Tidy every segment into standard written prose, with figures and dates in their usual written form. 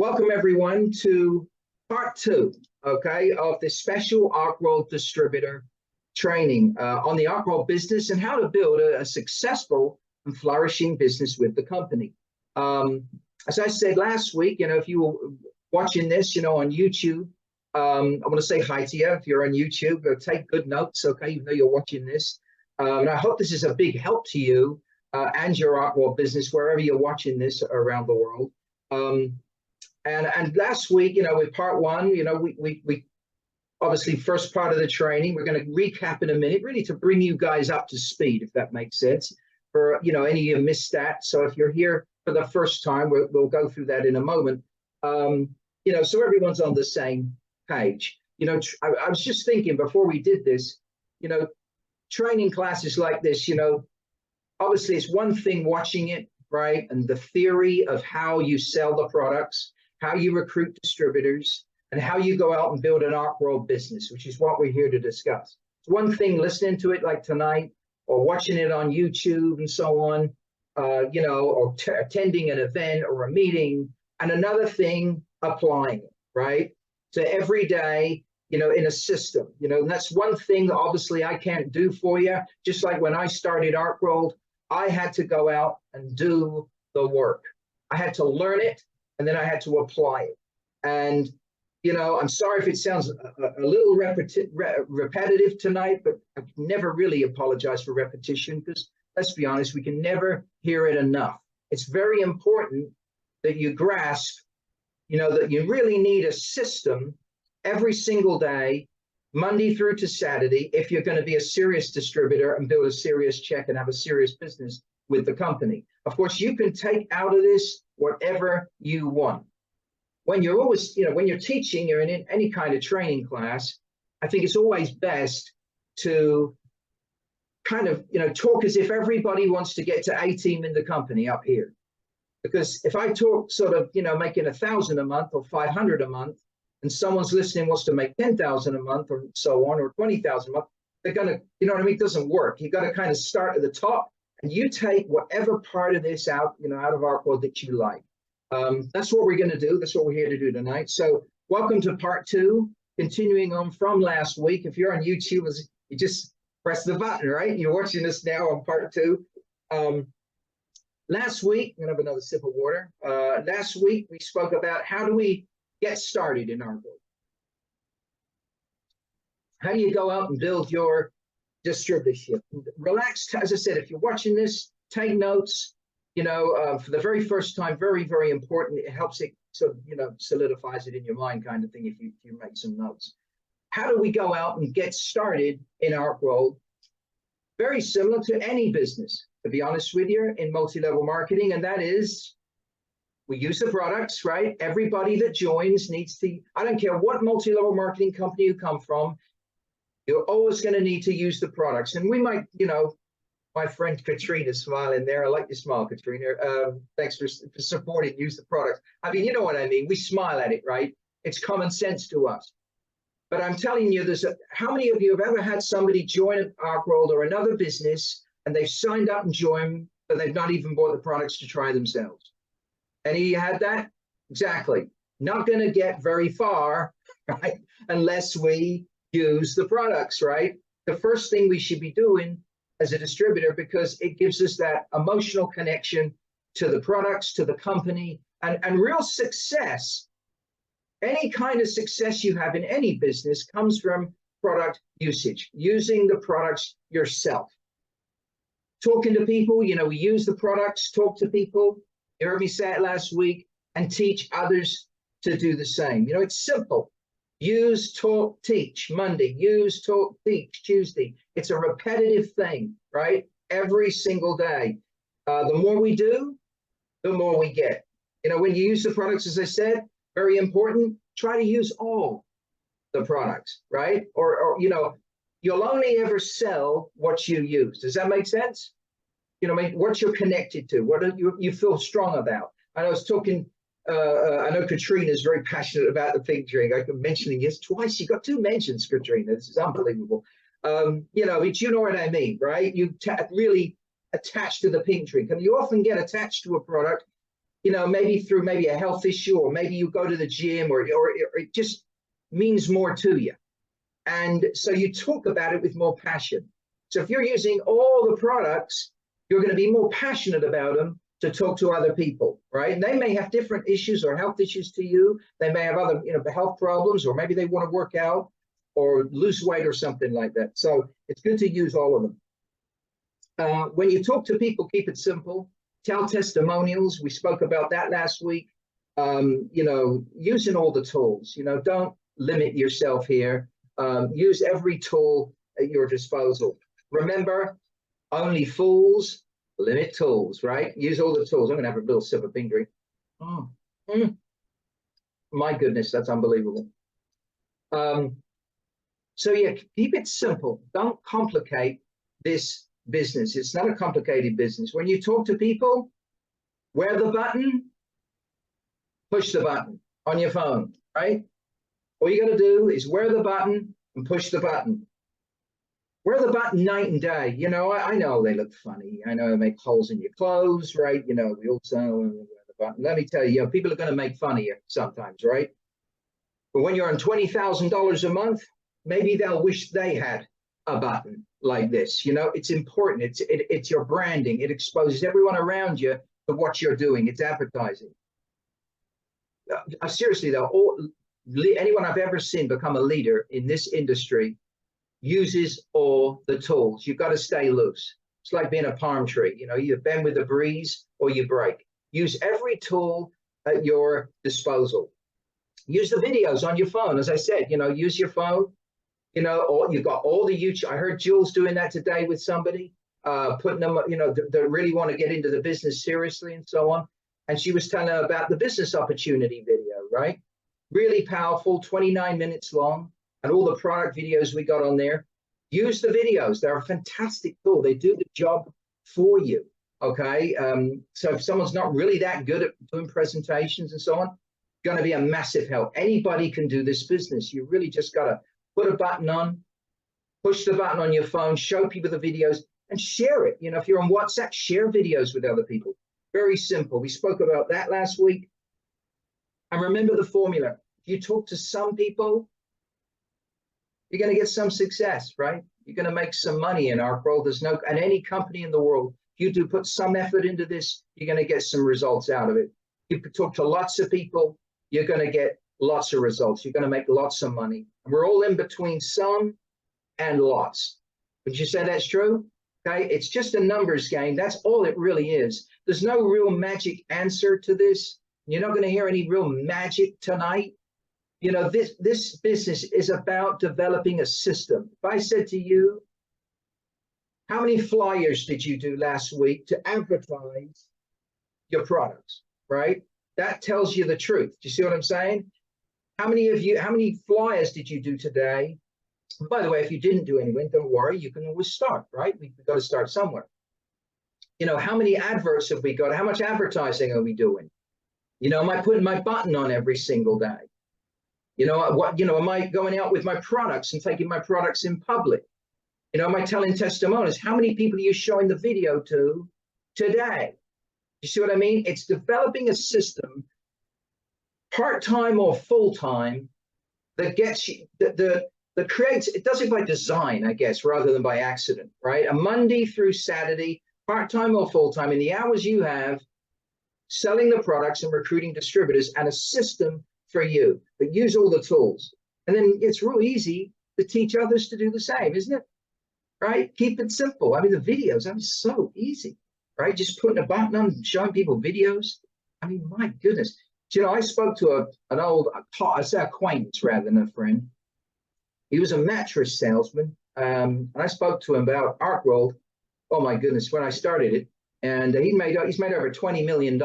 Welcome everyone to part two, okay, of this special Arkworld Distributor Training on the Arkworld Business and how to build a successful and flourishing business with the company. As I said last week, if you were watching this, on YouTube, I want to say hi to you. If you're on YouTube, take good notes, okay, even though you're watching this. And I hope this is a big help to you and your Arkworld business, wherever you're watching this around the world. And last week, with part one, we obviously first part of the training, we're going to recap in a minute, really to bring you guys up to speed, if that makes sense, for, any of you missed that. So if you're here for the first time, we'll go through that in a moment. So everyone's on the same page. I was just thinking before we did this, training classes like this, obviously it's one thing watching it, right? And the theory of how you sell the products, how you recruit distributors, and how you go out and build an Arkworld business, which is what we're here to discuss. It's one thing listening to it like tonight, or watching it on YouTube and so on, or attending an event or a meeting, and another thing, applying it, right? So every day, in a system, and that's one thing that obviously I can't do for you. Just like when I started Arkworld, I had to go out and do the work. I had to learn it, and then I had to apply it. And, I'm sorry if it sounds a little repetitive tonight, but I never really apologize for repetition because, let's be honest, we can never hear it enough. It's very important that you grasp, that you really need a system every single day, Monday through to Saturday, if you're going to be a serious distributor and build a serious check and have a serious business with the company. Of course, you can take out of this whatever you want. When you're always, when you're teaching, you're in any kind of training class, I think it's always best to kind of, talk as if everybody wants to get to A-team in the company up here. Because if I talk sort of, making 1,000 a month or 500 a month, and someone's listening wants to make 10,000 a month or so on, or 20,000 a month, they're going to, it doesn't work. You got to kind of start at the top and you take whatever part of this out, out of Arkworld that you like. That's what we're going to do. That's what we're here to do tonight. So welcome to part two, continuing on from last week. If you're on YouTube, you just press the button, right? You're watching this now on part two. Last week, I'm going to have another sip of water. Last week, we spoke about how do we get started in Arkworld. How do you go out and build your distributorship? Relax, as I said, if you're watching this, take notes. For the very first time, very, very important. It helps it sort of, solidifies it in your mind kind of thing if you make some notes. How do we go out and get started in Arkworld? Very similar to any business, to be honest with you, in multi-level marketing, and that is we use the products, right? Everybody that joins needs to, I don't care what multi-level marketing company you come from, you're always going to need to use the products. And we might, my friend Katrina smiling there. I like your smile, Katrina. Thanks for supporting use the products. I mean, you know what I mean? We smile at it, right? It's common sense to us. But I'm telling you, how many of you have ever had somebody join Arkworld or another business and they've signed up and joined, but they've not even bought the products to try themselves? Any of you had that? Exactly. Not going to get very far, right? Unless we use the products, right? The first thing we should be doing as a distributor, because it gives us that emotional connection to the products, to the company, and real success. Any kind of success you have in any business comes from product usage, using the products yourself. Talking to people, we use the products, talk to people. You heard me say it last week, and teach others to do the same. It's simple. Use, talk, teach Monday. Use, talk, teach Tuesday. It's a repetitive thing, right? Every single day. The more we do, the more we get. When you use the products, as I said, very important, try to use all the products, right? Or you'll only ever sell what you use. Does that make sense? What you're connected to, what you feel strong about. I was talking, I know Katrina is very passionate about the pink drink. I've been mentioning this twice. You got 2 mentions, Katrina. This is unbelievable. But you know what I mean, right? You really attached to the pink drink, and you often get attached to a product you know, maybe through maybe a health issue, or maybe you go to the gym, or it just means more to you. And so you talk about it with more passion. So if you're using all the products, you're going to be more passionate about them to talk to other people, right? And they may have different issues or health issues to you. They may have other, you know, health problems, or maybe they want to work out or lose weight or something like that. So it's good to use all of them. When you talk to people, keep it simple. Tell testimonials. We spoke about that last week. You know, using all the tools, you know, don't limit yourself here. Use every tool at your disposal. Remember, only fools limit tools, right? Use all the tools. I'm going to have a little sip of pink drink. My goodness, that's unbelievable. So yeah, keep it simple. Don't complicate this business. It's not a complicated business. When you talk to people, wear the button, push the button on your phone, right? All you got to do is wear the button and push the button. Wear the button night and day. You know, I know they look funny. I know they make holes in your clothes, right? You know, we also wear the button. Let me tell you, people are going to make fun of you sometimes, right? But when you're on $20,000 a month, maybe they'll wish they had a button like this. You know, it's important. It's your branding. It exposes everyone around you to what you're doing. It's advertising. Seriously though, anyone I've ever seen become a leader in this industry uses all the tools. You've got to stay loose. It's like being a palm tree. You know, you bend with the breeze or you break. Use every tool at your disposal. Use the videos on your phone. As I said, you know, use your phone. You know, you've got all the YouTube. I heard Jules doing that today with somebody, putting them, you know, that really want to get into the business seriously and so on. And she was telling her about the business opportunity video, right? Really powerful, 29 minutes long, and all the product videos we got on there. Use the videos. They're a fantastic tool. They do the job for you, okay? So if someone's not really that good at doing presentations and so on, going to be a massive help. Anybody can do this business. You really just got to put a button on, push the button on your phone, show people the videos, and share it. You know, if you're on WhatsApp, share videos with other people. Very simple. We spoke about that last week. And remember the formula. If you talk to some people, you're going to get some success, right? You're going to make some money in Arkworld. There's no, and any company in the world, if you do put some effort into this, you're going to get some results out of it. You could talk to lots of people, you're going to get lots of results. You're going to make lots of money. And we're all in between some and lots. Would you say that's true? Okay, it's just a numbers game. That's all it really is. There's no real magic answer to this. You're not going to hear any real magic tonight. You know, this business is about developing a system. If I said to you, how many flyers did you do last week to advertise your products, right? That tells you the truth. Do you see what I'm saying? How many flyers did you do today? And by the way, if you didn't do anything, don't worry, you can always start, right? We've got to start somewhere. You know, how many adverts have we got? How much advertising are we doing? You know, am I putting my button on every single day? You know, am I going out with my products and taking my products in public? You know, am I telling testimonials? How many people are you showing the video to today? You see what I mean? It's developing a system, part-time or full-time, that gets you, that creates, it does it by design, I guess, rather than by accident, right? A Monday through Saturday, part-time or full-time, in the hours you have, selling the products and recruiting distributors, and a system for you that use all the tools. And then it's real easy to teach others to do the same, isn't it? Right? Keep it simple. I mean, the videos, I mean, so easy, right? Just putting a button on and showing people videos. I mean, my goodness. You know, I spoke to an old, I say acquaintance rather than a friend. He was a mattress salesman. And I spoke to him about Arkworld. Oh my goodness, when I started it. And he's made over $20 million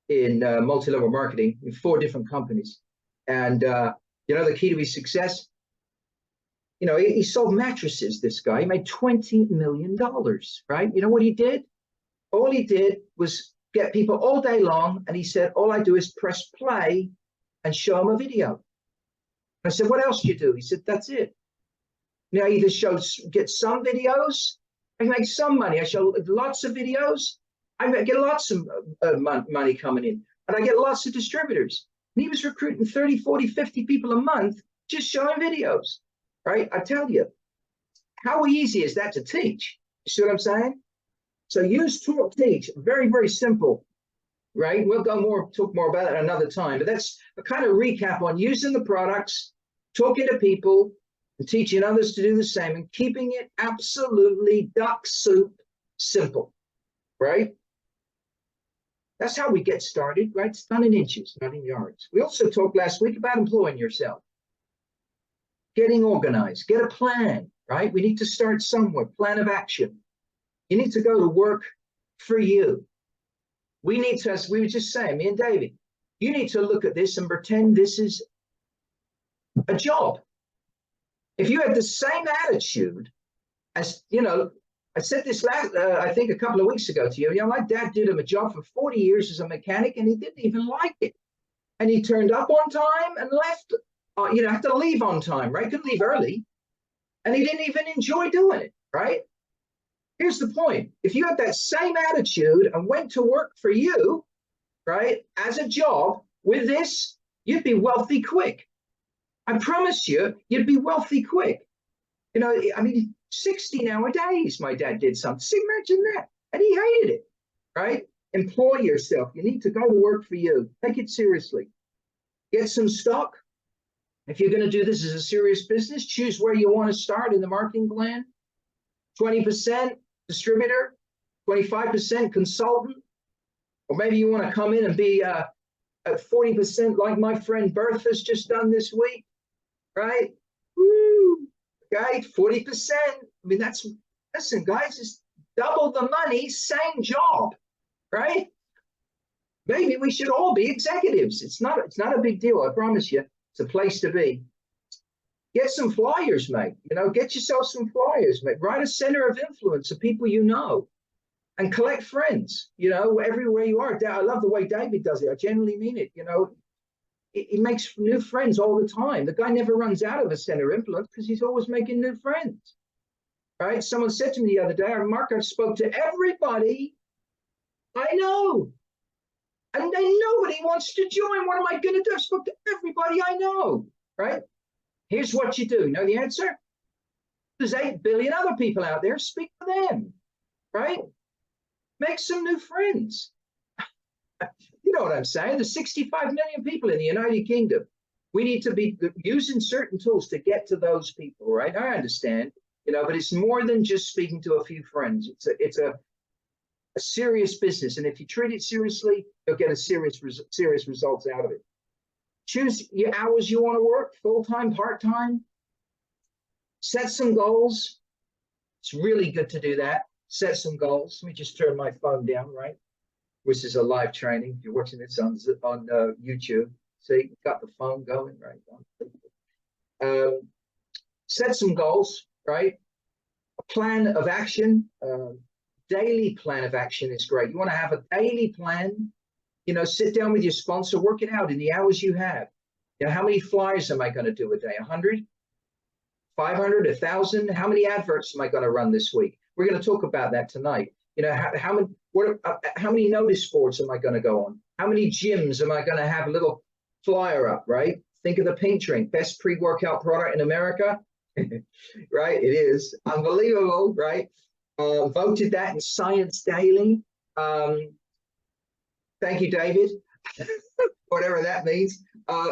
in multi-level marketing in 4 different companies. And, you know, the key to his success, you know, he sold mattresses, this guy. He made $20 million, right? You know what he did? All he did was get people all day long. And he said, all I do is press play and show them a video. I said, what else do you do? He said, that's it. You know, I either get some videos, I make some money. I show lots of videos, I get lots of money coming in, and I get lots of distributors. And he was recruiting 30, 40, 50 people a month just showing videos, right? I tell you, how easy is that to teach? You see what I'm saying? So use, talk, teach. Very, very simple, right? We'll talk more about it another time, but that's a kind of recap on using the products, talking to people, and teaching others to do the same, and keeping it absolutely duck soup simple, right? That's how we get started, right? It's done in inches, not in yards. We also talked last week about employing yourself, getting organized, get a plan, right? We need to start somewhere, plan of action. You need to go to work for you. We need to, as we were just saying, me and David, you need to look at this and pretend this is a job. If you had the same attitude as, you know, I said this I think a couple of weeks ago to you, my dad did him a job for 40 years as a mechanic and he didn't even like it. And he turned up on time and left, had to leave on time, right? Couldn't leave early. And he didn't even enjoy doing it, right? Here's the point. If you had that same attitude and went to work for you, right, as a job with this, you'd be wealthy quick. I promise you, you'd be wealthy quick. You know, I mean, 16-hour days, my dad did something. Imagine that. And he hated it, right? Employ yourself. You need to go to work for you. Take it seriously. Get some stock. If you're going to do this as a serious business, choose where you want to start in the marketing plan. 20% distributor, 25% consultant, or maybe you want to come in and be at 40% like my friend Bertha's just done this week, right? Woo! Okay, 40%. I mean, listen, guys, it's double the money, same job, right? Maybe we should all be executives. It's not a big deal, I promise you. It's a place to be. Get some flyers, mate. Get yourself some flyers, mate. Write a center of influence of people you know and collect friends, everywhere you are. I love the way David does it. I genuinely mean it. He makes new friends all the time. The guy never runs out of a center of influence because he's always making new friends, right? Someone said to me the other day, Mark, I've spoke to everybody I know. And then nobody wants to join. What am I going to do? I spoke to everybody I know, right? Here's what you do. You know the answer? There's 8 billion other people out there. Speak to them, right? Make some new friends. You know what I'm saying? There's 65 million people in the United Kingdom. We need to be using certain tools to get to those people, right? I understand, but it's more than just speaking to a few friends. It's a serious business. And if you treat it seriously, you'll get a serious results out of it. Choose your hours you want to work, full-time, part-time. Set some goals. It's really good to do that. Set some goals. Let me just turn my phone down, right? This is a live training. If you're watching this on YouTube, see, got the phone going, right? Set some goals, right? A plan of action. Daily plan of action is great. You want to have a daily plan. Sit down with your sponsor, work it out in the hours you have. How many flyers am I going to do a day? 100? 500? 1,000? How many adverts am I going to run this week? We're going to talk about that tonight. How many notice boards am I going to go on? How many gyms am I going to have a little flyer up, right? Think of the pink drink, best pre-workout product in America, right? It is unbelievable, right? Voted that in Science Daily. Thank you, David. Whatever that means.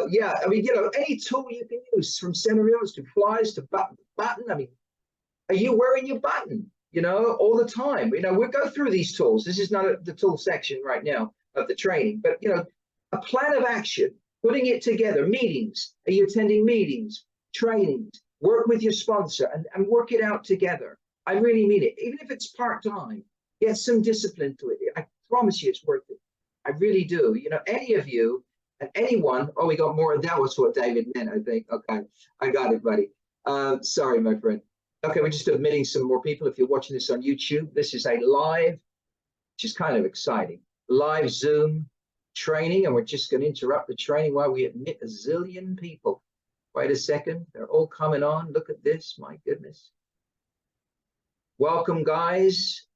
Yeah, I mean, any tool you can use, from center reels to flyers to button. I mean, are you wearing your button? All the time. We'll go through these tools. This is not the tool section right now of the training, but a plan of action, putting it together. Meetings. Are you attending meetings, trainings? Work with your sponsor and work it out together. I really mean it. Even if it's part-time, get some discipline to it. I promise you, it's worth it. I really do. Any of you and anyone. Oh, we got more of that. Was what David meant, I think. Okay, I got it, buddy. Sorry, my friend. Okay, we're just admitting some more people. If you're watching this on YouTube, this is a live, which is kind of exciting, live Zoom training, and we're just going to interrupt the training while we admit a zillion people. Wait a second. They're all coming on. Look at this. My goodness. Welcome, guys.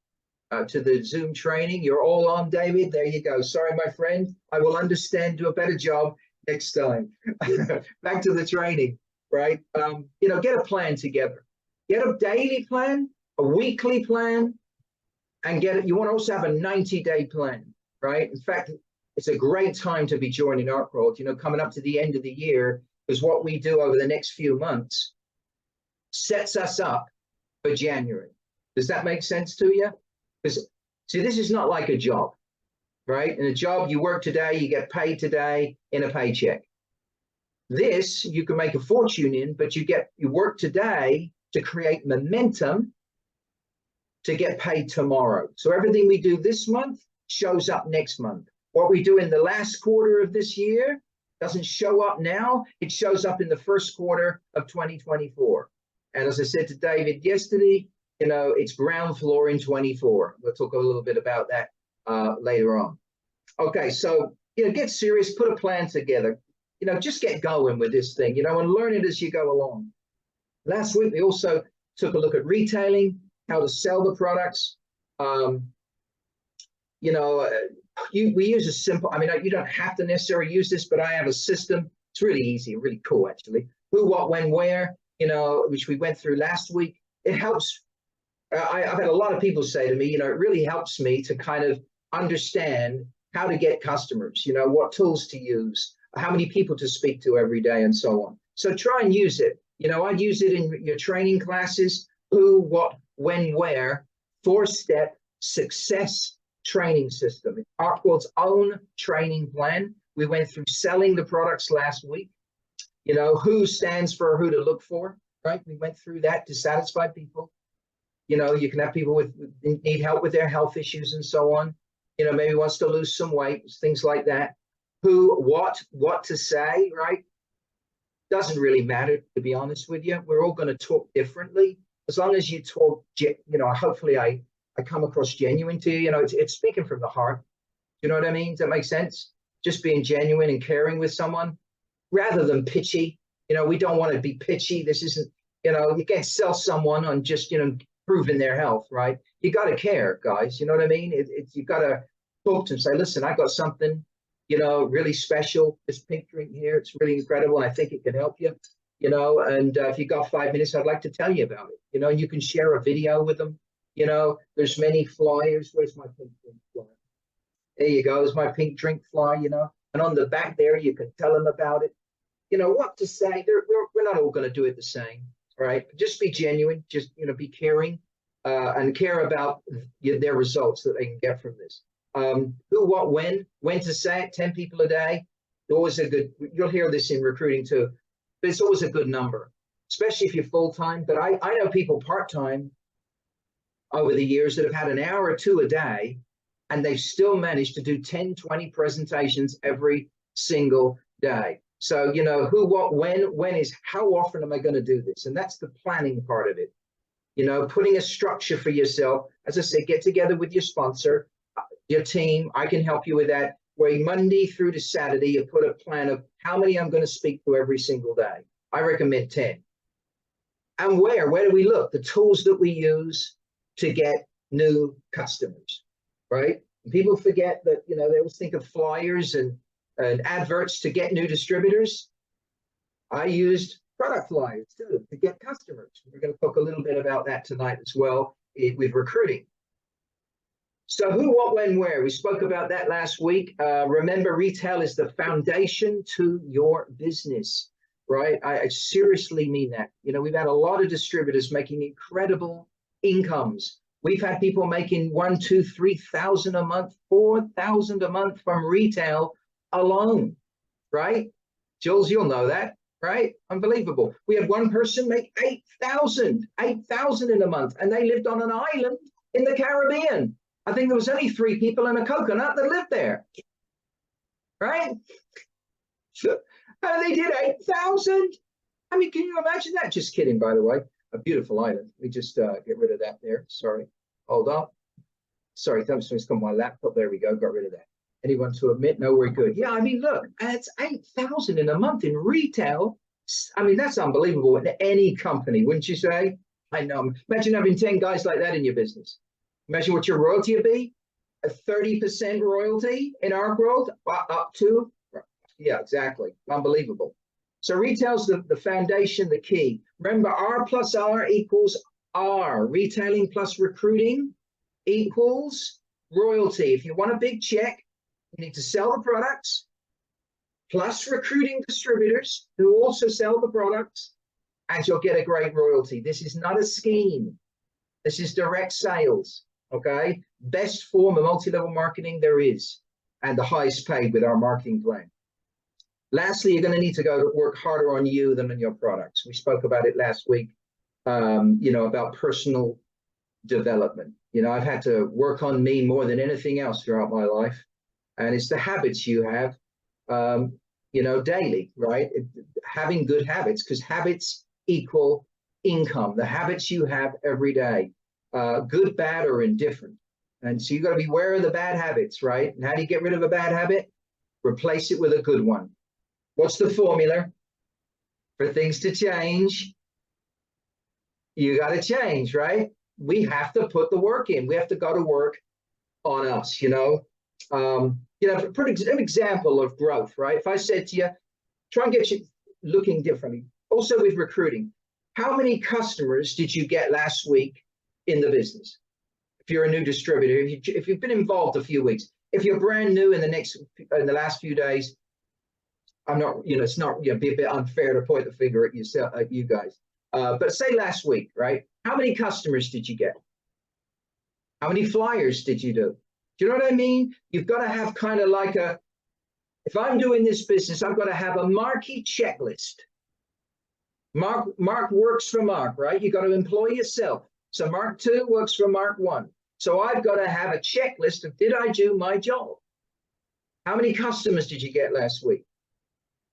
to the Zoom training. You're all on, David. There you go. Sorry, my friend. I will understand, do a better job next time. Back to the training, right? You know, get a plan together. Get a daily plan, a weekly plan, and get it. You want to also have a 90-day plan, right? In fact, it's a great time to be joining Arkworld, you know, coming up to the end of the year, because what we do over the next few months sets us up for January. Does that make sense to you? Because, see, this is not like a job, right? In a job, you work today, you get paid today in a paycheck. This, you can make a fortune in, but you work today to create momentum to get paid tomorrow. So everything we do this month shows up next month. What we do in the last quarter of this year doesn't show up now. It shows up in the first quarter of 2024. And as I said to David yesterday, you know, it's ground floor in 24. We'll talk a little bit about that later on. Okay, so, you know, get serious, put a plan together. You know, just get going with this thing, you know, and learn it as you go along. Last week, we also took a look at retailing, how to sell the products. You know, we use a simple, I mean, you don't have to necessarily use this, but I have a system. It's really easy, really cool, actually. Who, what, when, where, you know, which we went through last week. It helps. I've had a lot of people say to me, you know, it really helps me to kind of understand how to get customers, you know, what tools to use, how many people to speak to every day, and so on. So try and use it. You know, I'd use it in your training classes, who, what, when, where, 4-step success training system. It's Arkworld's own training plan. We went through selling the products last week. You know, who stands for who to look for, right? We went through that to satisfy people. You know, you can have people with need help with their health issues and so on. You know, maybe wants to lose some weight, things like that. Who, what to say, right? Doesn't really matter, to be honest with you. We're all going to talk differently. As long as you talk, you know, hopefully I come across genuine to you. You know, it's speaking from the heart. You know what I mean? Does that make sense? Just being genuine and caring with someone rather than pitchy. You know, we don't want to be pitchy. This isn't, you know, you can't sell someone on just, you know, proving their health, right? You got to care, guys. You know what I mean? You got to talk to them, say, listen, I got something, you know, really special. This pink drink here, it's really incredible, and I think it can help you, you know, and if you got 5 minutes, I'd like to tell you about it, you know, and you can share a video with them. You know, there's many flyers. Where's my pink drink flyer? There you go. There's my pink drink flyer, you know, and on the back there, you can tell them about it. You know, what to say. We're not all going to do it the same, right? Just be genuine. Just, you know, be caring and care about their results that they can get from this. Who, what, when to say it. 10 people a day. Always a good, you'll hear this in recruiting too, but it's always a good number, especially if you're full-time. But I know people part-time over the years that have had an hour or two a day, and they've still managed to do 10, 20 presentations every single day. So, you know, who, what, when is, how often am I going to do this? And that's the planning part of it. You know, putting a structure for yourself. As I said, get together with your sponsor, your team. I can help you with that. Where Monday through to Saturday, you put a plan of how many I'm going to speak to every single day. I recommend 10. And where do we look? The tools that we use to get new customers, right? And people forget that, you know, they always think of flyers and adverts to get new distributors. I used product flyers too to get customers. We're going to talk a little bit about that tonight as well with recruiting. So who, what, when, where? We spoke about that last week. Remember, retail is the foundation to your business, right? I seriously mean that. You know, we've had a lot of distributors making incredible incomes. We've had people making 1,000, 2,000, 3,000 a month, 4,000 a month from retail alone, right? Jules, you'll know that, right? Unbelievable. We had one person make 8,000 in a month, and they lived on an island in the Caribbean. I think there was only 3 people in a coconut that lived there, right? And they did 8,000. I mean, can you imagine that? Just kidding, by the way. A beautiful island. We just get rid of that there. Sorry. Hold on. Sorry, something's come on my laptop. There we go. Got rid of that. Anyone to admit? No, we're good. Yeah, I mean, look, it's 8,000 in a month in retail. I mean, that's unbelievable in any company, wouldn't you say? I know. Imagine having 10 guys like that in your business. Imagine what your royalty would be. A 30% royalty in Arkworld, up to, yeah, exactly. Unbelievable. So retail's the foundation, the key. Remember, R plus R equals R. Retailing plus recruiting equals royalty. If you want a big check, you need to sell the products, plus recruiting distributors who also sell the products, and you'll get a great royalty. This is not a scheme. This is direct sales, okay? Best form of multi-level marketing there is, and the highest paid with our marketing plan. Lastly, you're going to need to go to work harder on you than on your products. We spoke about it last week, you know, about personal development. You know, I've had to work on me more than anything else throughout my life. And it's the habits you have, you know, daily, right? Having good habits, because habits equal income. The habits you have every day, good, bad, or indifferent. And so you got to be aware of the bad habits, right? And how do you get rid of a bad habit? Replace it with a good one. What's the formula for things to change? You got to change, right? We have to put the work in. We have to go to work on us, you know. You know, for an example of growth, right? If I said to you, try and get you looking differently. Also with recruiting, how many customers did you get last week in the business? If you're a new distributor, if you've been involved a few weeks, if you're brand new in the last few days, I'm not, you know, it's not, you know, be a bit unfair to point the finger at yourself, at you guys. But say last week, right? How many customers did you get? How many flyers did you do? Do you know what I mean? You've got to have kind of like a, if I'm doing this business, I've got to have a Marky checklist. Mark works for Mark, right? You got to employ yourself. So Mark 2 works for Mark 1. So I've got to have a checklist of, did I do my job? How many customers did you get last week?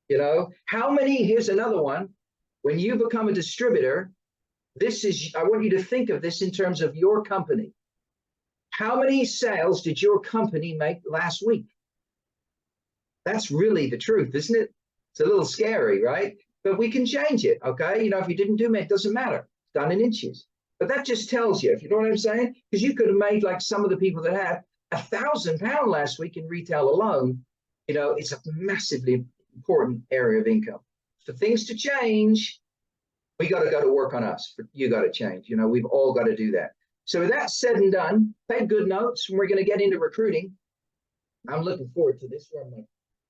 You know, how many, here's another one. When you become a distributor, this is, I want you to think of this in terms of your company. How many sales did your company make last week? That's really the truth, isn't it? It's a little scary, right? But we can change it, okay? You know, if you didn't do it, it doesn't matter. It's done in inches. But that just tells you, if you know what I'm saying, because you could have made like some of the people that had £1,000 last week in retail alone. You know, it's a massively important area of income. For things to change, we got to go to work on us. You got to change. You know, we've all got to do that. So with that said and done, take good notes, and we're going to get into recruiting. I'm looking forward to this. Where are my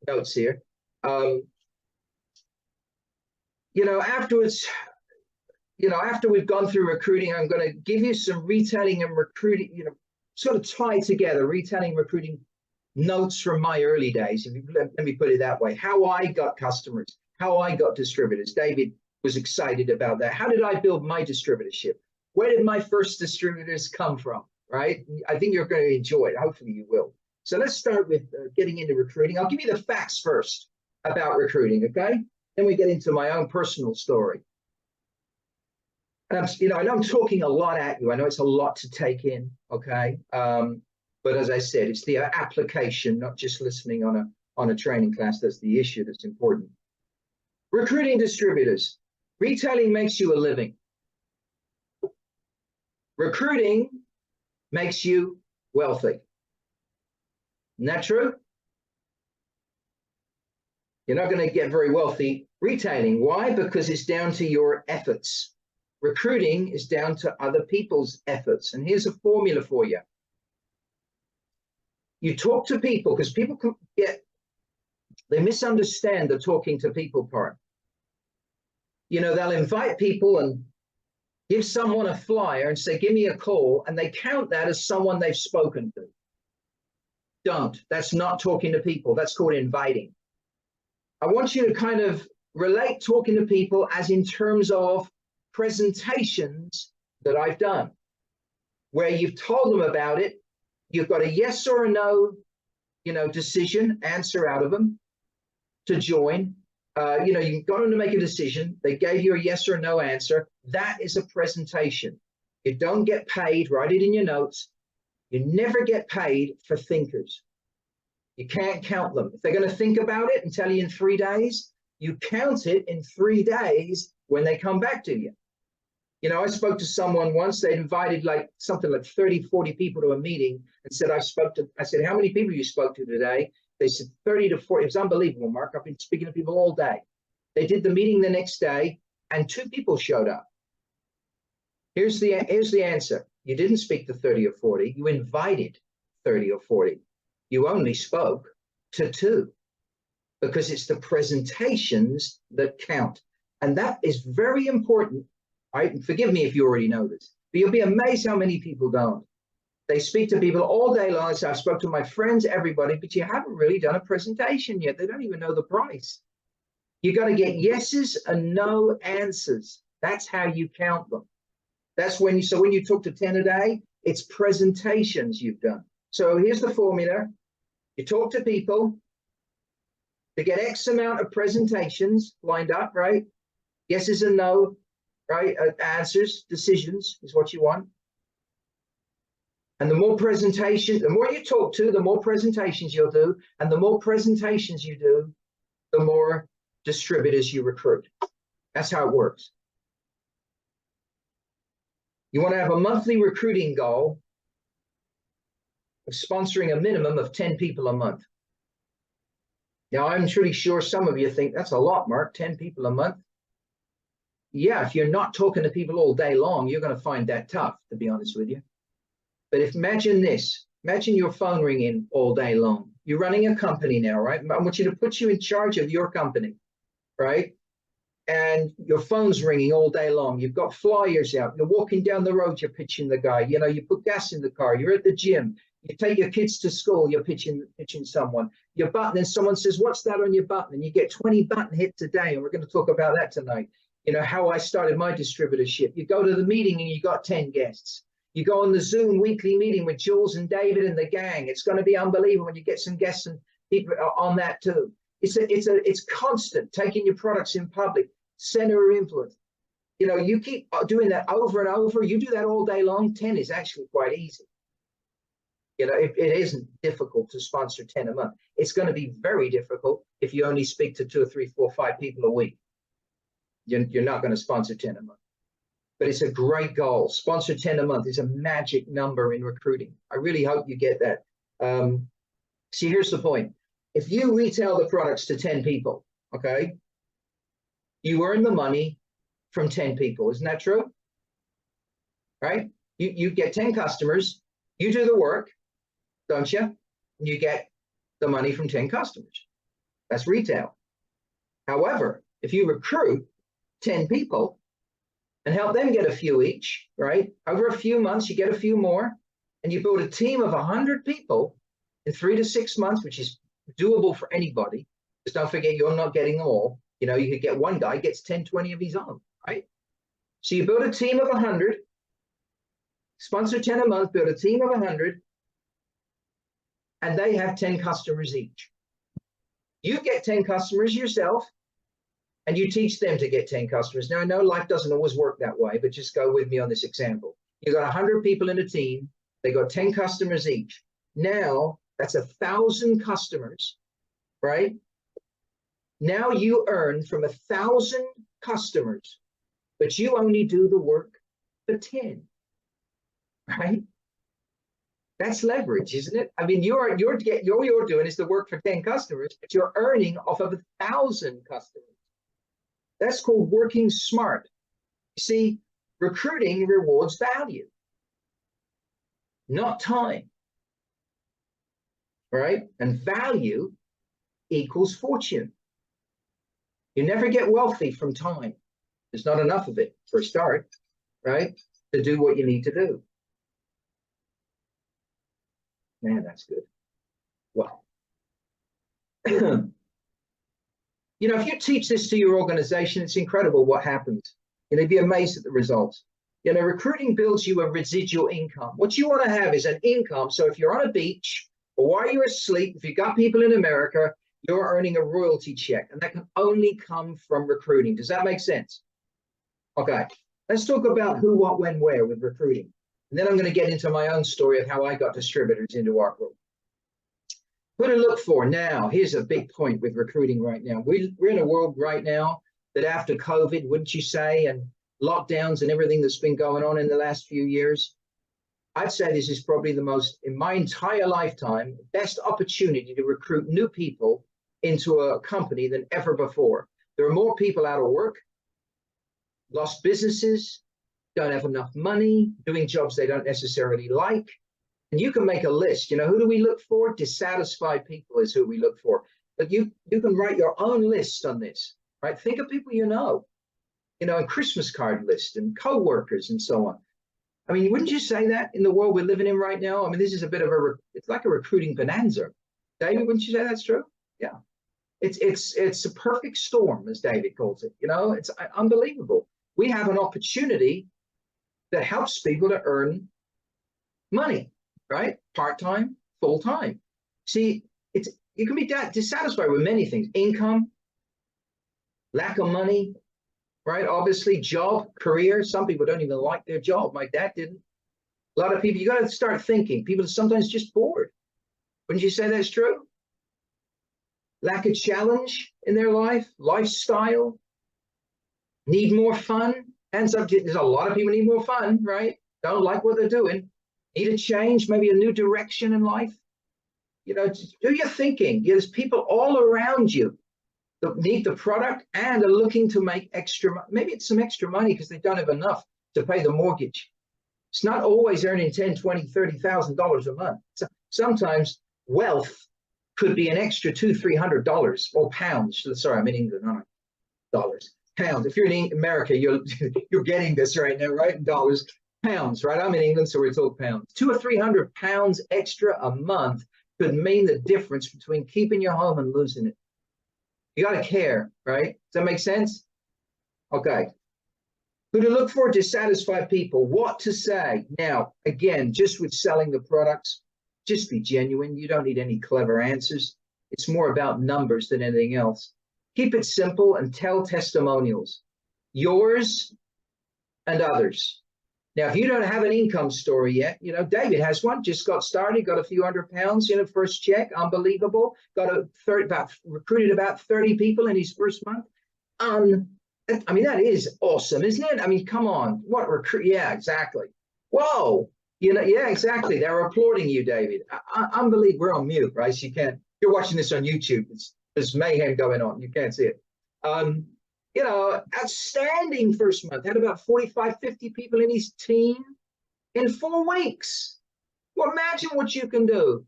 notes here? You know, afterwards, you know, after we've gone through recruiting, I'm going to give you some retailing and recruiting, you know, sort of tie together retailing and recruiting notes from my early days. Let me put it that way. How I got customers, how I got distributors. David was excited about that. How did I build my distributorship? Where did my first distributors come from, right? I think you're going to enjoy it. Hopefully you will. So let's start with getting into recruiting. I'll give you the facts first about recruiting, okay? Then we get into my own personal story. And you know, I know I'm talking a lot at you. I know it's a lot to take in, okay? But as I said, it's the application, not just listening on a training class. That's the issue that's important. Recruiting distributors. Retailing makes you a living. Recruiting makes you wealthy. Isn't that true? You're not going to get very wealthy retailing. Why? Because it's down to your efforts. Recruiting is down to other people's efforts. And here's a formula for you. You talk to people, because people can they misunderstand the talking to people part. You know, they'll invite people and give someone a flyer and say, give me a call, and they count that as someone they've spoken to. Don't. That's not talking to people. That's called inviting. I want you to kind of relate talking to people as in terms of presentations that I've done, where you've told them about it, you've got a yes or a no, you know, decision, answer out of them to join. You know, you got them to make a decision. They gave you a yes or no answer. That is a presentation. You don't get paid. Write it in your notes. You never get paid for thinkers. You can't count them. If they're going to think about it and tell you in 3 days, you count it in 3 days when they come back to you. You know, I spoke to someone once, they invited like something like 30, 40 people to a meeting and said, I said, how many people you spoke to today? They said 30 to 40. It was unbelievable, Mark. I've been speaking to people all day. They did the meeting the next day and 2 people showed up. Here's the answer. You didn't speak to 30 or 40. You invited 30 or 40. You only spoke to 2 because it's the presentations that count. And that is very important. Right? Forgive me if you already know this, but you'll be amazed how many people don't. They speak to people all day long. So I've spoke to my friends, everybody, but you haven't really done a presentation yet. They don't even know the price. You got to get yeses and no answers. That's how you count them. That's when you talk to 10 a day, it's presentations you've done. So here's the formula. You talk to people to get X amount of presentations lined up, right? Yeses and no, right? Answers, decisions is what you want. And the more presentations, the more you talk to, the more presentations you'll do. And the more presentations you do, the more distributors you recruit. That's how it works. You want to have a monthly recruiting goal of sponsoring a minimum of 10 people a month. Now, I'm pretty sure some of you think that's a lot, Mark, 10 people a month. Yeah, if you're not talking to people all day long, you're going to find that tough, to be honest with you. But imagine this, imagine your phone ringing all day long. You're running a company now, right? I want you to put you in charge of your company, right? And your phone's ringing all day long. You've got flyers out. You're walking down the road, you're pitching the guy. You know, you put gas in the car. You're at the gym. You take your kids to school. You're pitching someone. Your button, and someone says, "What's that on your button?" And you get 20 button hits a day. And we're going to talk about that tonight. You know, how I started my distributorship. You go to the meeting and you got 10 guests. You go on the Zoom weekly meeting with Jules and David and the gang. It's going to be unbelievable when you get some guests and people on that too. It's constant, taking your products in public. Center of influence. You know, you keep doing that over and over. You do that all day long. 10 is actually quite easy. You know, it isn't difficult to sponsor 10 a month. It's going to be very difficult if you only speak to 2 or 3, 4, 5 people a week. You're not going to sponsor 10 a month. But it's a great goal. Sponsor 10 a month is a magic number in recruiting. I really hope you get that. See, here's the point. If you retail the products to 10 people, okay, you earn the money from 10 people. Isn't that true? Right? You get 10 customers, you do the work, don't you? And you get the money from 10 customers. That's retail. However, if you recruit 10 people and help them get a few each, right? Over a few months, you get a few more, and you build a team of 100 people in 3 to 6 months, which is doable for anybody. Just don't forget, you're not getting them all. You know, you could get one guy gets 10, 20 of his own, right? So you build a team of 100, sponsor 10 a month, build a team of 100, and they have 10 customers each. You get 10 customers yourself, and you teach them to get 10 customers. Now, I know life doesn't always work that way, but just go with me on this example. You got 100 people in a team. They got 10 customers each. Now, that's 1,000 customers, right? Now you earn from 1,000 customers, but you only do the work for 10, right? That's leverage, isn't it? I mean, all you're doing is the work for 10 customers, but you're earning off of 1,000 customers. That's called working smart. You see, recruiting rewards value, not time, right? And value equals fortune. You never get wealthy from time. There's not enough of it for a start, right? To do what you need to do. Man, that's good. Well, you know, if you teach this to your organization, it's incredible what happens. You'll be amazed at the results. You know, recruiting builds you a residual income. What you want to have is an income. So if you're on a beach or while you're asleep, if you've got people in America, you're earning a royalty check, and that can only come from recruiting. Does that make sense? Okay, let's talk about who, what, when, where with recruiting. And then I'm going to get into my own story of how I got distributors into Arkworld. Who to look for now? Here's a big point with recruiting right now. We're in a world right now that after COVID, wouldn't you say, and lockdowns and everything that's been going on in the last few years, I'd say this is probably the most, in my entire lifetime, best opportunity to recruit new people into a company than ever before. There are more people out of work, lost businesses, don't have enough money, doing jobs they don't necessarily like. And you can make a list. You know, who do we look for? Dissatisfied people is who we look for. But you can write your own list on this, right? Think of people you know, a Christmas card list and co-workers and so on. I mean, wouldn't you say that in the world we're living in right now? I mean, this is a bit of it's like a recruiting bonanza. David, wouldn't you say that's true? Yeah. It's a perfect storm, as David calls it. It's unbelievable. We have an opportunity that helps people to earn money, right? Part-time, full-time. See, you can be dissatisfied with many things. Income, lack of money, right? Obviously, job, career. Some people don't even like their job. My dad didn't. A lot of people, you got to start thinking. People are sometimes just bored. Wouldn't you say that's true? Lack of challenge in their life, lifestyle, need more fun. And there's a lot of people need more fun, right? Don't like what they're doing. Need a change, maybe a new direction in life. Do your thinking. There's people all around you that need the product and are looking to make extra. Maybe it's some extra money because they don't have enough to pay the mortgage. It's not always earning $10,000, $20,000, $30,000 a month. So sometimes wealth could be an extra $200, $300 or pounds. Sorry, I'm in England, aren't I? Dollars, pounds. If you're in America, you're getting this right now, right? Dollars, pounds, right? I'm in England, so we're talking pounds. 200 or 300 pounds extra a month could mean the difference between keeping your home and losing it. You got to care, right? Does that make sense? Okay. Who to look for? Dissatisfied people. What to say? Now, again, just with selling the products, just be genuine. You don't need any clever answers. It's more about numbers than anything else. Keep it simple and tell testimonials. Yours and others. Now, if you don't have an income story yet, David has one, just got started, got a few £100, first check, unbelievable. Recruited about 30 people in his first month. I mean, that is awesome, isn't it? I mean, come on, what recruit? Yeah, exactly. Whoa, yeah, exactly. They're applauding you, David. Unbelievable. We're on mute, right? So you can't, you're watching this on YouTube. There's mayhem going on. You can't see it. Outstanding first month. Had about 45, 50 people in his team in 4 weeks. Well, imagine what you can do.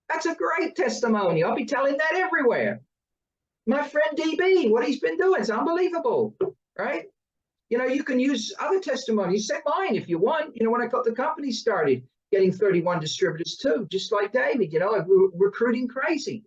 That's a great testimony. I'll be telling that everywhere. My friend DB, what he's been doing is unbelievable, right? You can use other testimonies. Say mine if you want. When I got the company started, getting 31 distributors too, just like David, recruiting crazy.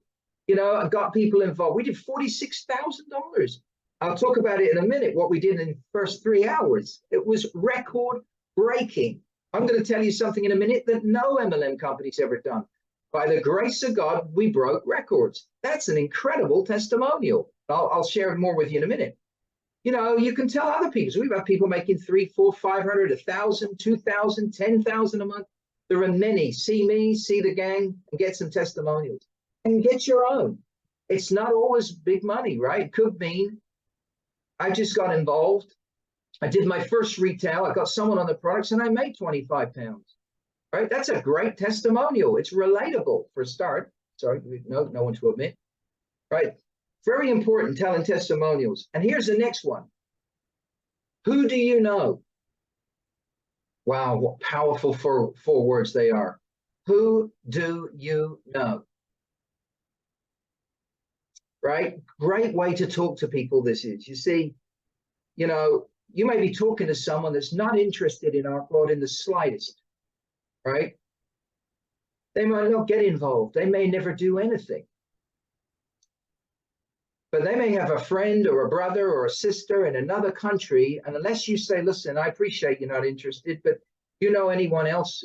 I got people involved. We did $46,000. I'll talk about it in a minute, what we did in the first 3 hours. It was record breaking. I'm going to tell you something in a minute that no MLM company's ever done. By the grace of God, we broke records. That's an incredible testimonial. I'll share more with you in a minute. You can tell other people. So we've got people making 300, 400, 500, 1,000, 2,000, 10,000 a month. There are many. See me, see the gang, and get some testimonials. And get your own. It's not always big money, right? It could mean I just got involved. I did my first retail. I got someone on the products and I made 25 pounds, right? That's a great testimonial. It's relatable for a start. Sorry, no one to admit, right? Very important, telling testimonials. And here's the next one. Who do you know? Wow, what powerful four words they are. Who do you know? Right? Great way to talk to people this is. You see, you may be talking to someone that's not interested in Arkworld in the slightest, right? They might not get involved. They may never do anything. But they may have a friend or a brother or a sister in another country. And unless you say, listen, I appreciate you're not interested, but anyone else,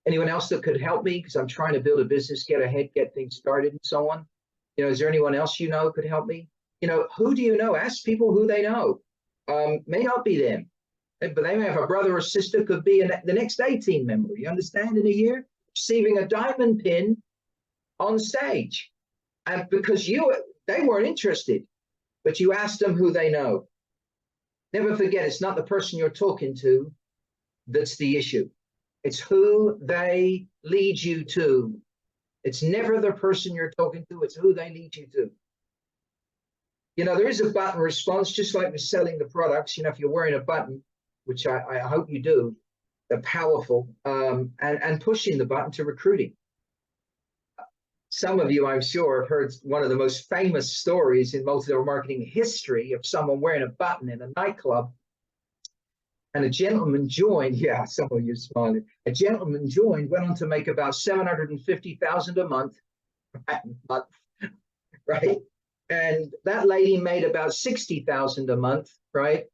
anyone else that could help me? Because I'm trying to build a business, get ahead, get things started and so on. Is there anyone else could help me? Who do you know? Ask people who they know. May not be them, but they may have a brother or sister, could be the next A.T member. You understand? In a year, receiving a diamond pin on stage. And because they weren't interested, but you asked them who they know. Never forget, it's not the person you're talking to that's the issue. It's who they lead you to. It's never the person you're talking to, it's who they lead you to. You know, there is a button response, just like with selling the products. You know, if you're wearing a button, which I hope you do, they're powerful, and pushing the button to recruiting. Some of you, I'm sure, have heard one of the most famous stories in multi-level marketing history of someone wearing a button in a nightclub. And a gentleman joined, yeah, some of you smiling. A gentleman joined, went on to make about $750,000 a month, right? And that lady made about $60,000 a month, right?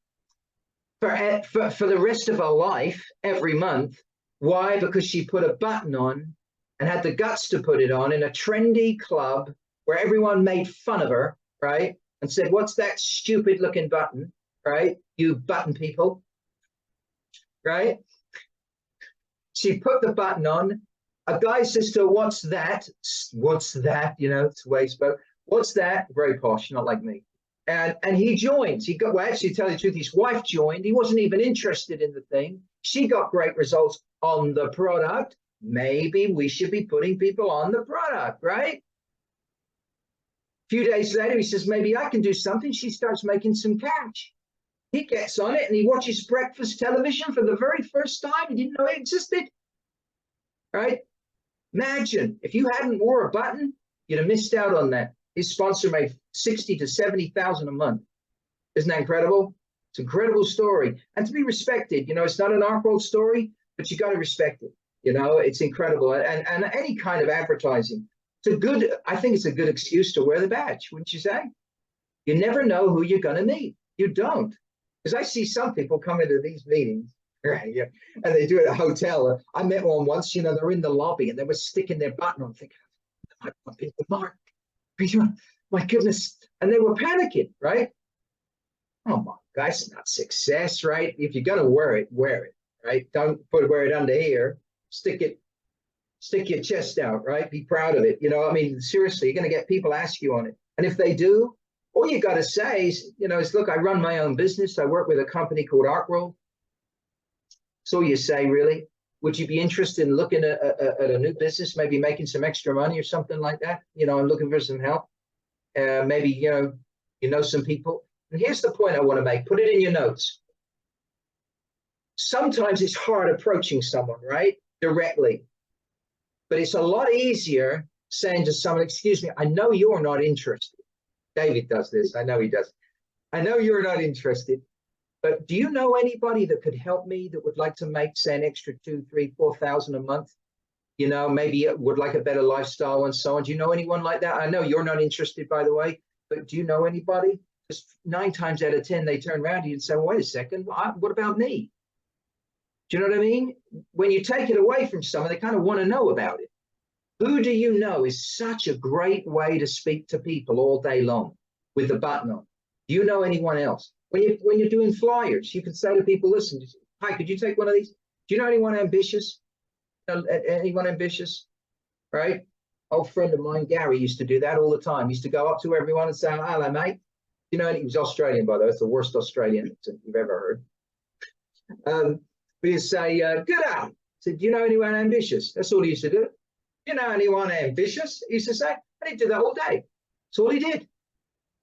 For the rest of her life, every month. Why? Because she put a button on and had the guts to put it on in a trendy club where everyone made fun of her, right? And said, what's that stupid looking button, right? You button people, right? She put the button on. A guy says to her, what's that? What's that? You know, it's the way he spoke. What's that? Very posh, not like me. And he joins. He got, well, actually, to tell you the truth, his wife joined. He wasn't even interested in the thing. She got great results on the product. Maybe we should be putting people on the product, right? A few days later, he says, maybe I can do something. She starts making some cash. He gets on it and he watches breakfast television for the very first time. He didn't know it existed, right? Imagine if you hadn't wore a button, you'd have missed out on that. His sponsor made $60,000 to $70,000 a month. Isn't that incredible? It's an incredible story. And to be respected, you know, it's not an Arkworld story, but you got to respect it. You know, it's incredible. And any kind of advertising, I think it's a good excuse to wear the badge, wouldn't you say? You never know who you're going to meet. You don't. Because I see some people come into these meetings, right? Yeah, and they do it at a hotel. I met one once, you know, they're in the lobby and they were sticking their button on, thinking, I want to be the Mark. My goodness. And they were panicking, right? Oh my God, it's not success, right? If you're going to wear it, right? Don't wear it under here. Stick your chest out, right? Be proud of it. You know, I mean, seriously, you're going to get people ask you on it. And if they do, all you got to say is, you know, look, I run my own business. I work with a company called Arkworld. So you say, really, would you be interested in looking at a new business, maybe making some extra money or something like that? You know, I'm looking for some help. Maybe, you know some people. And here's the point I want to make. Put it in your notes. Sometimes it's hard approaching someone, right? Directly. But it's a lot easier saying to someone, excuse me, I know you're not interested. David does this. I know he does. I know you're not interested, but do you know anybody that could help me that would like to make, say, an extra 2,000, 3,000, 4,000 a month? You know, maybe would like a better lifestyle and so on. Do you know anyone like that? I know you're not interested, by the way, but do you know anybody? Because 9 times out of 10, they turn around to you and say, well, wait a second, what about me? Do you know what I mean? When you take it away from someone, they kind of want to know about it. Who do you know is such a great way to speak to people all day long with the button on. Do you know anyone else? When you're doing flyers, you can say to people, listen, hi, could you take one of these? Do you know anyone ambitious? Anyone ambitious? Right? Old friend of mine, Gary, used to do that all the time. He used to go up to everyone and say, hello, mate. You know, he was Australian, by the way. It's the worst Australian accent you've ever heard. But he'd say, good day. Said, do you know anyone ambitious? That's all he used to do. You know anyone ambitious? He used to say, and he'd do that all day. That's all he did.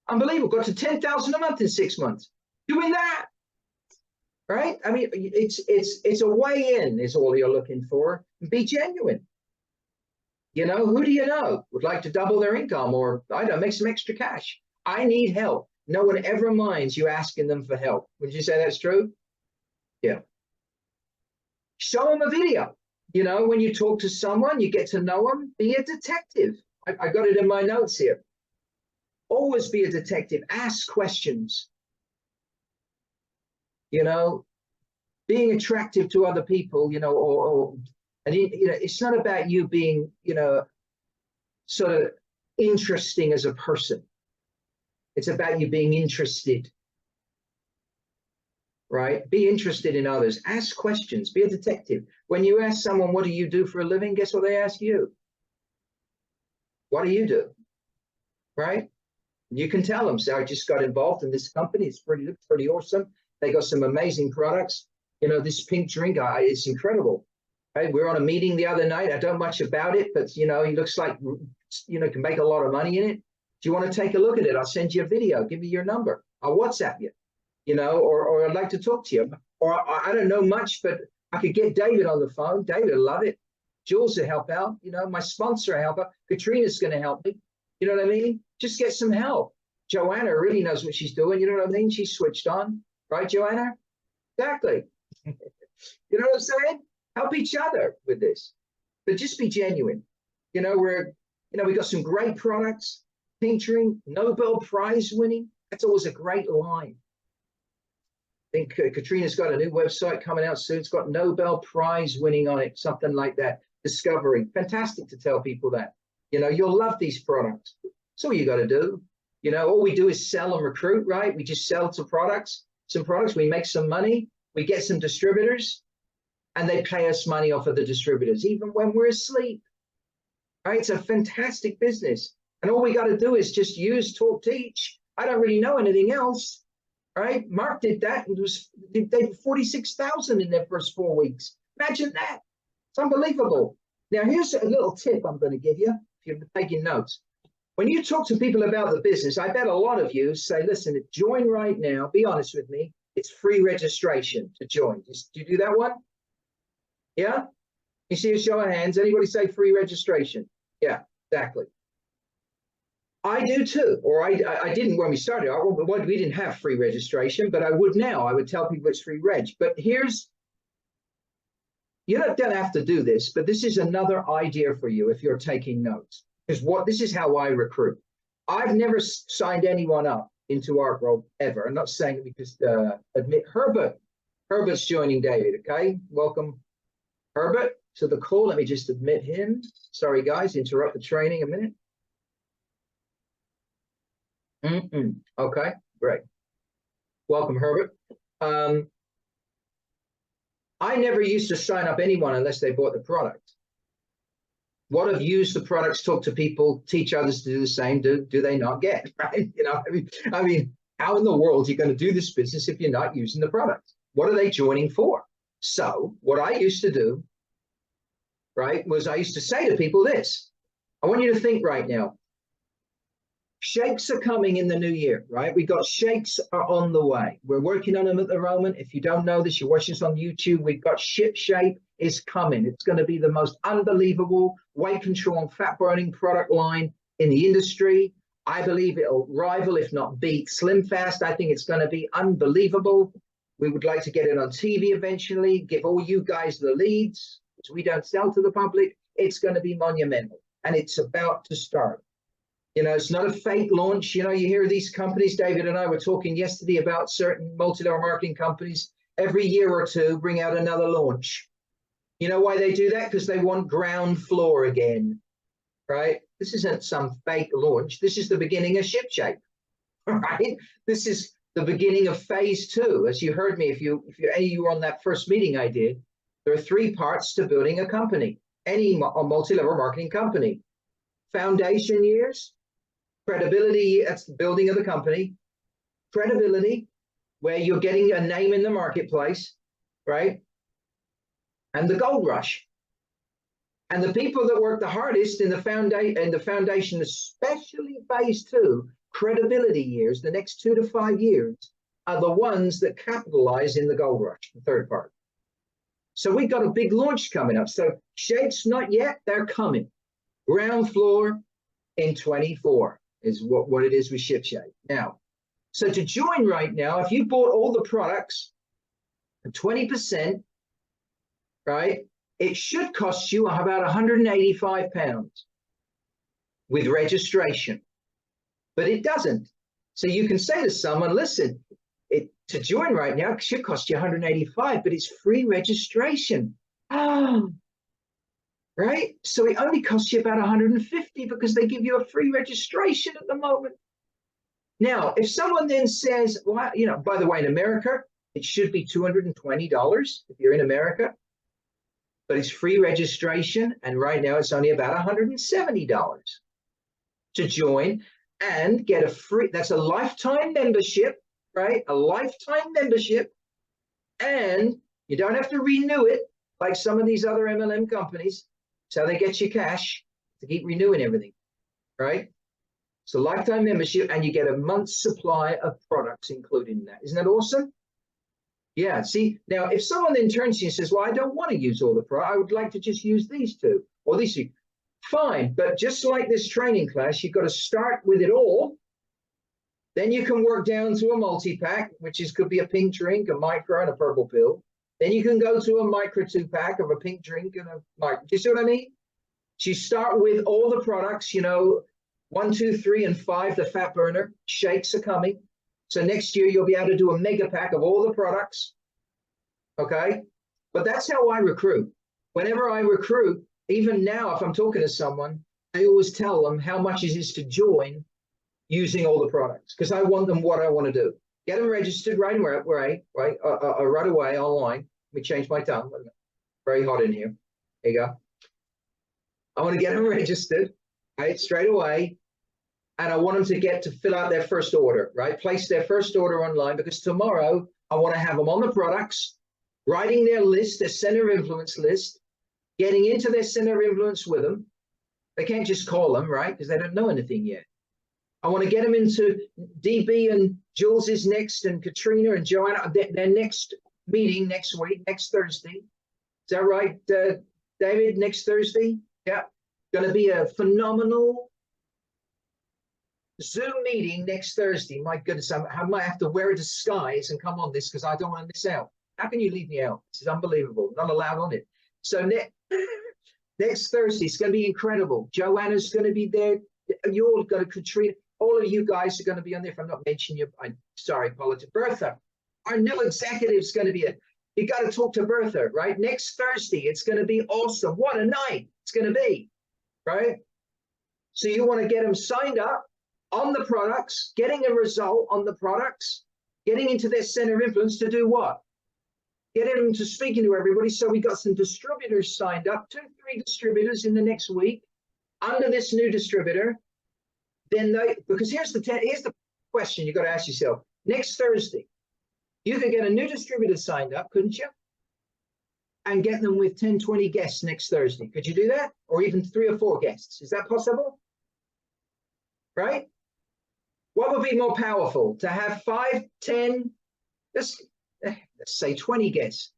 Unbelievable. Got to 10,000 a month in 6 months. Doing that. Right? I mean, it's a way in is all you're looking for. Be genuine. You know, who do you know would like to double their income or, I don't know, make some extra cash? I need help. No one ever minds you asking them for help. Would you say that's true? Yeah. Show them a video. You know, when you talk to someone, you get to know them, be a detective. I got it in my notes here. Always be a detective. Ask questions. You know, being attractive to other people, you know, and you know, it's not about you being, you know, sort of interesting as a person. It's about you being interested. Right? Be interested in others. Ask questions. Be a detective. When you ask someone, what do you do for a living? Guess what they ask you? What do you do? Right? You can tell them, say, I just got involved in this company. It looks pretty awesome. They got some amazing products. You know, this pink drink, it's incredible. Right? We were on a meeting the other night. I don't know much about it, but, you know, it looks like, you know, can make a lot of money in it. Do you want to take a look at it? I'll send you a video. Give me your number. I'll WhatsApp you, you know, or I'd like to talk to you. Or I don't know much, but I could get David on the phone. David will love it. Jules will help out. You know, my sponsor will help out. Katrina's going to help me. You know what I mean? Just get some help. Joanna really knows what she's doing. You know what I mean? She's switched on. Right, Joanna? Exactly. You know what I'm saying? Help each other with this, but just be genuine. You know, we got some great products, tincturing, Nobel Prize winning. That's always a great line. I think Katrina's got a new website coming out soon. It's got Nobel Prize winning on it, something like that. Discovery. Fantastic to tell people that. You know, you'll love these products. That's all you got to do. You know, all we do is sell and recruit, right? We just sell some products, we make some money, we get some distributors, and they pay us money off of the distributors, even when we're asleep. Right? It's a fantastic business. And all we got to do is just use, talk, teach. I don't really know anything else. Right? Mark did that and they did 46,000 in their first 4 weeks. Imagine that. It's unbelievable. Now, here's a little tip I'm going to give you if you're taking notes. When you talk to people about the business, I bet a lot of you say, listen, join right now. Be honest with me. It's free registration to join. Do you do that one? Yeah? You see a show of hands. Anybody say free registration? Yeah, exactly. I do too, or I didn't when we started. We didn't have free registration, but I would now. I would tell people it's free reg. But you don't have to do this, but this is another idea for you if you're taking notes. Because this is how I recruit. I've never signed anyone up into Arkworld ever. I'm not saying it because admit Herbert's joining David. Okay, welcome Herbert to the call. Let me just admit him. Sorry guys, interrupt the training a minute. Okay, great. Welcome Herbert. I never used to sign up anyone unless they bought the product. What have used the products, talk to people, teach others to do the same, do they not get, right? You know, I mean, how in the world are you going to do this business if you're not using the product? What are they joining for? So what I used to do, right, was I used to say to people this. I want you to think right now. Shakes are coming in the new year, right? We got shakes are on the way. We're working on them at the moment. If you don't know this, you're watching this on YouTube. We've got Ship Shape is coming. It's going to be the most unbelievable weight control and fat burning product line in the industry. I believe it'll rival, if not beat, Slim Fast. I think it's going to be unbelievable. We would like to get it on TV eventually, give all you guys the leads, which we don't sell to the public. It's going to be monumental, and it's about to start. You know, it's not a fake launch. You know, you hear these companies, David and I were talking yesterday about certain multi-level marketing companies, every year or two bring out another launch. You know why they do that? Because they want ground floor again, right? This isn't some fake launch. This is the beginning of Ship Shape, right? This is the beginning of phase 2. As you heard me, if you were on that first meeting I did, there are 3 parts to building a company, any multi-level marketing company. Foundation years, credibility, that's the building of the company. Credibility, where you're getting a name in the marketplace, right? And the gold rush. And the people that work the hardest in the foundation, especially phase 2, credibility years, the next 2 to 5 years, are the ones that capitalize in the gold rush, the third part. So we've got a big launch coming up. So shakes, not yet, they're coming. Ground floor in 24 is what it is with Ship Shape. Now, so to join right now, if you bought all the products, 20%, right, it should cost you about £185 with registration, but it doesn't. So you can say to someone, listen, to join right now, it should cost you $185, but it's free registration. Oh, right? So it only costs you about $150 because they give you a free registration at the moment. Now, if someone then says, well, you know, by the way, in America, it should be $220 if you're in America, but it's free registration. And right now it's only about $170 to join and get a free, that's a lifetime membership. right? A lifetime membership, and you don't have to renew it like some of these other MLM companies. So they get you cash to keep renewing everything, right? So lifetime membership, and you get a month's supply of products included in that. Isn't that awesome? Yeah, see, now if someone then turns to you and says, well, I don't want to use all the products, I would like to just use these two or these two. Fine, but just like this training class, you've got to start with it all. Then you can work down to a multi-pack, which could be a pink drink, a micro, and a purple pill. Then you can go to a micro 2-pack of a pink drink and a micro. Do you see what I mean? So you start with all the products, you know, 1, 2, 3, and 5, the fat burner. Shakes are coming. So next year, you'll be able to do a mega pack of all the products. Okay? But that's how I recruit. Whenever I recruit, even now, if I'm talking to someone, I always tell them how much it is to join using all the products, because I want them what I want to do. Get them registered right away online. Let me change my tongue. Very hot in here. There you go. I want to get them registered, right, straight away. And I want them to get to fill out their first order, right? Place their first order online, because tomorrow I want to have them on the products, writing their list, their center of influence list, getting into their center of influence with them. They can't just call them, right? Because they don't know anything yet. I want to get them into DB and Jules's next, and Katrina and Joanna, their next meeting next week, next Thursday. Is that right, David? Next Thursday? Yeah. Going to be a phenomenal Zoom meeting next Thursday. My goodness, I might have to wear a disguise and come on this because I don't want to miss out. How can you leave me out? This is unbelievable. Not allowed on it. So next Thursday, it's going to be incredible. Joanna's going to be there. You're all going to, Katrina, all of you guys are going to be on there. If I'm not mentioning you, I'm sorry, apologize. Bertha, our new executive is going to be you got to talk to Bertha, right? Next Thursday, it's going to be awesome. What a night it's going to be, right? So you want to get them signed up on the products, getting a result on the products, getting into their center of influence to do what? Getting them to speaking to everybody. So we got some distributors signed up, 2, 3 distributors in the next week under this new distributor. Then because here's the question you got to ask yourself. Next Thursday, you could get a new distributor signed up, couldn't you? And get them with 10, 20 guests next Thursday. Could you do that? Or even 3 or 4 guests? Is that possible? Right? What would be more powerful? To have 5, 10, let's say 20 guests.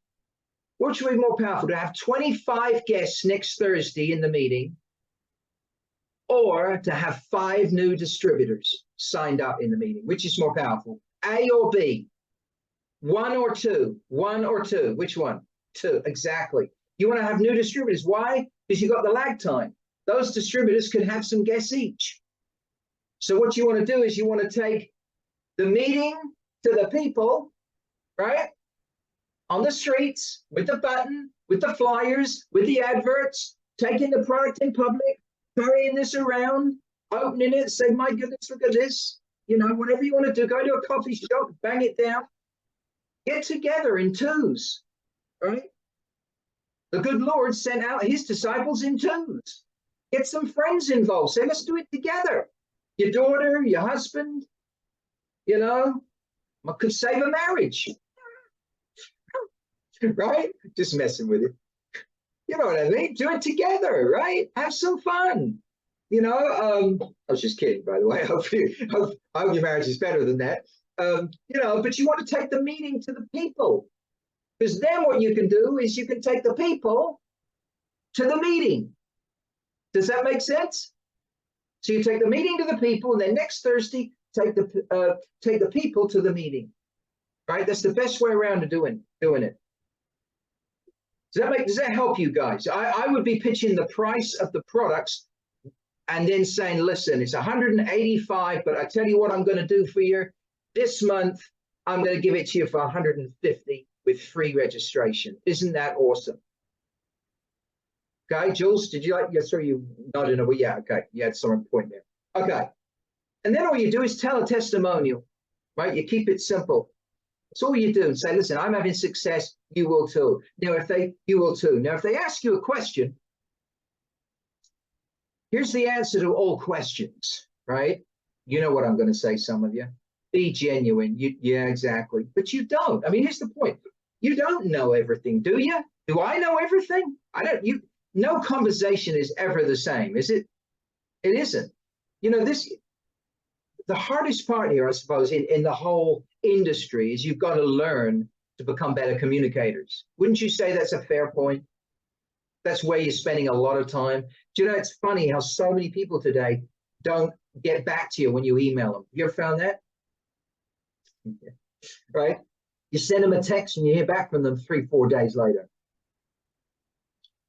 Which would be more powerful? To have 25 guests next Thursday in the meeting, or to have 5 new distributors signed up in the meeting? Which is more powerful? A or B? 1 or 2? 1 or 2? Which one? 2, exactly. You want to have new distributors. Why? Because you've got the lag time. Those distributors could have some guests each. So what you want to do is you want to take the meeting to the people, right? On the streets, with the button, with the flyers, with the adverts, taking the product in public, carrying this around, opening it, say, my goodness, look at this. You know, whatever you want to do, go to a coffee shop, bang it down. Get together in 2s, right? The good Lord sent out his disciples in 2s. Get some friends involved. Say, let's do it together. Your daughter, your husband, you know, could save a marriage. Right? Just messing with you. You know what I mean? Do it together, right? Have some fun. You know, I was just kidding, by the way. I hope your marriage is better than that. You know, but you want to take the meeting to the people. Because then what you can do is you can take the people to the meeting. Does that make sense? So you take the meeting to the people, and then next Thursday, take the people to the meeting. Right? That's the best way around to doing it. Does that help you guys? I would be pitching the price of the products and then saying, listen, it's 185, but I tell you what I'm going to do for you. This month, I'm going to give it to you for 150 with free registration. Isn't that awesome? Okay, Jules, did you like? Yes, sir. You nodded. Well, yeah. Okay, you had some point there. Okay, and then all you do is tell a testimonial, right? You keep it simple. That's all you do. Say, listen, I'm having success. You will too. Now, you will too. Now, if they ask you a question, here's the answer to all questions, right? You know what I'm going to say, some of you. Be genuine. Yeah, exactly. But you don't. I mean, here's the point. You don't know everything, do you? Do I know everything? I don't. No conversation is ever the same, is it? It isn't. You know, the hardest part here, I suppose, in the whole industry is you've got to learn to become better communicators. Wouldn't you say that's a fair point? That's where you're spending a lot of time. Do you know, it's funny how so many people today don't get back to you when you email them. You ever found that? Right? You send them a text and you hear back from them 3-4 days later.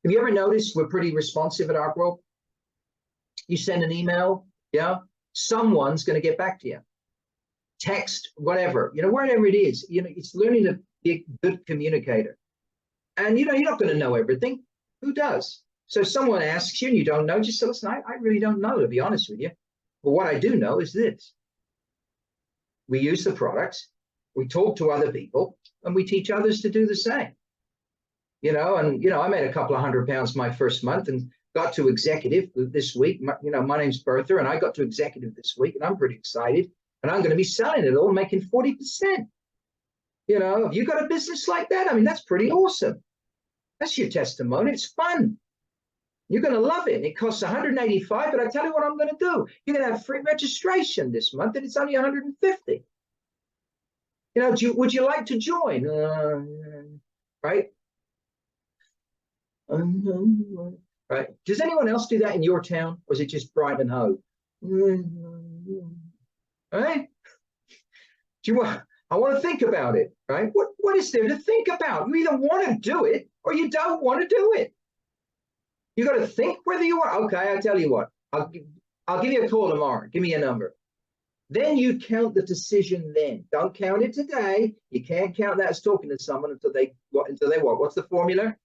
Have you ever noticed we're pretty responsive at Arkworld? You send an email, yeah, someone's going to get back to you. Text, whatever, you know, whatever it is, you know, it's learning to be a good communicator. And, you know, you're not going to know everything. Who does? So if someone asks you and you don't know, just say, listen, I really don't know, to be honest with you. But what I do know is this. We use the products, we talk to other people, and we teach others to do the same. You know, and, you know, I made a couple of £100 my first month and got to executive this week. You know, my name's Bertha, and I got to executive this week, and I'm pretty excited. And I'm going to be selling it all, making 40%. You know, have you got a business like that? I mean, that's pretty awesome. That's your testimony. It's fun. You're going to love it. It costs $185, but I tell you what I'm going to do. You're going to have free registration this month, and it's only $150. You know, would you like to join? Right? Right. Does anyone else do that in your town, or is it just Brighton and Hove? Right? Do you want? I want to think about it. Right? What is there to think about? You either want to do it or you don't want to do it. You got to think whether you want. Okay, I tell you what. I'll give you a call tomorrow. Give me a number. Then you count the decision. Then don't count it today. You can't count that as talking to someone until they what? What's the formula?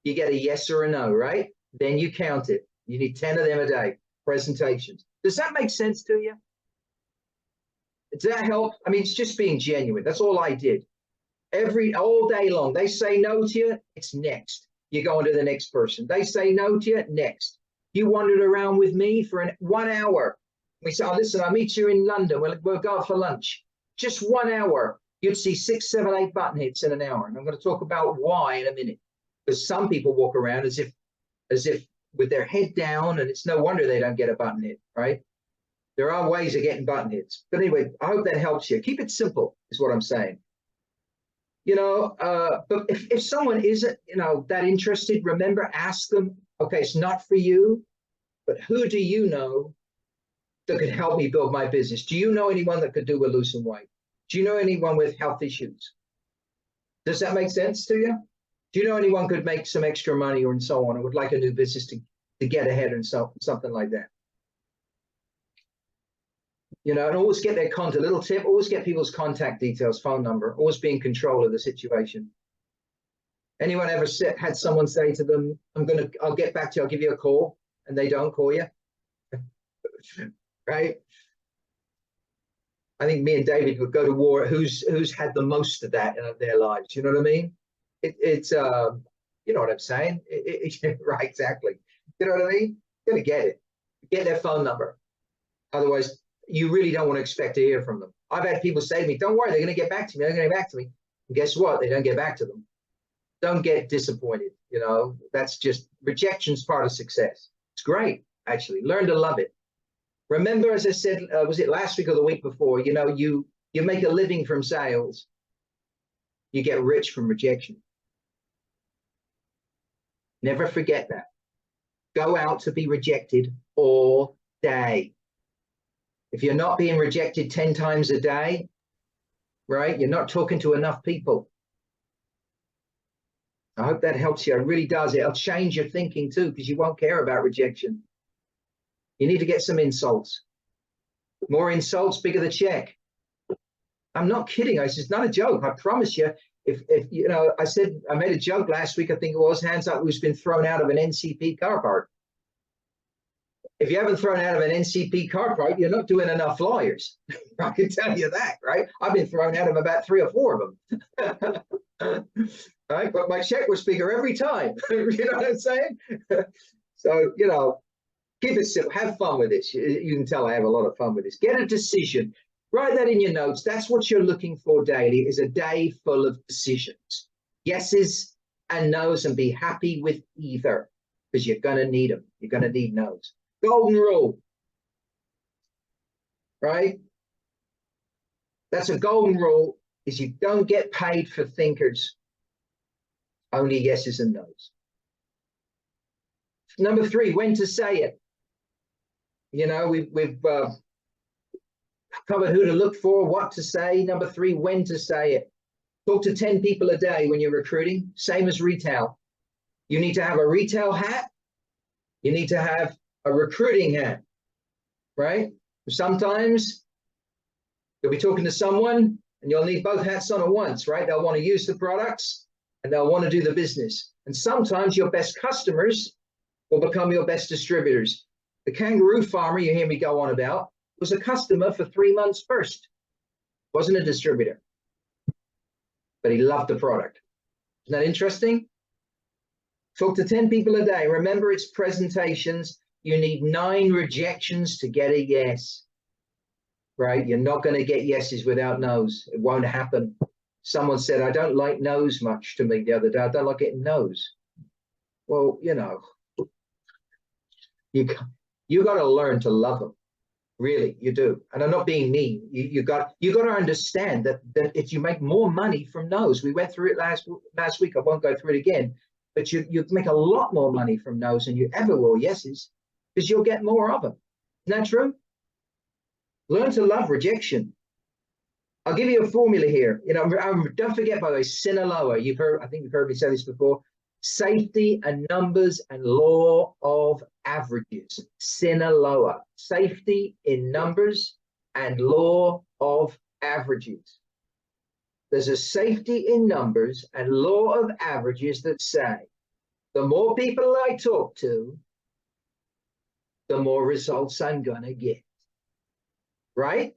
You get a yes or a no, right? Then you count it. You need 10 of them a day. Presentations. Does that make sense to you? Does that help? I mean, it's just being genuine. That's all I did. All day long. They say no to you, it's next. You go on to the next person. They say no to you, next. You wandered around with me for 1 hour. We say, oh, listen, I'll meet you in London. We'll go out for lunch. Just 1 hour. You'd see 6, 7, 8 button hits in an hour. And I'm going to talk about why in a minute. Because some people walk around as if with their head down, and it's no wonder they don't get a button hit, right? There are ways of getting button hits. But anyway, I hope that helps you. Keep it simple is what I'm saying. You know, but if someone isn't, you know, that interested, remember, ask them, okay, it's not for you, but who do you know that could help me build my business? Do you know anyone that could do with losing weight? Do you know anyone with health issues? Does that make sense to you? Do you know anyone could make some extra money or and so on, or would like a new business to get ahead and something like that? You know, and always get their contact. Little tip: always get people's contact details, phone number. Always be in control of the situation. Anyone ever had someone say to them, "I'll get back to you. I'll give you a call," and they don't call you? Right? I think me and David would go to war. Who's had the most of that in their lives? You know what I mean? It's you know what I'm saying? Right? Exactly. You know what I mean? You're gonna get it. Get their phone number. Otherwise, you really don't want to expect to hear from them. I've had people say to me, don't worry, they're going to get back to me. They're going to get back to me. And guess what? They don't get back to them. Don't get disappointed. You know, that's just rejection's part of success. It's great, actually. Learn to love it. Remember, as I said, was it last week or the week before, you know, you make a living from sales. You get rich from rejection. Never forget that. Go out to be rejected all day. If you're not being rejected 10 times a day, right, you're not talking to enough people. I hope that helps you. It really does. It'll change your thinking too, because you won't care about rejection. You need to get some insults. More insults, bigger the check. I'm not kidding. It's not a joke. I promise you. If you know, I made a joke last week, I think it was, hands up who's been thrown out of an NCP car park. If you haven't thrown out of an NCP car park, you're not doing enough flyers. I can tell you that, right? I've been thrown out of about 3 or 4 of them. Right? But my check was bigger every time. You know what I'm saying? So, you know, keep it simple. Have fun with this. You can tell I have a lot of fun with this. Get a decision. Write that in your notes. That's what you're looking for daily, is a day full of decisions. Yeses and no's, and be happy with either, because you're going to need them. You're going to need no's. Golden rule, right? That's a golden rule, is you don't get paid for thinkers, only yeses and no's. Number 3, when to say it. You know, we've covered who to look for, what to say. Number 3, when to say it. Talk to 10 people a day when you're recruiting, same as retail. You need to have a retail hat. You need to have a recruiting hat, right? Sometimes you'll be talking to someone and you'll need both hats on at once, right? They'll want to use the products and they'll want to do the business. And sometimes your best customers will become your best distributors. The kangaroo farmer you hear me go on about was a customer for 3 months first. Wasn't a distributor, but he loved the product. Isn't that interesting? Talk to 10 people a day. Remember, it's presentations. You need 9 rejections to get a yes, right? You're not going to get yeses without no's. It won't happen. Someone said, I don't like no's much to me the other day. I don't like getting no's. Well, you know, you got to learn to love them. Really, you do. And I'm not being mean. You got to understand that if you make more money from no's, we went through it last week. I won't go through it again. But you make a lot more money from no's than you ever will yeses, because you'll get more of them. Isn't that true? Learn to love rejection. I'll give you a formula here. You know, don't forget, by the way, Sinaloa. I think you've heard me say this before. Safety and numbers and law of averages. Sinaloa. Safety in numbers and law of averages. There's a safety in numbers and law of averages that say, the more people I talk to, the more results I'm going to get. Right?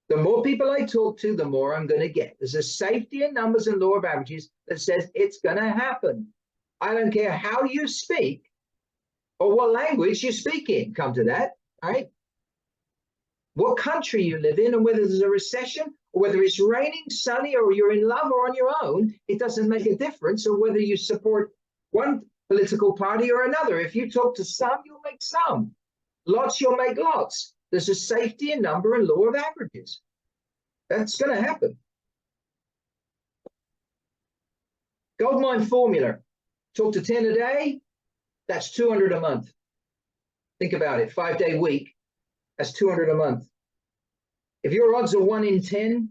The more people I talk to, the more I'm going to get. There's a safety in numbers and law of averages that says it's going to happen. I don't care how you speak or what language you speak in, come to that, right? What country you live in, and whether there's a recession, or whether it's raining, sunny, or you're in love or on your own, it doesn't make a difference, or whether you support one political party or another. If you talk to some, you'll make some. Lots, you'll make lots. There's a safety in number and law of averages. That's going to happen. Goldmine formula. Talk to 10 a day. That's 200 a month. Think about it. 5-day week. That's 200 a month. If your odds are 1 in 10,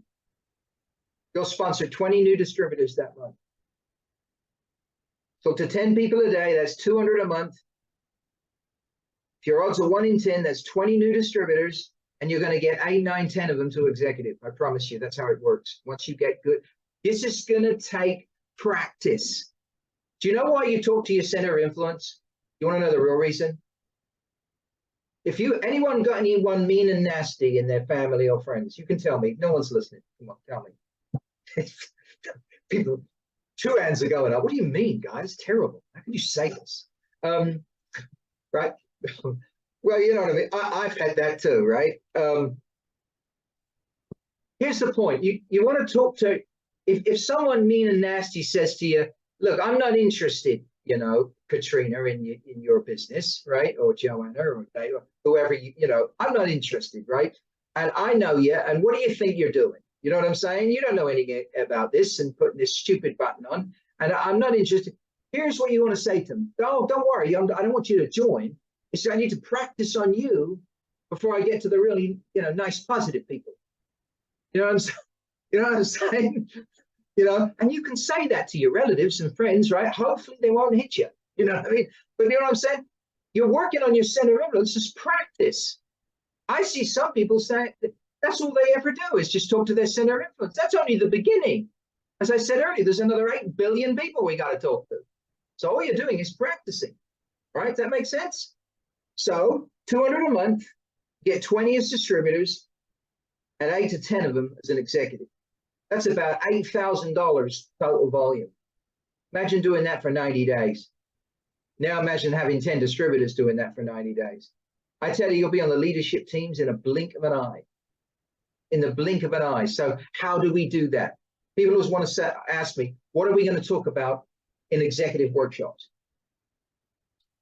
you'll sponsor 20 new distributors that month. Talk to 10 people a day. That's 200 a month. If your odds are 1 in 10, that's 20 new distributors, and you're going to get 8, 9, 10 of them to executive. I promise you, that's how it works. Once you get good, this is going to take practice. Do you know why you talk to your center of influence? You want to know the real reason? If anyone got anyone mean and nasty in their family or friends, you can tell me. No one's listening. Come on, tell me. People, 2 hands are going up. What do you mean, guys? Terrible. How can you say this? Right? Well, you know what I mean. I've had that too, right? Here's the point. You want to talk to, if someone mean and nasty says to you, look, I'm not interested, you know, Katrina, in your business, right? Or Joanna or Dave, or whoever, you know, I'm not interested, right? And I know you, and what do you think you're doing? You know what I'm saying? You don't know anything about this and putting this stupid button on, and I'm not interested. Here's what you want to say to them. Oh, don't worry, I don't want you to join. It's I need to practice on you before I get to the really, you know, nice, positive people. You know what I'm saying? You know what I'm saying? You know, and you can say that to your relatives and friends, right? Hopefully they won't hit you. You know what I mean? But you know what I'm saying? You're working on your center of influence, just practice. I see some people say that's all they ever do is just talk to their center of influence. That's only the beginning. As I said earlier, there's another 8 billion people we got to talk to. So all you're doing is practicing, right? Does that make sense? So 200 a month, get 20 as distributors, and 8 to 10 of them as an executive. That's about $8,000 total volume. Imagine doing that for 90 days. Now imagine having 10 distributors doing that for 90 days. I tell you, you'll be on the leadership teams in a blink of an eye. in the blink of an eye. So how do we do that? People always want to ask me, what are we going to talk about in executive workshops?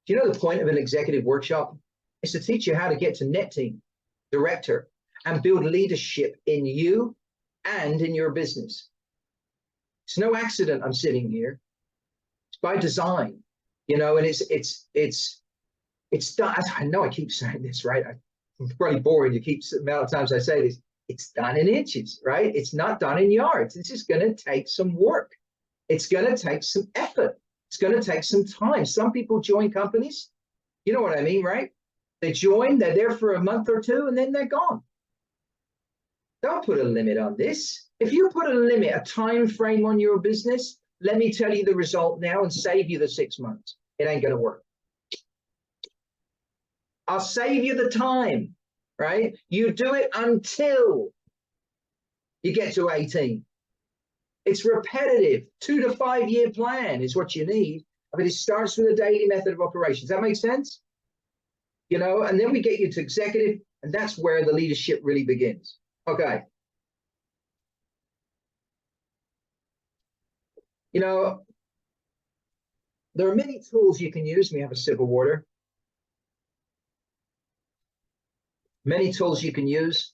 Do you know the point of an executive workshop? It's to teach you how to get to net team, director, and build leadership in you and in your business. It's no accident I'm sitting here. It's by design, you know, and it's done. I know I keep saying this, right? I'm probably boring. You keep the amount of times I say this. It's done in inches, right? It's not done in yards. This is going to take some work. It's going to take some effort. It's going to take some time. Some people join companies, you know what I mean, right? They join, they're there for a month or two, and then they're gone. Don't put a limit on this. If you put a limit, a time frame on your business, let me tell you the result now and save you the 6 months. It ain't going to work. I'll save you the time, right? You do it until you get to 18. It's repetitive. 2 to 5 year plan is what you need. I mean, it starts with a daily method of operations. That makes sense? You know, and then we get you to executive, and that's where the leadership really begins. Okay. You know, there are many tools you can use when you have a sip of water. Many tools you can use.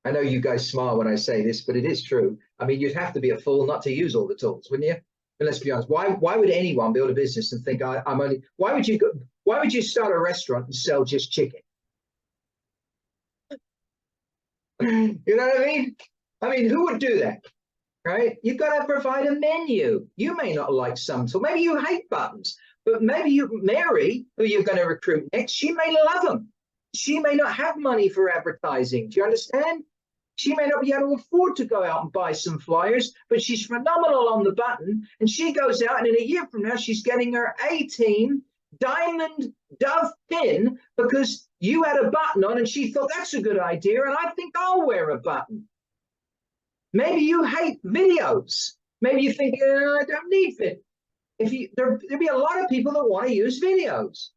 I know you guys smile when I say this, but it is true. I mean, you'd have to be a fool not to use all the tools, wouldn't you? But let's be honest. Why would anyone build a business and think I'm only? Why would you start a restaurant and sell just chicken? You know what I mean? I mean, who would do that? Right? You've got to provide a menu. You may not like some tool. Maybe you hate buttons, but maybe Mary, who you're going to recruit next, she may love them. She may not have money for advertising. Do you understand? She may not be able to afford to go out and buy some flyers, but she's phenomenal on the button. And she goes out, and in a year from now, she's getting her A-team diamond dove pin because you had a button on and she thought that's a good idea. And I think I'll wear a button. Maybe you hate videos. Maybe you think, I don't need it. There'll be a lot of people that want to use videos.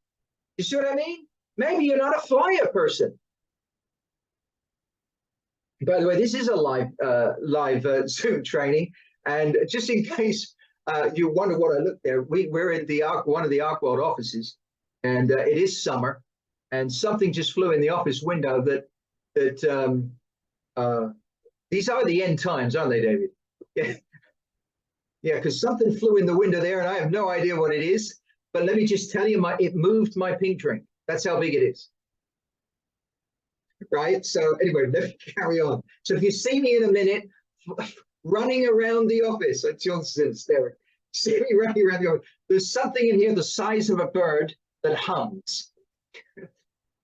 You see what I mean? Maybe you're not a flyer person. By the way, this is a live Zoom training, and just in case you wonder what I look there, we're in one of the Arkworld offices, and it is summer, and something just flew in the office window that these are the end times, aren't they, David? Yeah, yeah, because something flew in the window there, and I have no idea what it is. But let me just tell you, it moved my pink drink. That's how big it is. Right? So anyway, let's carry on. So if you see me in a minute running around the office, Johnson's there. See me running around the office. There's something in here the size of a bird that hums.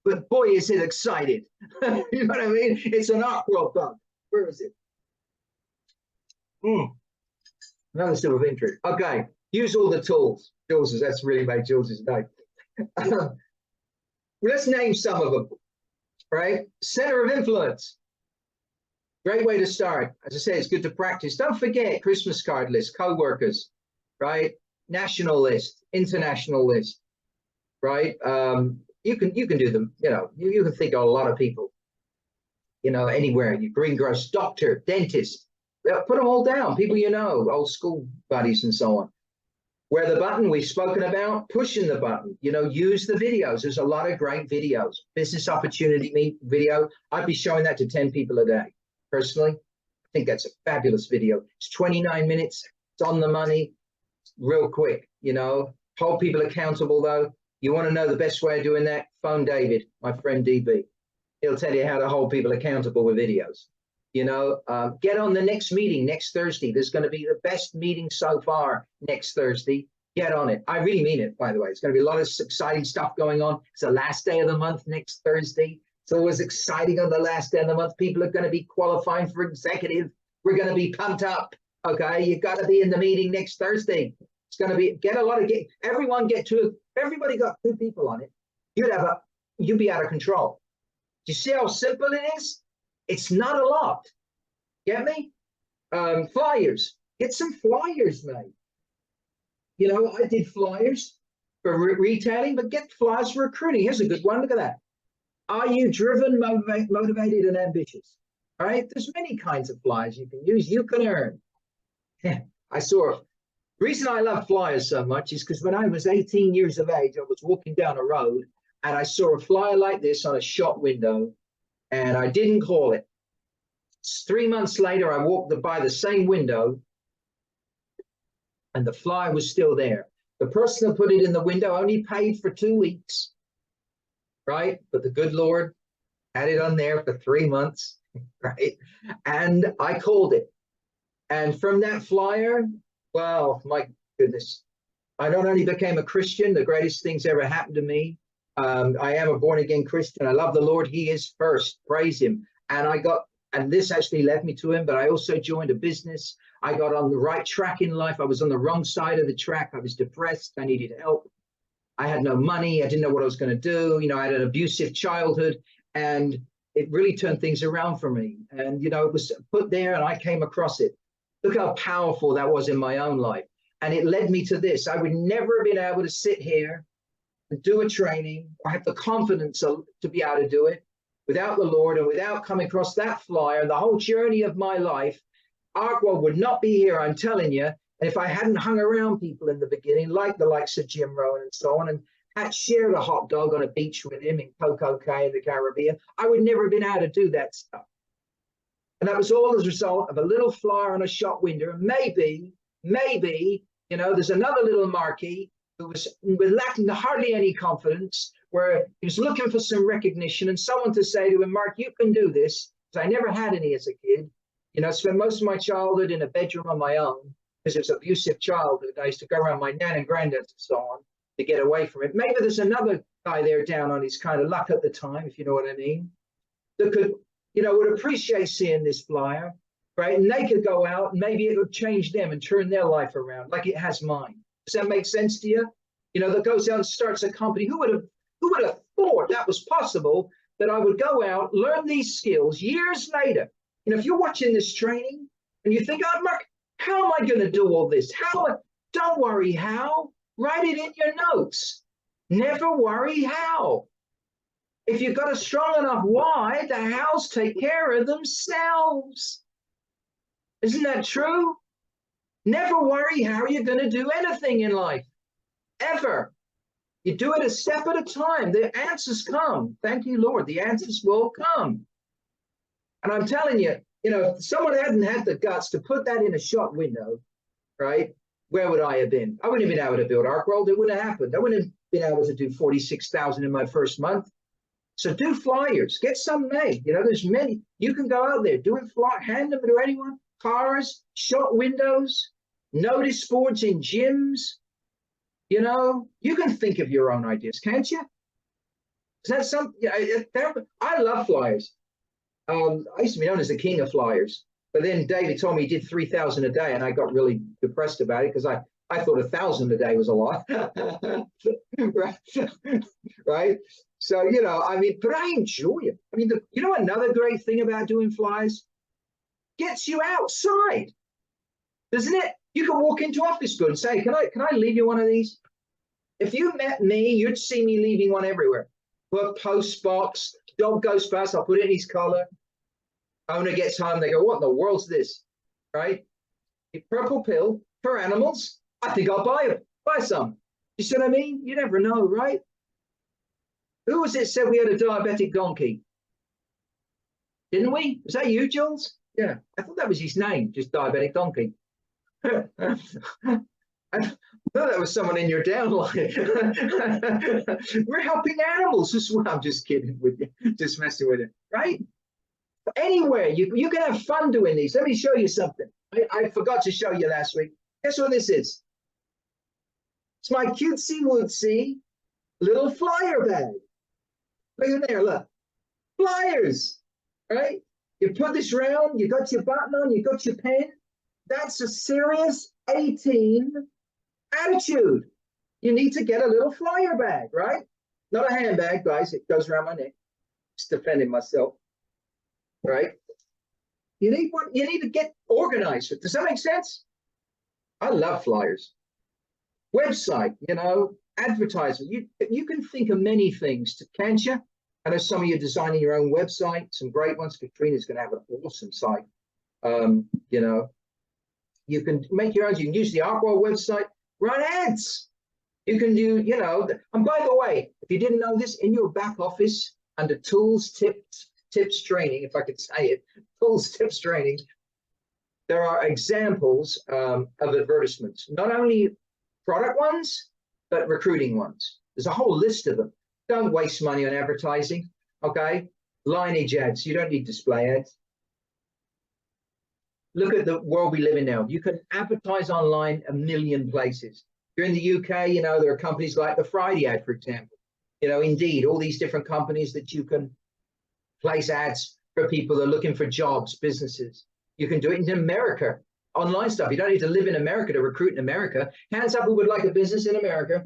But boy, is it excited. You know what I mean? It's an Arkworld bug. Where is it? Another sort of interest. Okay, use all the tools. Jules, that's really made Jules's day. Let's name some of them. Right? Center of influence. Great way to start. As I say, it's good to practice. Don't forget Christmas card list, co-workers, right? National list, international list, right? You can do them. You know, you can think of a lot of people. You know, anywhere. Your greengrocer, doctor, dentist. Put them all down. People you know, old school buddies and so on. Where the button we've spoken about, pushing the button, you know, use the videos. There's a lot of great videos. Business opportunity video. I'd be showing that to 10 people a day. Personally, I think that's a fabulous video. It's 29 minutes. It's on the money, real quick, you know. Hold people accountable, though. You want to know the best way of doing that? Phone David, my friend DB. He'll tell you how to hold people accountable with videos. You know, get on the next meeting next Thursday. There's going to be the best meeting so far next Thursday. Get on it. I really mean it, by the way. It's going to be a lot of exciting stuff going on. It's the last day of the month next Thursday. It's always exciting on the last day of the month. People are going to be qualifying for executive. We're going to be pumped up. Okay, you got to be in the meeting next Thursday. It's going to be everybody got 2 people on it. You'd be out of control. Do you see how simple it is? It's not a lot. Get me? Flyers. Get some flyers made. You know, I did flyers for retailing, but get flyers for recruiting. Here's a good one. Look at that. Are you driven, motivated, and ambitious? All right, there's many kinds of flyers you can use. You can earn. I saw. Reason I love flyers so much is because when I was 18 years of age, I was walking down a road and I saw a flyer like this on a shop window, and I didn't call it. 3 months later, I walked by the same window, and the flyer was still there. The person that put it in the window only paid for 2 weeks, right? But the good Lord had it on there for 3 months, right? And I called it. And from that flyer, well, my goodness, I not only became a Christian, the greatest things ever happened to me. I am a born-again Christian. I love the Lord. He is first. Praise him. And this actually led me to him, but I also joined a business. I got on the right track in life. I was on the wrong side of the track. I was depressed. I needed help. I had no money. I didn't know what I was going to do. You know, I had an abusive childhood, and it really turned things around for me. And, you know, it was put there and I came across it. Look how powerful that was in my own life. And it led me to this. I would never have been able to sit here and do a training or have the confidence to be able to do it without the Lord and without coming across that flyer. The whole journey of my life, Arkworld would not be here, I'm telling you. And if I hadn't hung around people in the beginning, like the likes of Jim Rohn and so on, and had shared a hot dog on a beach with him in Coco Cay in the Caribbean, I would never have been able to do that stuff. And that was all as a result of a little flyer on a shop window. And maybe, you know, there's another little marquee who was lacking hardly any confidence, where he was looking for some recognition and someone to say to him, Mark, you can do this. Because I never had any as a kid. You know, I spent most of my childhood in a bedroom on my own because it was an abusive childhood. I used to go around my nan and granddad and so on to get away from it. Maybe there's another guy there down on his kind of luck at the time, if you know what I mean, that could, you know, would appreciate seeing this flyer, right? And they could go out and maybe it would change them and turn their life around like it has mine. Does that make sense to you? You know, that goes out and starts a company. Who would have thought that was possible, that I would go out, learn these skills years later? You know, if you're watching this training and you think, oh, Mark, how am I going to do all this? Don't worry how. Write it in your notes. Never worry how. If you've got a strong enough why, the hows take care of themselves. Isn't that true? Never worry how you're going to do anything in life, ever. You do it a step at a time. The answers come. Thank you, Lord. The answers will come. And I'm telling you, you know, if someone hadn't had the guts to put that in a shop window, right, where would I have been? I wouldn't have been able to build Arkworld. It wouldn't have happened. I wouldn't have been able to do 46,000 in my first month. So do flyers, get some made. You know, there's many. You can go out there, do it, hand them to anyone. Cars, shop windows, notice boards in gyms. You know, you can think of your own ideas, can't you? Is that something? I love flyers. I used to be known as the king of flyers. But then David told me he did 3,000 a day, and I got really depressed about it because I thought 1,000 a day was a lot. Right? So, you know, I mean, but I enjoy it. I mean, you know, another great thing about doing flyers? Gets you outside, doesn't it? You can walk into office building and say, can I leave you one of these? If you met me, you'd see me leaving one everywhere. Put post box, dog goes past, I'll put it in his collar. Owner gets home, they go, what in the world's this? Right? A purple pill for animals. I think I'll buy some. You see what I mean? You never know, right? Who was it said we had a diabetic donkey? Didn't we? Was that you, Jules? Yeah, I thought that was his name, just diabetic donkey. I thought that was someone in your downline. We're helping animals. I'm just kidding with you, just messing with you, right? Anywhere, you can have fun doing these. Let me show you something. I forgot to show you last week. Guess what this is? It's my cutesy-wootsy little flyer bag. Look in there, look. Flyers, right? You put this round, you got your button on, you got your pen. That's a serious 18 attitude. You need to get a little flyer bag, right? Not a handbag, guys. It goes around my neck. Just defending myself, right? You need one. You need to get organized. Does that make sense? I love flyers. Website, you know, advertising. You can think of many things, can't you? I know some of you are designing your own website, some great ones. Katrina's going to have an awesome site. You know, you can make your own. You can use the Arkworld website, run ads. You can do, you know, and by the way, if you didn't know this, in your back office under tools, tips, training, if I could say it, tools, tips, training, there are examples of advertisements, not only product ones, but recruiting ones. There's a whole list of them. Don't waste money on advertising, okay? Lineage ads, you don't need display ads. Look at the world we live in now. You can advertise online a million places. You're in the UK, you know, there are companies like the Friday ad, for example. You know, Indeed, all these different companies that you can place ads for people that are looking for jobs, businesses. You can do it in America, online stuff. You don't need to live in America to recruit in America. Hands up who would like a business in America.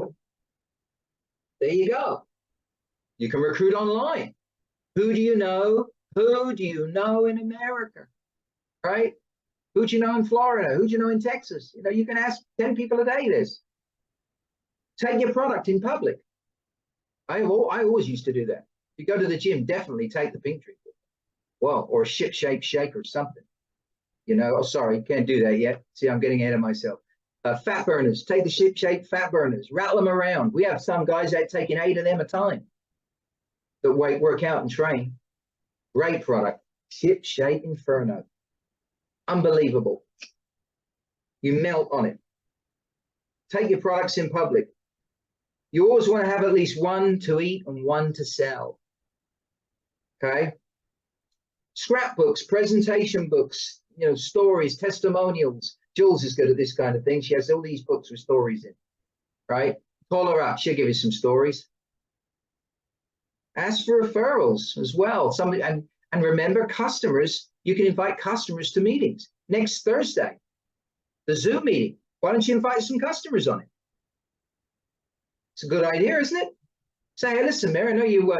There you go. You can recruit online. Who do you know? Who do you know in America, right? Who do you know in Florida? Who do you know in Texas? You know, you can ask 10 people a day this. Take your product in public. I always used to do that. You go to the gym, definitely take the pink drink. Well, or a ship-shaped shake or something. You know, oh, sorry, can't do that yet. See, I'm getting ahead of myself. Fat burners, take the ship-shaped fat burners, rattle them around. We have some guys that taking 8 of them a time that work out and train. Great product, ship-shaped inferno. Unbelievable. You melt on it. Take your products in public. You always want to have at least one to eat and one to sell. Okay? Scrapbooks, presentation books, you know, stories, testimonials. Jules is good at this kind of thing. She has all these books with stories in, right? Call her up. She'll give you some stories. Ask for referrals as well. Somebody, and remember, customers, you can invite customers to meetings. Next Thursday, the Zoom meeting. Why don't you invite some customers on it? It's a good idea, isn't it? Say, hey, listen, Mary, I know you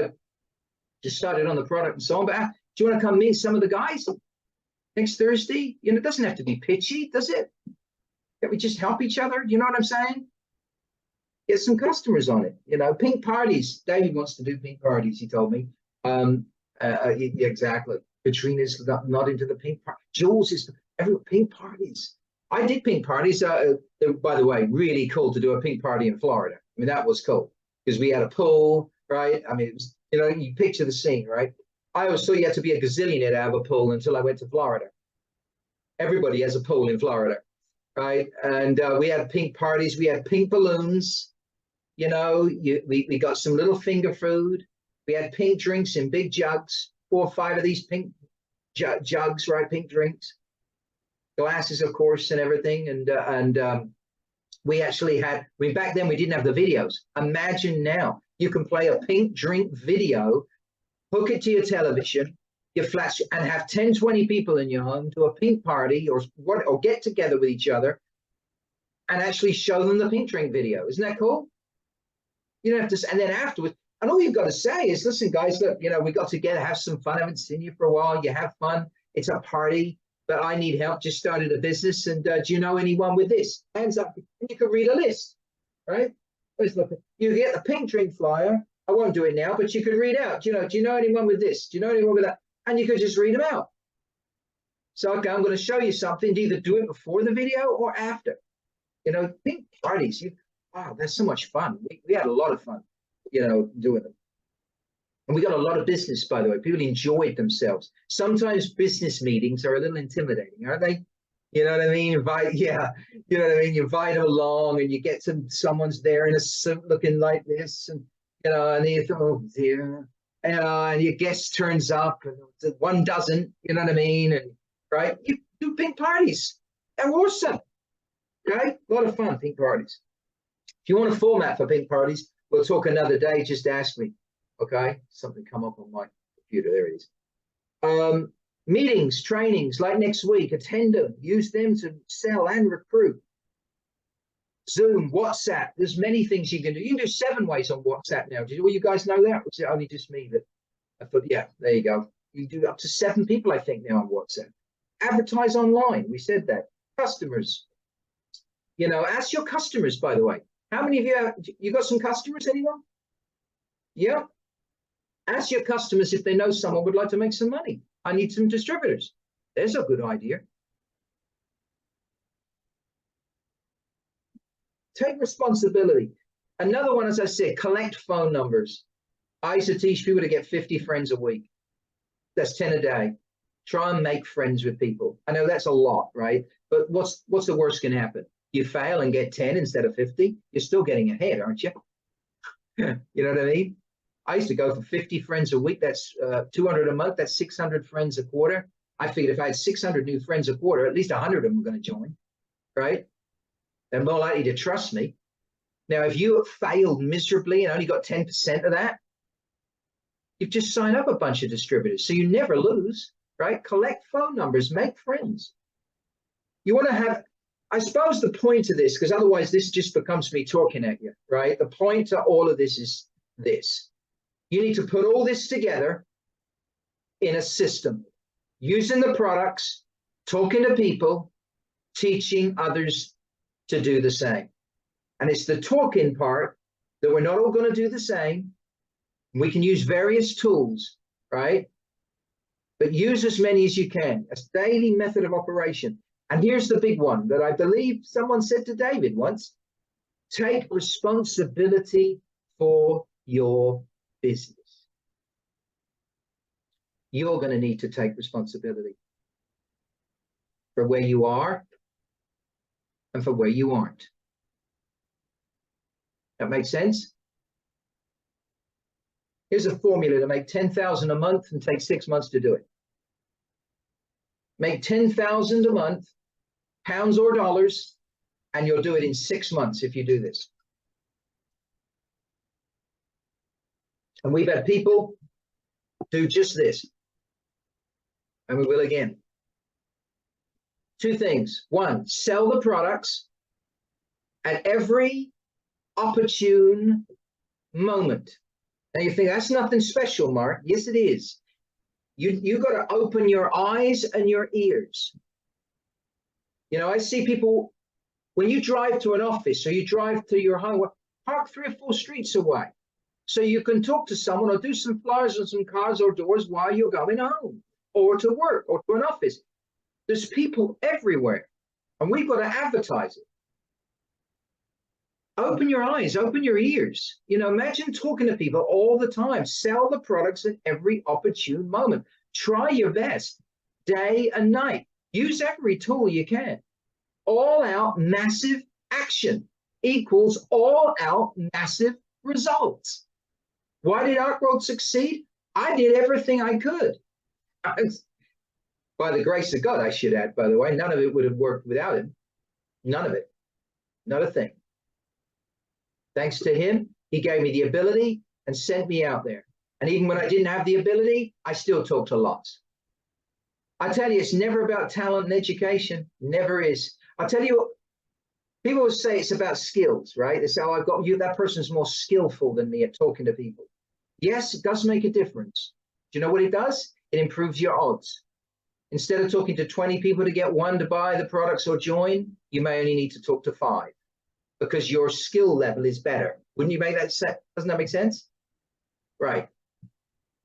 just started on the product and so on, but do you want to come meet some of the guys next Thursday? You know, it doesn't have to be pitchy, does it? Can we just help each other? You know what I'm saying? Get some customers on it. You know, pink parties. David wants to do pink parties, he told me. Exactly. Katrina's not into the pink party. Jules is everyone pink parties. I did pink parties. By the way, really cool to do a pink party in Florida. I mean, that was cool because we had a pool, right? I mean, it was, you know, you picture the scene, right? I always thought you had to be a gazillionaire to have a pool until I went to Florida. Everybody has a pool in Florida, right? And we had pink parties. We had pink balloons. You know, we got some little finger food. We had pink drinks in big jugs, 4 or 5 of these pink jugs, right? Pink drinks, glasses, of course, and everything. And we actually had, I mean, back then we didn't have the videos. Imagine now you can play a pink drink video, hook it to your television, your flash, and have 10, 20 people in your home to a pink party or get together with each other and actually show them the pink drink video. Isn't that cool? You don't have to, and then afterwards, and all you've got to say is, listen, guys, look, you know, we got together, have some fun. I haven't seen you for a while. You have fun. It's a party, but I need help. Just started a business. And do you know anyone with this? Hands up. And you can read a list, right? You get the pink drink flyer. I won't do it now, but you could read out, do you know anyone with this? Do you know anyone with that? And you could just read them out. So, okay, I'm going to show you something to either do it before the video or after. You know, pink parties, wow, that's so much fun. We had a lot of fun, you know, doing them. And we got a lot of business, by the way. People enjoyed themselves. Sometimes business meetings are a little intimidating, aren't they? You know what I mean? You know what I mean? You invite them along and you get someone's there in a suit looking like this. And, you know, and you thought, oh dear. And your guest turns up and one doesn't, you know what I mean? And, right? You do pink parties. They're awesome. Okay? A lot of fun, pink parties. If you want a format for pink parties, we'll talk another day. Just ask me. Okay? Something come up on my computer. There it is. Meetings, trainings, like next week, attend them. Use them to sell and recruit. Zoom, WhatsApp. There's many things you can do. You can do 7 ways on WhatsApp now. Did all you guys know that? Or was it only just me that I thought, yeah, there you go. You do up to 7 people, I think, now on WhatsApp. Advertise online. We said that. Customers. You know, ask your customers, by the way. How many of you got some customers, anyone? Yeah. Ask your customers if they know someone would like to make some money. I need some distributors. There's a good idea. Take responsibility. Another one, as I said, collect phone numbers. I used to teach people to get 50 friends a week. That's 10 a day. Try and make friends with people. I know that's a lot, right? But what's the worst can happen? You fail and get 10 instead of 50. You're still getting ahead, aren't you? You know what I mean? I used to go for 50 friends a week. That's 200 a month. That's 600 friends a quarter. I figured if I had 600 new friends a quarter, at least 100 of them were going to join, right? They're more likely to trust me. Now, if you failed miserably and only got 10% of that, you've just signed up a bunch of distributors. So you never lose, right? Collect phone numbers, make friends. You want to have, I suppose the point of this, because otherwise this just becomes me talking at you, right? The point of all of this is this. You need to put all this together in a system, using the products, talking to people, teaching others to do the same. And it's the talking part that we're not all going to do the same. We can use various tools, right? But use as many as you can. A daily method of operation. And here's the big one that I believe someone said to David once. Take responsibility for your business. You're going to need to take responsibility for where you are and for where you aren't. That makes sense? Here's a formula to make 10,000 a month and take 6 months to do it. Make 10,000 a month, pounds or dollars, and you'll do it in 6 months if you do this. And we've had people do just this. And we will again. 2 things. 1, sell the products at every opportune moment. Now you think that's nothing special, Mark. Yes, it is. You got to open your eyes and your ears. You know, I see people, when you drive to an office or you drive to your home, park 3 or 4 streets away so you can talk to someone or do some flyers on some cars or doors while you're going home or to work or to an office. There's people everywhere, and we've got to advertise it. Open your eyes, open your ears. You know, imagine talking to people all the time. Sell the products at every opportune moment. Try your best, day and night. Use every tool you can. All out massive action equals all out massive results. Why did Arkworld succeed? I did everything I could. By the grace of God, I should add, by the way, none of it would have worked without him. None of it. Not a thing. Thanks to him, he gave me the ability and sent me out there. And even when I didn't have the ability, I still talked to lots. I tell you, it's never about talent and education. Never is. I'll tell you, people will say it's about skills, right? They say, oh, I've got you. That person's more skillful than me at talking to people. Yes, it does make a difference. Do you know what it does? It improves your odds. Instead of talking to 20 people to get 1 to buy the products or join, you may only need to talk to 5 because your skill level is better. Wouldn't you make that sense? Doesn't that make sense? Right.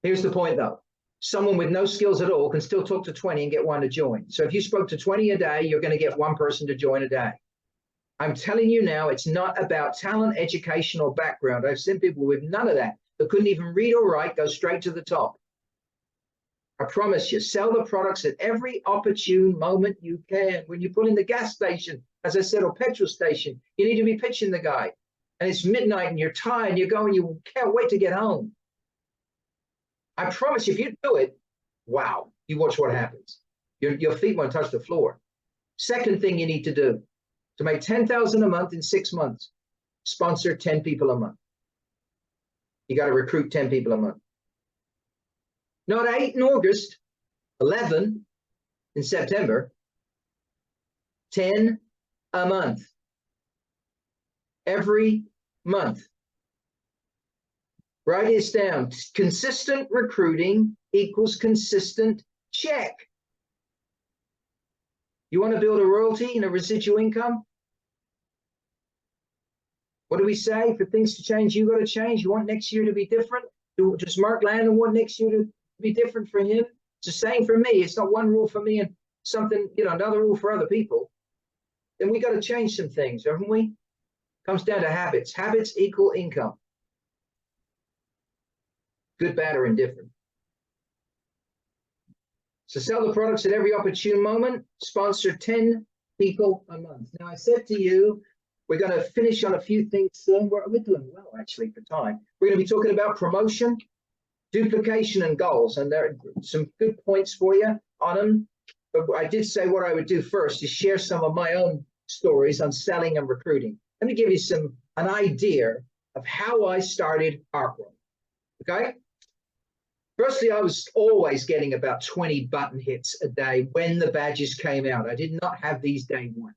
Here's the point though. Someone with no skills at all can still talk to 20 and get 1 to join. So if you spoke to 20 a day, you're going to get 1 person to join a day. I'm telling you now, it's not about talent, education, or background. I've seen people with none of that couldn't even read or write go straight to the top. I promise you, sell the products at every opportune moment you can. When you pull in the gas station, as I said, or petrol station, you need to be pitching the guy. And it's midnight and you're tired and you're going, you can't wait to get home. I promise you, if you do it, wow, you watch what happens. Your feet won't touch the floor. Second thing you need to do, to make 10,000 a month in 6 months, sponsor 10 people a month. You got to recruit 10 people a month. Not 8 in August, 11 in September, 10 a month. Every month. Write this down. Consistent recruiting equals consistent check. You want to build a royalty and a residual income? What do we say? For things to change, you got to change. You want next year to be different? Does Mark Landon want next year to be different for him? It's the same for me. It's not one rule for me and something, another rule for other people. Then we got to change some things, haven't we? Comes down to habits. Habits equal income. Good, bad, or indifferent. So sell the products at every opportune moment. Sponsor 10 people a month. Now, I said to you, we're going to finish on a few things soon. We're doing well, actually, for time. We're going to be talking about promotion, duplication, and goals. And there are some good points for you on them. But I did say what I would do first is share some of my own stories on selling and recruiting. Let me give you an idea of how I started Arkworld. Okay? Firstly, I was always getting about 20 button hits a day when the badges came out. I did not have these day one.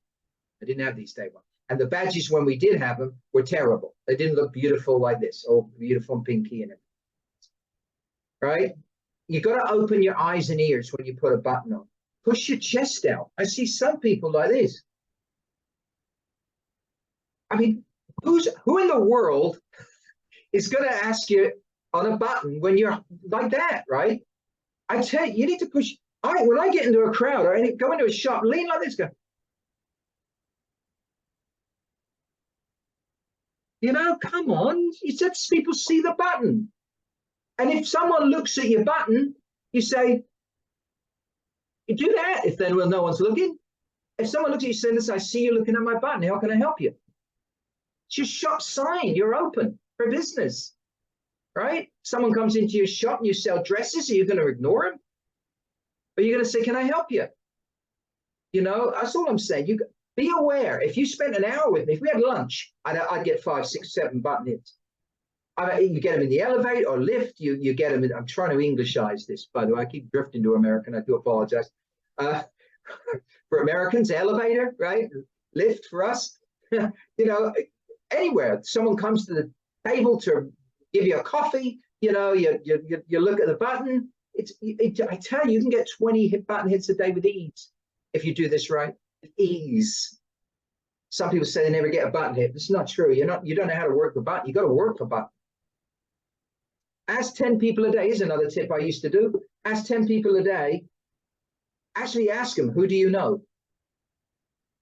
I didn't have these day one. And the badges, when we did have them, were terrible. They didn't look beautiful like this, all beautiful and pinky and everything. Right? You got to open your eyes and ears when you put a button on. Push your chest out. I see some people like this. I mean, who in the world is going to ask you on a button when you're like that, right? I tell you, you need to push. When I get into a crowd or go into a shop, lean like this, go. Come on. You said people see the button. And if someone looks at your button, you say, you do that if then no one's looking. If someone looks at you and says, listen, I see you looking at my button. How can I help you? It's your shop sign. You're open for business, right? Someone comes into your shop and you sell dresses. Are you going to ignore him? Or are you going to say, can I help you? That's all I'm saying. You be aware. If you spent an hour with me, if we had lunch, I'd get 5, 6, 7 button hits. You get them in the elevator or lift. You get them in. I'm trying to Englishize this, by the way. I keep drifting to American. I do apologize. For Americans, elevator, right? Lift for us. Anywhere someone comes to the table to give you a coffee, you look at the button. I tell you, you can get 20 button hits a day with ease if you do this right. Ease. Some people say they never get a button hit. It's not true. You don't know how to work the button. You got to work the button. Ask 10 people a day is another tip I used to do. Ask 10 people a day. Actually ask them, who do you know?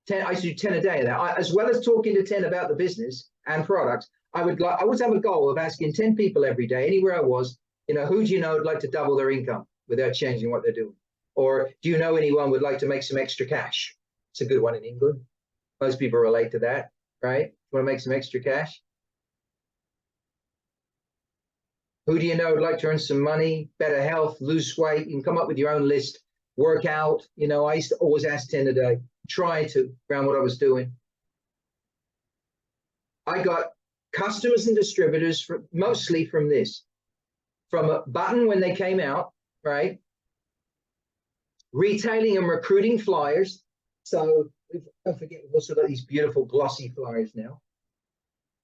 10. I used to do 10 a day of that. As well as talking to 10 about the business and products, I always have a goal of asking 10 people every day, anywhere I was, who do you know would like to double their income without changing what they're doing? Or do you know anyone would like to make some extra cash? It's a good one in England. Most people relate to that, right? Want to make some extra cash? Who do you know would like to earn some money, better health, lose weight? You can come up with your own list, work out. I used to always ask 10 a day, try to around what I was doing. I got customers and distributors mostly from this, from a button when they came out, right? Retailing and recruiting flyers. So don't forget, we've also got these beautiful glossy flyers now.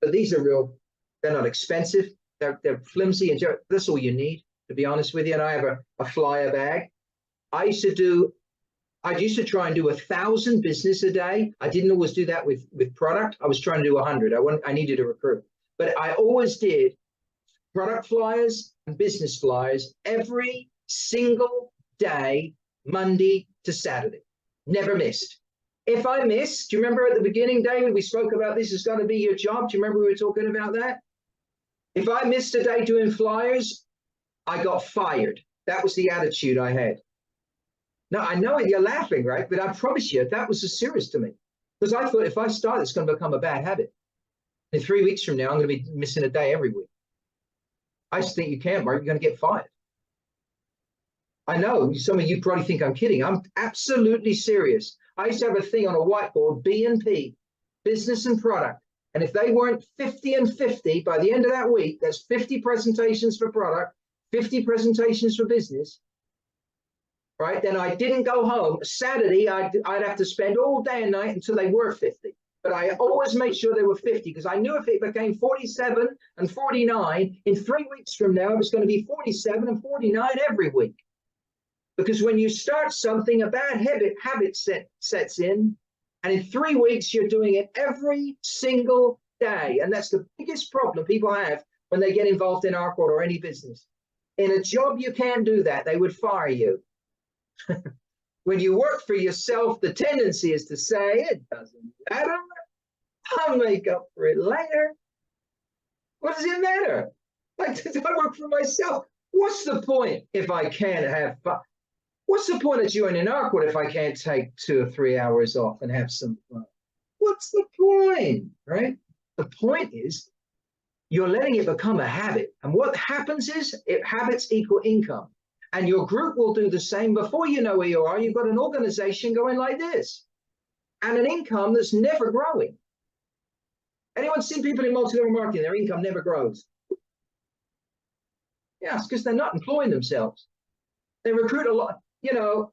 But these are real, they're not expensive. They're flimsy and that's all you need, to be honest with you. And I have a flyer bag. I used to try and do 1,000 business a day. I didn't always do that with product. I was trying to do 100. I needed to recruit. But I always did product flyers and business flyers every single day, Monday to Saturday. Never missed. If I missed, do you remember at the beginning, David, we spoke about this is going to be your job? Do you remember we were talking about that? If I missed a day doing flyers, I got fired. That was the attitude I had. Now, I know you're laughing, right? But I promise you, that was serious to me. Because I thought if I start, it's going to become a bad habit. In 3 weeks from now, I'm going to be missing a day every week. I just think you can't, Mark. You're going to get fired. I know some of you probably think I'm kidding. I'm absolutely serious. I used to have a thing on a whiteboard, B&P, business and product. And if they weren't 50 and 50 by the end of that week, that's 50 presentations for product, 50 presentations for business, right? Then I didn't go home. Saturday, I'd have to spend all day and night until they were 50. But I always made sure they were 50 because I knew if it became 47 and 49, in 3 weeks from now, it was going to be 47 and 49 every week. Because when you start something, a bad habit sets in, and in 3 weeks, you're doing it every single day. And that's the biggest problem people have when they get involved in Arkworld or any business. In a job, you can't do that. They would fire you. When you work for yourself, the tendency is to say, it doesn't matter. I'll make up for it later. What does it matter? Like, I work for myself. What's the point if I can't have fun? What's the point of joining Arkworld if I can't take 2 or 3 hours off and have some fun? What's the point, right? The point is you're letting it become a habit. And what happens is habits equal income. And your group will do the same. Before you know where you are, you've got an organization going like this and an income that's never growing. Anyone seen people in multi-level marketing, their income never grows? Yeah, it's because they're not employing themselves. They recruit a lot. You know,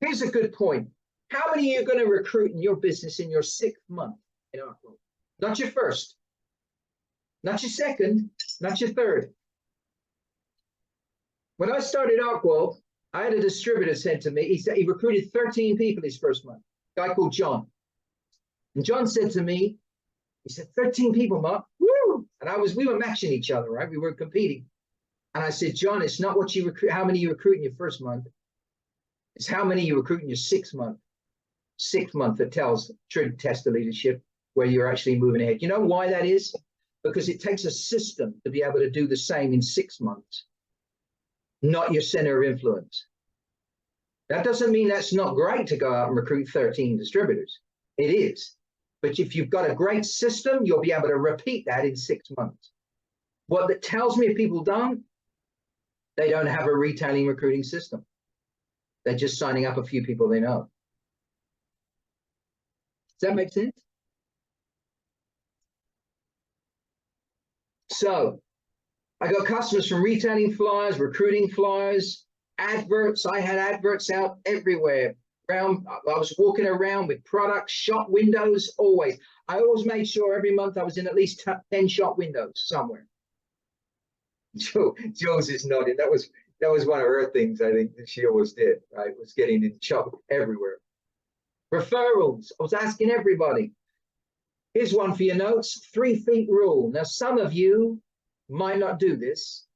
here's a good point. How many are you going to recruit in your business in your 6th month in Arkworld? Not your first, not your second, not your third. When I started Arkworld, I had a distributor said to me, he said he recruited 13 people his first month, a guy called John. And John said to me, he said, 13 people, Mark, woo! And we were matching each other, right? We were competing. And I said, John, it's not what you recruit, how many you recruit in your first month. It's how many you recruit in your 6th month. 6th month that tells, should test the leadership where you're actually moving ahead. You know why that is? Because it takes a system to be able to do the same in 6 months, not your center of influence. That doesn't mean that's not great to go out and recruit 13 distributors. It is. But if you've got a great system, you'll be able to repeat that in 6 months. What that tells me if people don't, they don't have a retailing recruiting system. They're just signing up a few people they know. Does that make sense? So I got customers from retailing flyers, recruiting flyers, adverts. I had adverts out everywhere. I was walking around with products, shop windows, always. I always made sure every month I was in at least 10 shop windows somewhere. Jules is nodding. That was one of her things, I think, that she always did, right? Was getting in shop everywhere. Referrals. I was asking everybody. Here's one for your notes, 3 feet rule. Now, some of you might not do this.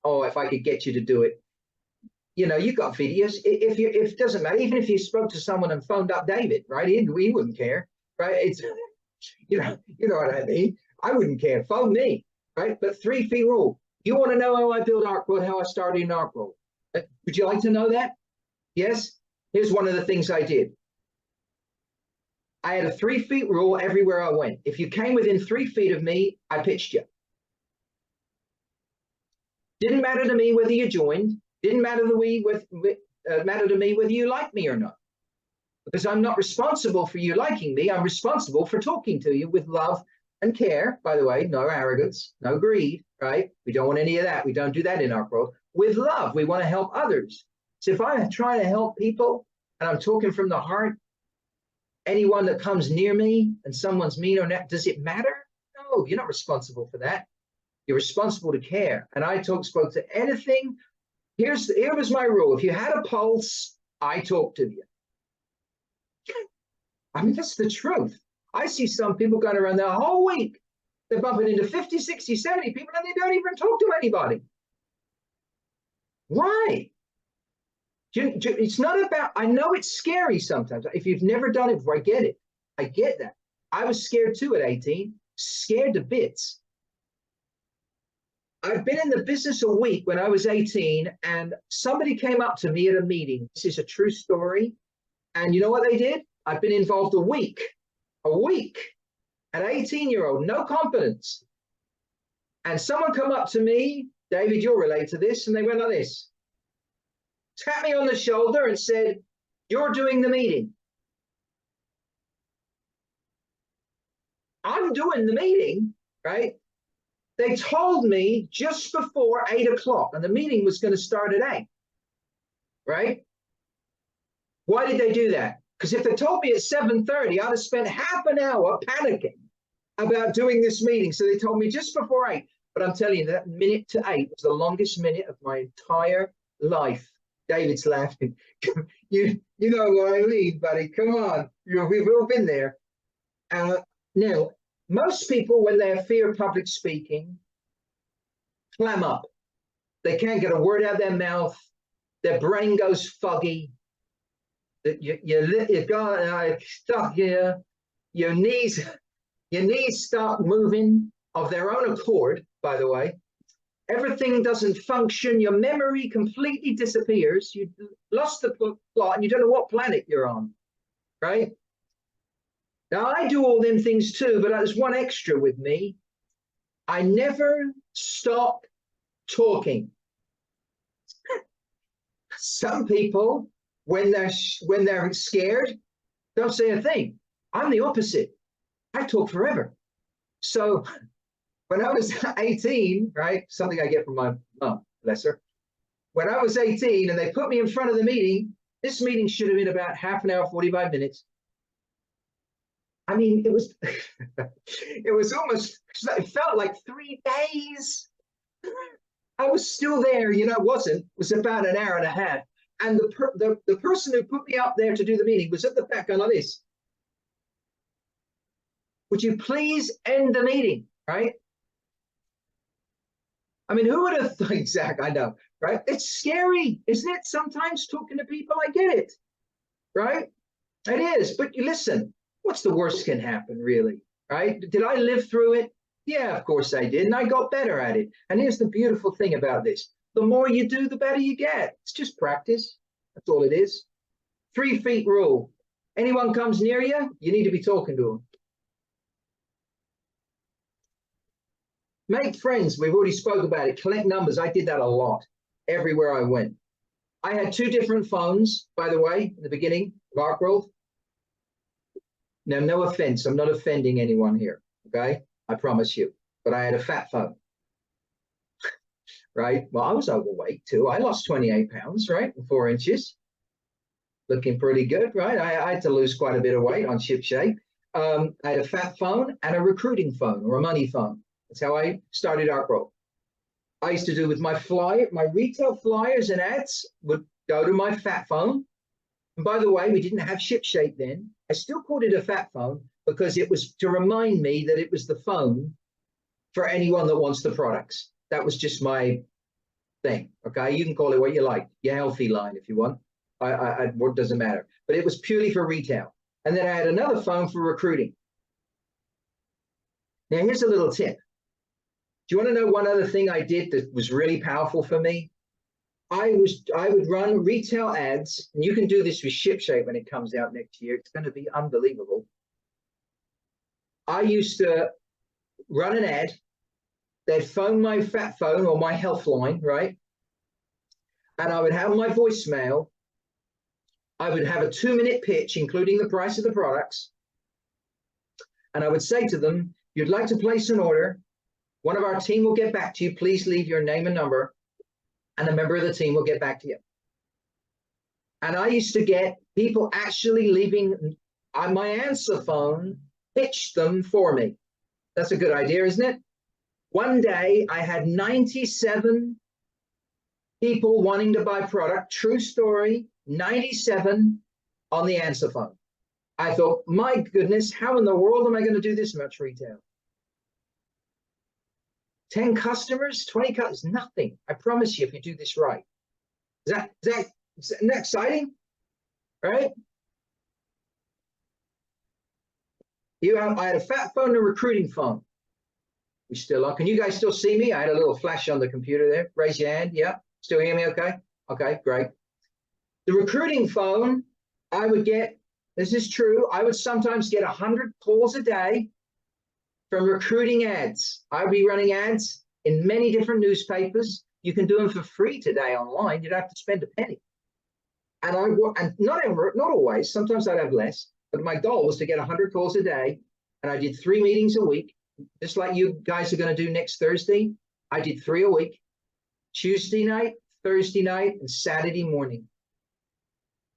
Oh, if I could get you to do it. You know, you got videos. If it doesn't matter, even if you spoke to someone and phoned up David, right? He wouldn't care, right? It's, you know what I mean? I wouldn't care. Phone me, right? But 3 feet rule. You want to know how I built Arkworld, how I started in Arkworld? Would you like to know that? Yes? Here's one of the things I did. I had a 3 feet rule everywhere I went. If you came within 3 feet of me, I pitched you. Didn't matter to me whether you joined. Didn't matter to me whether you like me or not. Because I'm not responsible for you liking me. I'm responsible for talking to you with love and care. By the way, no arrogance, no greed, right? We don't want any of that. We don't do that in Arkworld. With love, we want to help others. So if I'm trying to help people and I'm talking from the heart, anyone that comes near me and someone's mean or not, does it matter? No, you're not responsible for that. You're responsible to care. And I spoke to anything. Here was my rule. If you had a pulse, I talked to you. I mean, that's the truth. I see some people going around the whole week. They're bumping into 50, 60, 70 people and they don't even talk to anybody. Why? It's not about, I know it's scary sometimes. If you've never done it before, I get it. I get that. I was scared too at 18, scared to bits. I've been in the business a week when I was 18 and somebody came up to me at a meeting. This is a true story. And you know what they did? I've been involved a week, an 18-year-old, no confidence. And someone come up to me, David, you'll relate to this. And they went like this, tapped me on the shoulder and said, you're doing the meeting. I'm doing the meeting, right? They told me just before 8 o'clock and the meeting was going to start at 8, right? Why did they do that? Because if they told me at 7:30, I'd have spent half an hour panicking about doing this meeting. So they told me just before 8. But I'm telling you, that minute to 8 was the longest minute of my entire life. David's laughing. you know what I mean, buddy. Come on. We've all been there. Now, Most people, when they fear public speaking, clam up. They can't get a word out of their mouth. Their brain goes foggy. You got stuck here. Your knees start moving of their own accord, by the way. Everything doesn't function. Your memory completely disappears. You lost the plot and you don't know what planet you're on, right? Now, I do all them things too, but there's one extra with me. I never stop talking. Some people, when they're scared, don't say a thing. I'm the opposite. I talk forever. So when I was 18, right, something I get from my mom, bless her. When I was 18 and they put me in front of the meeting, this meeting should have been about half an hour, 45 minutes. I mean, it was, it was almost, it felt like 3 days. I was still there, you know, it was about an hour and a half. And the person who put me up there to do the meeting was at the back going like this. Would you please end the meeting, right? I mean, who would have thought, exactly, I know, right? It's scary, isn't it? Sometimes talking to people, I get it, right? It is, but you listen, what's the worst can happen, really, right? Did I live through it? Yeah, of course I did, and I got better at it. And here's the beautiful thing about this. The more you do, the better you get. It's just practice. That's all it is. 3 feet rule. Anyone comes near you, you need to be talking to them. Make friends. We've already spoke about it. Collect numbers. I did that a lot everywhere I went. I had 2 different phones, by the way, in the beginning of Arkworld. Now, no offense. I'm not offending anyone here, okay? I promise you. But I had a fat phone, right? Well, I was overweight too. I lost 28 pounds, right? 4 inches. Looking pretty good, right? I had to lose quite a bit of weight on ship shape. I had a fat phone and a recruiting phone or a money phone. That's how I started Arkworld. I used to do with my retail flyers and ads would go to my fat phone. And by the way, we didn't have ship shape then. I still called it a fat phone because it was to remind me that it was the phone for anyone that wants the products. That was just my thing, okay? You can call it what you like, your healthy line if you want. What doesn't matter. But it was purely for retail. And then I had another phone for recruiting. Now, here's a little tip. Do you want to know one other thing I did that was really powerful for me? I would run retail ads, and you can do this with ShipShape when it comes out next year. It's going to be unbelievable. I used to run an ad. They'd phone my fat phone or my health line, right? And I would have my voicemail. I would have a 2-minute pitch, including the price of the products. And I would say to them, you'd like to place an order. One of our team will get back to you. Please leave your name and number, and a member of the team will get back to you. And I used to get people actually leaving on my answer phone, pitch them for me. That's a good idea, isn't it? One day I had 97 people wanting to buy product. True story, 97 on the answer phone. I thought, my goodness, how in the world am I going to do this much retail? 10 customers, 20 customers, nothing. I promise you if you do this right. Isn't that exciting? Right? I had a fat phone and a recruiting phone. We still are. Can you guys still see me? I had a little flash on the computer there. Raise your hand. Yeah. Still hear me okay? Okay, great. The recruiting phone, I would get, this is true, I would sometimes get 100 calls a day from recruiting ads. I'd be running ads in many different newspapers. You can do them for free today online. You'd have to spend a penny. And not always, sometimes I'd have less, but my goal was to get 100 calls a day. And I did 3 meetings a week, just like you guys are going to do next Thursday. I did 3 a week, Tuesday night, Thursday night, and Saturday morning.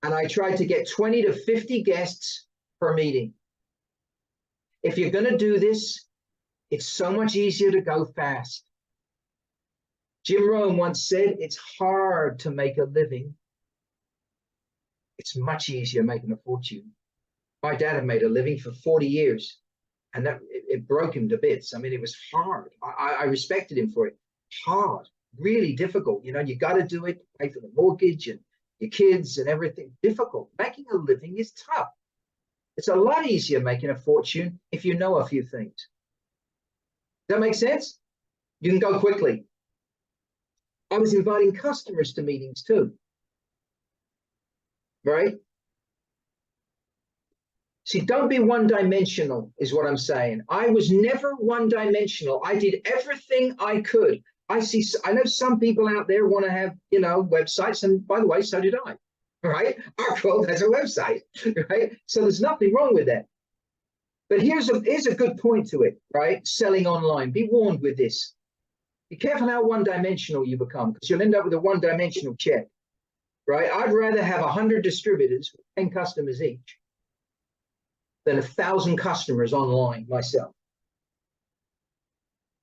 And I tried to get 20 to 50 guests per meeting. If you're going to do this, it's so much easier to go fast. Jim Rohn once said, it's hard to make a living. It's much easier making a fortune. My dad had made a living for 40 years, and it broke him to bits. I mean, it was hard. I respected him for it. Hard, really difficult. You know, you got to do it, pay for the mortgage and your kids and everything. Difficult. Making a living is tough. It's a lot easier making a fortune if you know a few things. Does that make sense? You can go quickly. I was inviting customers to meetings too. Right? See, don't be one-dimensional is what I'm saying. I was never one-dimensional. I did everything I could. I know some people out there want to have, you know, websites, and by the way, so did I. Right? Arkworld has a website, right? So there's nothing wrong with that. But here's a good point to it, right? Selling online. Be warned with this. Be careful how one-dimensional you become, because you'll end up with a one-dimensional check, right? I'd rather have 100 distributors with 10 customers each than 1,000 customers online myself.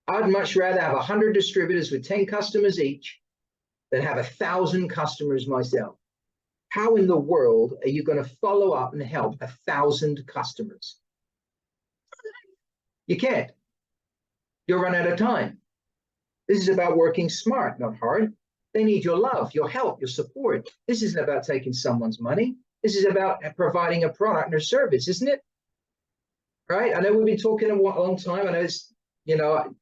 I'd much rather have 100 distributors with 10 customers each than have 1,000 customers myself. How in the world are you going to follow up and help 1,000 customers? You can't. You'll run out of time. This is about working smart, not hard. They need your love, your help, your support. This isn't about taking someone's money. This is about providing a product or service, isn't it? Right? I know we've been talking a long time. I know it's, you know,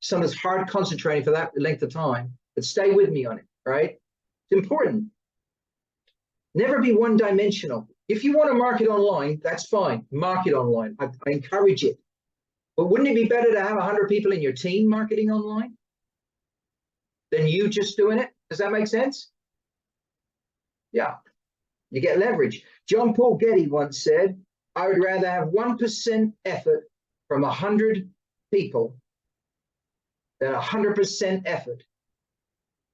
sometimes hard concentrating for that length of time, but stay with me on it, right? It's important. Never be one-dimensional. If you want to market online, that's fine. Market online. I encourage it. But wouldn't it be better to have 100 people in your team marketing online than you just doing it? Does that make sense? Yeah. You get leverage. John Paul Getty once said, I would rather have 1% effort from 100 people than 100% effort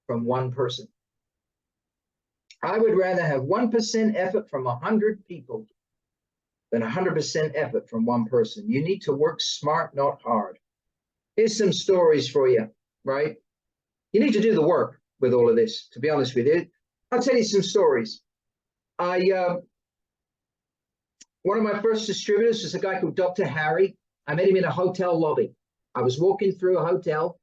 from one person. I would rather have 1% effort from 100 people than 100% effort from one person. You need to work smart, not hard. Here's some stories for you, right? You need to do the work with all of this, to be honest with you. I'll tell you some stories. One of my first distributors was a guy called Dr. Harry. I met him in a hotel lobby. I was walking through a hotel.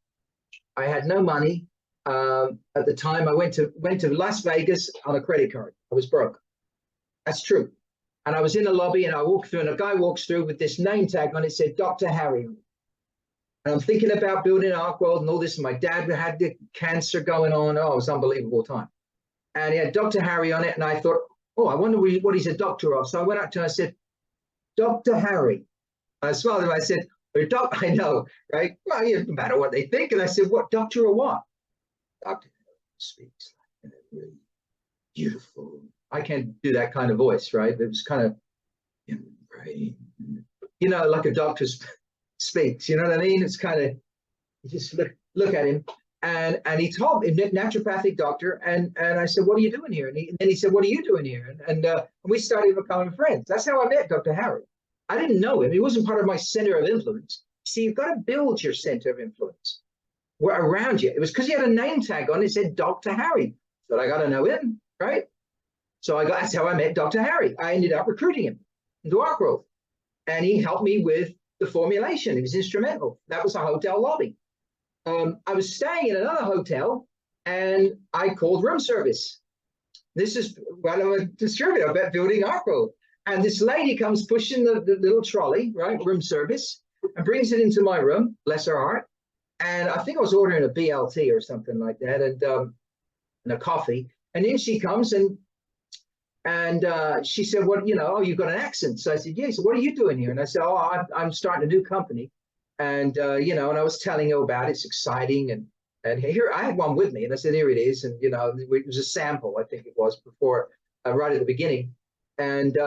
I had no money. At the time, I went to Las Vegas on a credit card. I was broke. That's true. And I was in a lobby, and I walked through, and a guy walks through with this name tag on it. It said Dr. Harry. And I'm thinking about building Arkworld and all this. And my dad had the cancer going on. Oh, it was an unbelievable time. And he had Dr. Harry on it. And I thought, oh, I wonder what he's a doctor of. So I went up to him and I said, Dr. Harry. I smiled at him. I said, I know, right? Well, no matter what they think. And I said, what, doctor or what? Dr. speaks in a really beautiful. I can't do that kind of voice, right? It was kind of, you know, like a doctor speaks. You know what I mean? It's kind of, you just look at him, and he told me, naturopathic doctor, and I said, what are you doing here? And then he said, what are you doing here? And we started becoming friends. That's how I met Dr. Harry. I didn't know him. He wasn't part of my center of influence. See, you've got to build your center of influence. We're around you. It was because he had a name tag on it. It said Dr. Harry. So I got to know him, right? So that's how I met Dr. Harry. I ended up recruiting him into Arkworld, and he helped me with the formulation. He was instrumental. That was a hotel lobby. I was staying in another hotel, and I called room service. This is when I'm a distributor about building Arkworld. And this lady comes pushing the little trolley, right, room service, and brings it into my room, bless her heart. And I think I was ordering a BLT or something like that, and a coffee. And then she comes and she said, "What, you know? Oh, you've got an accent." So I said, "Yeah." So what are you doing here? And I said, "Oh, I'm starting a new company." And you know, and I was telling her about it. It's exciting, and here I had one with me, and I said, "Here it is." And you know, it was a sample, I think it was before, right at the beginning, and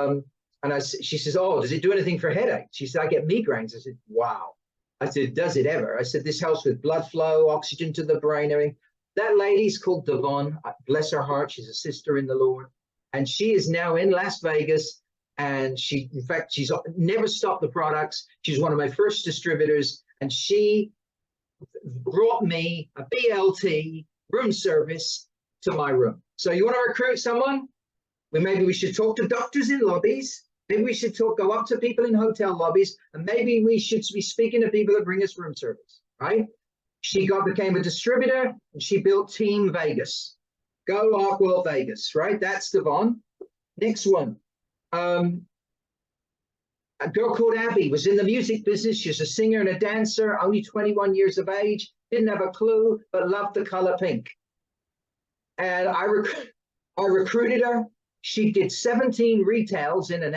she says, "Oh, does it do anything for headaches?" She said, "I get migraines." I said, "Wow." I said, "Does it ever?" I said, "This helps with blood flow, oxygen to the brain, everything." That lady's called Devon. Bless her heart. She's a sister in the Lord. And she is now in Las Vegas. And in fact, she's never stopped the products. She's one of my first distributors. And she brought me a BLT room service to my room. So you want to recruit someone? Maybe we should talk to doctors in lobbies. Maybe we should go up to people in hotel lobbies, and maybe we should be speaking to people that bring us room service, right? She became a distributor, and she built Team Vegas. Go Arkworld Vegas, right? That's Devon. Next one. A girl called Abby was in the music business. She's a singer and a dancer, only 21 years of age, didn't have a clue, but loved the color pink. And I recruited her. She did 17 retails in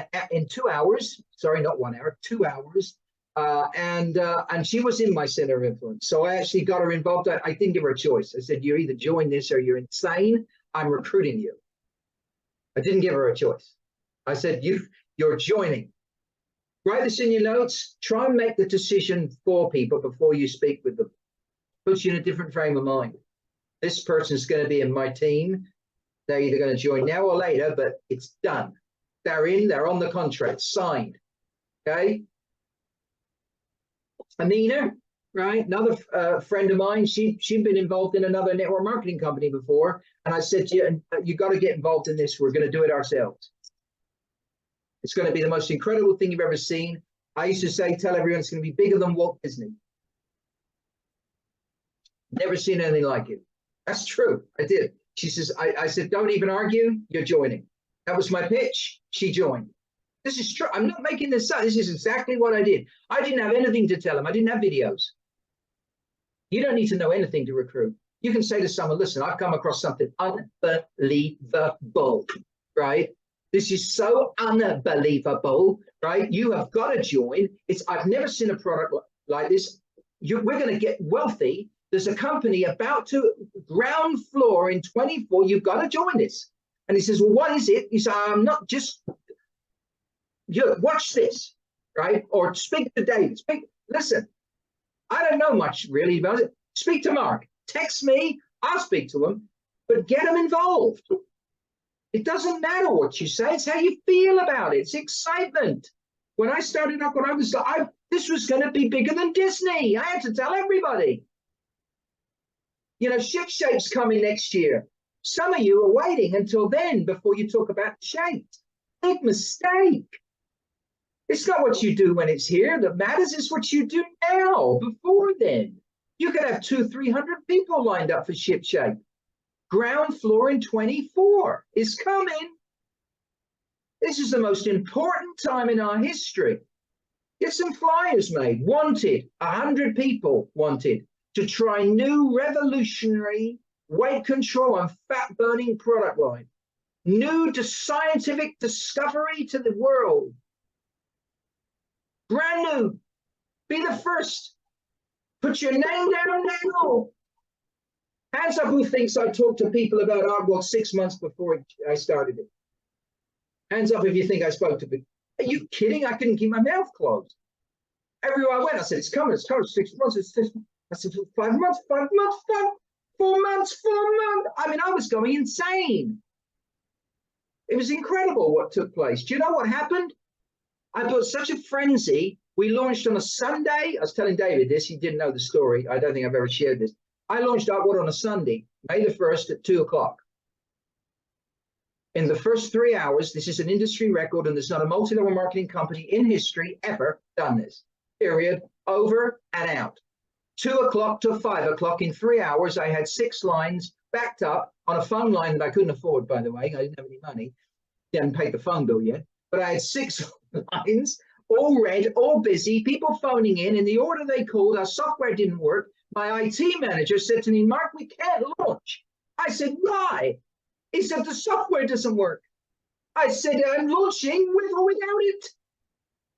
2 hours. Sorry, not 1 hour, 2 hours. And she was in my center of influence. So I actually got her involved. I didn't give her a choice. I said, you either join this or you're insane. I'm recruiting you. I didn't give her a choice. I said, you're joining. Write this in your notes. Try and make the decision for people before you speak with them. Puts you in a different frame of mind. This person's going to be in my team. They're either going to join now or later, but it's done. They're in, they're on the contract, signed. Okay? Amina, right? Another friend of mine, she'd been involved in another network marketing company before. And I said to you, you got to get involved in this. We're going to do it ourselves. It's going to be the most incredible thing you've ever seen. I used to tell everyone it's going to be bigger than Walt Disney. Never seen anything like it. That's true. I did. She says, I said, don't even argue. You're joining. That was my pitch. She joined. This is true. I'm not making this up. This is exactly what I did. I didn't have anything to tell them. I didn't have videos. You don't need to know anything to recruit. You can say to someone, listen, I've come across something unbelievable, right? This is so unbelievable, right? You have got to join. I've never seen a product like this. We're going to get wealthy. There's a company about to ground floor in 24. You've got to join this. And he says, well, what is it? He said, I'm not just, watch this, right? Or speak to David. Listen, I don't know much really about it. Speak to Mark. Text me. I'll speak to him. But get him involved. It doesn't matter what you say. It's how you feel about it. It's excitement. When I started up, this was going to be bigger than Disney. I had to tell everybody. Ship shape's coming next year. Some of you are waiting until then before you talk about shapes. Big mistake. It's not what you do when it's here that matters. It's what you do now, before then. You could have 200-300 people lined up for ship shape. Ground floor in 24 is coming. This is the most important time in our history. Get some flyers made. Wanted, 100 people wanted to try new revolutionary weight control and fat burning product line. New scientific discovery to the world. Brand new. Be the first. Put your name down now. Hands up who thinks I talked to people about Arkworld 6 months before I started it. Hands up if you think I spoke to people. Are you kidding? I couldn't keep my mouth closed. Everywhere I went, I said, it's coming, 6 months, it's 6 months. I said, 5 months, 4 months. I mean, I was going insane. It was incredible what took place. Do you know what happened? I built such a frenzy. We launched on a Sunday. I was telling David this. He didn't know the story. I don't think I've ever shared this. I launched Arkworld on a Sunday, May the 1st at 2 o'clock. In the first 3 hours, this is an industry record, and there's not a multi-level marketing company in history ever done this. Period. Over and out. 2 o'clock to 5 o'clock in 3 hours, I had 6 lines backed up on a phone line that I couldn't afford, by the way. I didn't have any money. Hadn't paid the phone bill yet. But I had 6 lines, all red, all busy, people phoning in the order they called. Our software didn't work. My IT manager said to me, Mark, we can't launch. I said, why? He said, the software doesn't work. I said, I'm launching with or without it.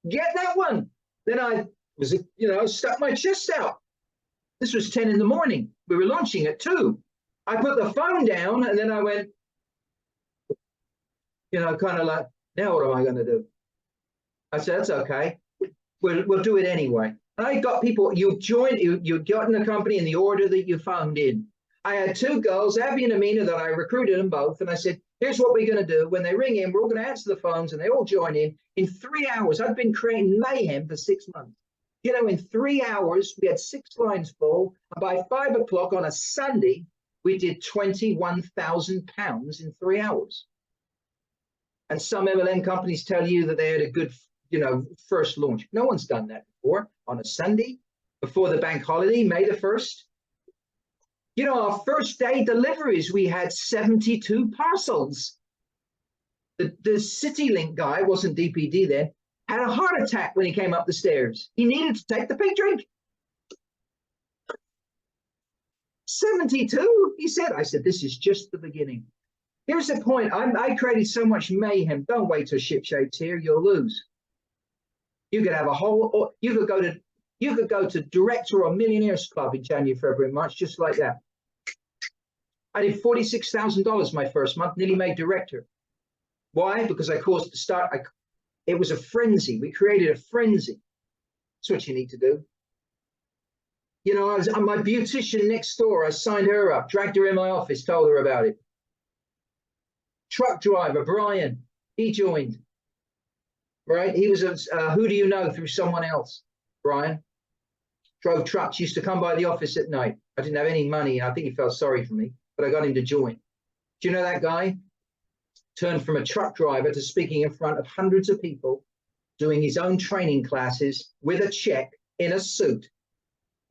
Get that one. Then I was, stuck my chest out. This was 10 in the morning. We were launching at 2. I put the phone down and then I went, kind of like, now what am I going to do? I said, that's okay. We'll do it anyway. And I got people, you got in the company in the order that you phoned in. I had 2 girls, Abby and Amina, that I recruited them both. And I said, here's what we're going to do. When they ring in, we're all going to answer the phones and they all join in. In 3 hours, I've been creating mayhem for 6 months. In 3 hours, we had 6 lines full. And by 5 o'clock on a Sunday, we did £21,000 in 3 hours. And some MLM companies tell you that they had a good, first launch. No one's done that before on a Sunday before the bank holiday, May the 1st. Our first day deliveries, we had 72 parcels. The CityLink guy, wasn't DPD then, had a heart attack when he came up the stairs. He needed to take the pink drink. 72, he said. I said, this is just the beginning. Here's the point. I created so much mayhem. Don't wait till ship shape's here. You'll lose. You could have you could go to director or millionaires club in January, February, March, just like that. I did $46,000 my first month, nearly made director. Why? Because I caused the start. It was a frenzy. We created a frenzy. That's what you need to do. I was my beautician next door. I signed her up, dragged her in my office, told her about it. Truck driver, Brian, he joined. Right? He was a who do you know through someone else. Brian drove trucks, used to come by the office at night. I didn't have any money. I think he felt sorry for me, but I got him to join. Do you know that guy? Turned from a truck driver to speaking in front of hundreds of people, doing his own training classes with a check in a suit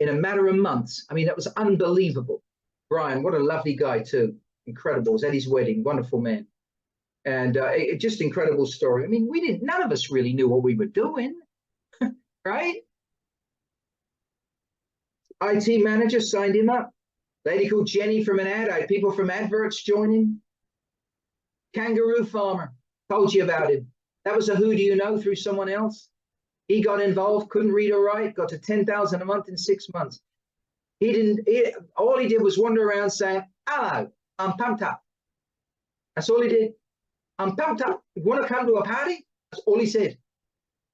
in a matter of months. I mean, that was unbelievable. Brian, what a lovely guy too. Incredible. It was at his wedding, wonderful man. And just incredible story. I mean, none of us really knew what we were doing, right? IT manager signed him up. Lady called Jenny from an ad. I had people from adverts joining. Kangaroo farmer, told you about him. That was a who do you know through someone else. He got involved, couldn't read or write, got to 10,000 a month in 6 months. All he did was wander around saying, hello, I'm pumped up. That's all he did. I'm pumped up. You want to come to a party? That's all he said.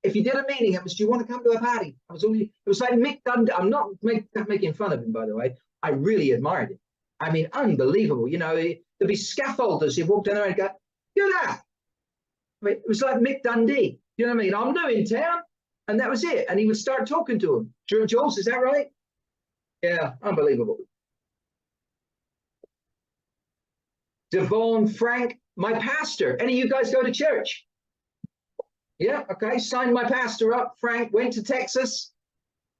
If you did a meeting, it was, do you want to come to a party? It was like Mick Dundee. I'm not making fun of him, by the way. I really admired him. I mean, unbelievable. There'd be scaffolders. He walked down there and go, do that. I mean, it was like Mick Dundee. You know what I mean? I'm new in town. And that was it. And he would start talking to him. Jules, is that right? Yeah, unbelievable. Devon Frank, my pastor. Any of you guys go to church? Yeah, okay. Signed my pastor up. Frank went to Texas.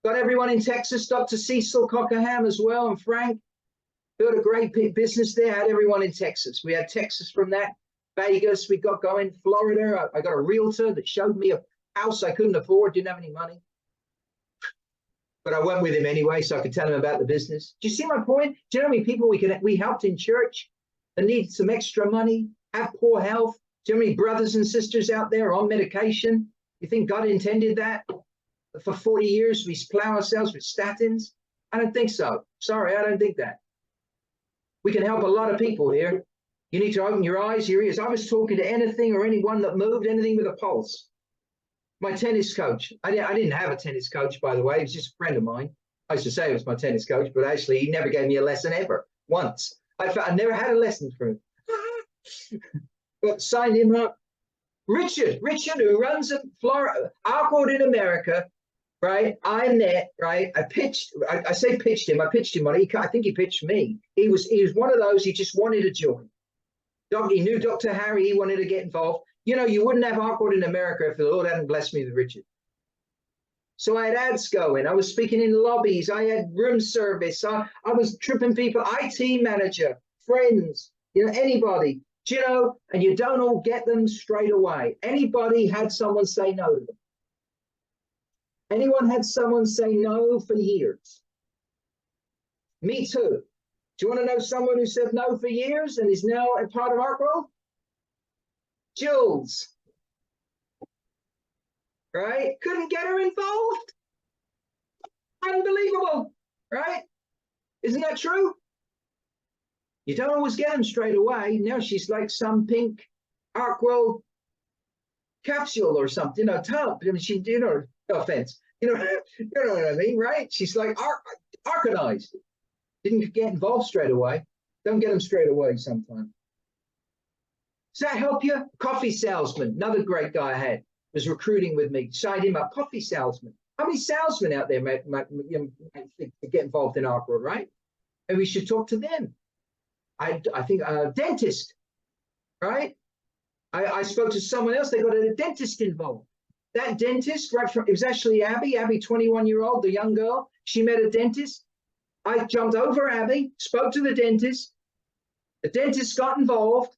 Got everyone in Texas. Dr. Cecil Cockerham as well. And Frank built a great business there. Had everyone in Texas. We had Texas from that. Vegas, we got going. Florida. I got a realtor that showed me a house I couldn't afford. Didn't have any money. But I went with him anyway, so I could tell him about the business. Do you see my point? Do you know how many people we helped in church that need some extra money, have poor health? Do you know how many brothers and sisters out there on medication? You think God intended that for 40 years we plow ourselves with statins? I don't think so. Sorry, I don't think that. We can help a lot of people here. You need to open your eyes, your ears. I was talking to anything or anyone that moved, anything with a pulse. My tennis coach, I didn't have a tennis coach, by the way. He was just a friend of mine. I used to say he was my tennis coach, but actually he never gave me a lesson ever, once. I never had a lesson from him. But signed him up. Richard, who runs Arkworld in America, right? I met, right? I pitched him. I pitched him on it. I think he pitched me. He was one of those, he just wanted to join. He knew Dr. Harry, he wanted to get involved. You wouldn't have Arkworld in America if the Lord hadn't blessed me with Richard. So I had ads going. I was speaking in lobbies. I had room service. I was tripping people, IT manager, friends, anybody, and you don't all get them straight away. Anybody had someone say no to them. Anyone had someone say no for years? Me too. Do you want to know someone who said no for years and is now a part of Arkworld? Jules, right? Couldn't get her involved. Unbelievable, right? Isn't that true? You don't always get them straight away. Now she's like some pink Arkworld capsule or something, tub. I mean, no offense. You know what I mean, right? She's like arcanized. Didn't get involved straight away. Don't get them straight away sometimes. Does that help you? Coffee salesman, another great guy I had, was recruiting with me. Signed him up, coffee salesman. How many salesmen out there might get involved in Arkworld, right? And we should talk to them. I think a dentist, right? I spoke to someone else. They got a dentist involved. That dentist, right from, it was actually Abby, 21-year-old, the young girl. She met a dentist. I jumped over Abby, spoke to the dentist. The dentist got involved,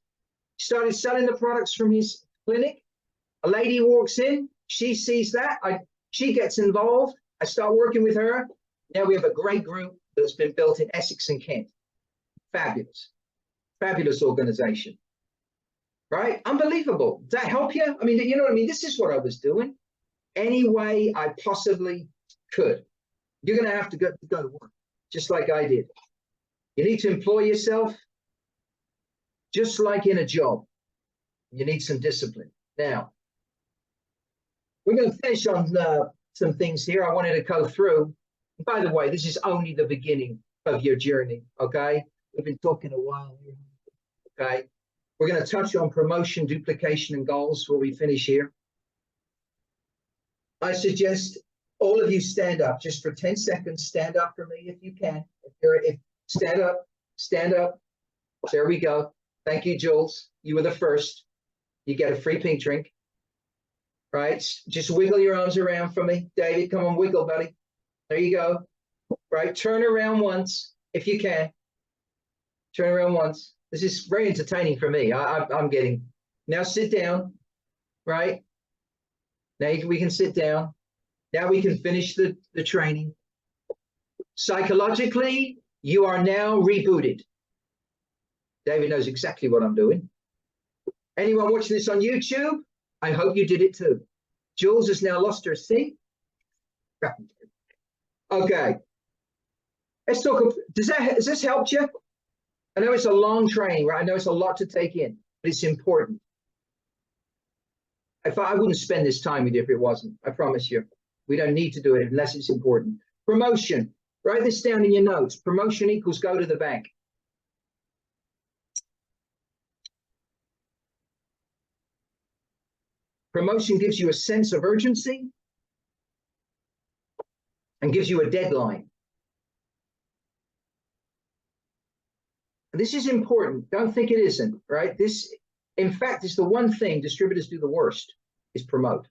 started selling the products from his clinic. A lady walks in, she sees that, she gets involved. I start working with her. Now we have a great group that's been built in Essex and Kent. Fabulous, fabulous organization, right? Unbelievable. Does that help you? I mean, you know what I mean? This is what I was doing any way I possibly could. You're going to have to go to work, just like I did. You need to employ yourself, just like in a job. You need some discipline. Now, we're going to finish on some things here I wanted to go through. By the way, this is only the beginning of your journey, okay? We've been talking a while here, okay? We're going to touch on promotion, duplication, and goals before we finish here. I suggest all of you stand up just for 10 seconds. Stand up for me if you can. Stand up. There we go. Thank you, Jules. You were the first. You get a free pink drink. Right? Just wiggle your arms around for me. David, come on, wiggle, buddy. There you go. Right? Turn around once if you can. Turn around once. This is very entertaining for me. I'm getting. Now sit down. Right? Now we can sit down. Now we can finish the training. Psychologically, you are now rebooted. David knows exactly what I'm doing. Anyone watching this on YouTube? I hope you did it too. Jules has now lost her seat. Okay. Let's talk. Has this helped you? I know it's a long training, right? I know it's a lot to take in, but it's important. I wouldn't spend this time with you if it wasn't. I promise you. We don't need to do it unless it's important. Promotion. Write this down in your notes. Promotion equals go to the bank. Promotion gives you a sense of urgency and gives you a deadline. And this is important. Don't think it isn't, right? This, in fact, is the one thing distributors do the worst, is promote.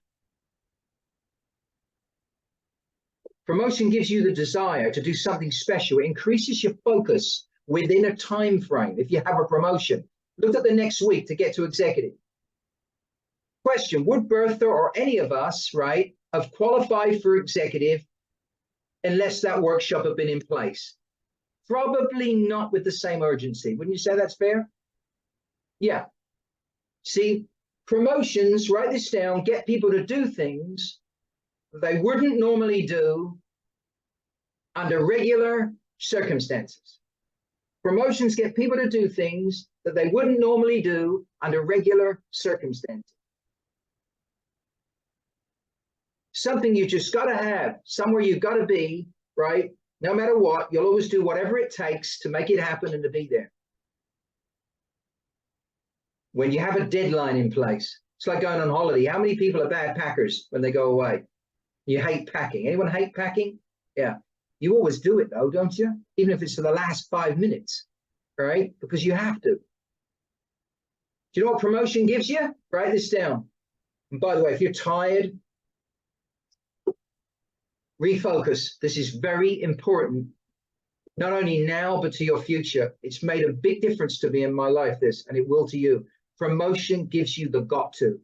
Promotion gives you the desire to do something special. It increases your focus within a time frame. If you have a promotion, look at the next week to get to executive. Question, would Bertha or any of us, right, have qualified for executive unless that workshop had been in place? Probably not with the same urgency. Wouldn't you say that's fair? Yeah. See, promotions, write this down, get people to do things they wouldn't normally do under regular circumstances. Promotions get people to do things that they wouldn't normally do under regular circumstances. Something you just got to have, somewhere you've got to be, right? No matter what, you'll always do whatever it takes to make it happen and to be there. When you have a deadline in place, it's like going on holiday. How many people are bad packers when they go away? You hate packing. Anyone hate packing? Yeah. You always do it though, don't you? Even if it's for the last 5 minutes, right? Because you have to. Do you know what promotion gives you? Write this down. And by the way, if you're tired, refocus. This is very important, not only now, but to your future. It's made a big difference to me in my life, this, and it will to you. Promotion gives you the got to.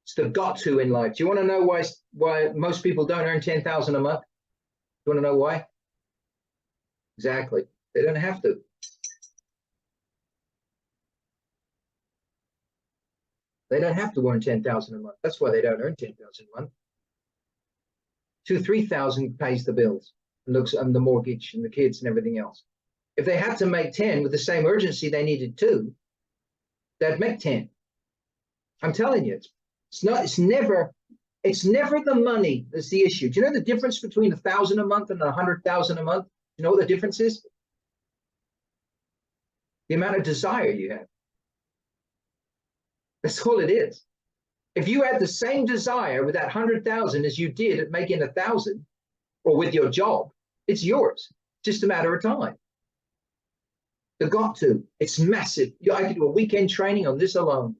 It's the got to in life. Do you want to know why most people don't earn 10,000 a month? You want to know why? Exactly. They don't have to. They don't have to earn 10,000 a month. That's why they don't earn 10,000 a month. 2,000-3,000 pays the bills and looks on the mortgage and the kids and everything else. If they had to make 10 with the same urgency they needed 2, they'd make 10. I'm telling you, it's never the money that's the issue. Do you know the difference between 1,000 a month and 100,000 a month? You know what the difference is? The amount of desire you have. That's all it is. If you had the same desire with that 100,000 as you did at making 1,000, or with your job, it's yours. Just a matter of time. They've got to. It's massive. I could do a weekend training on this alone.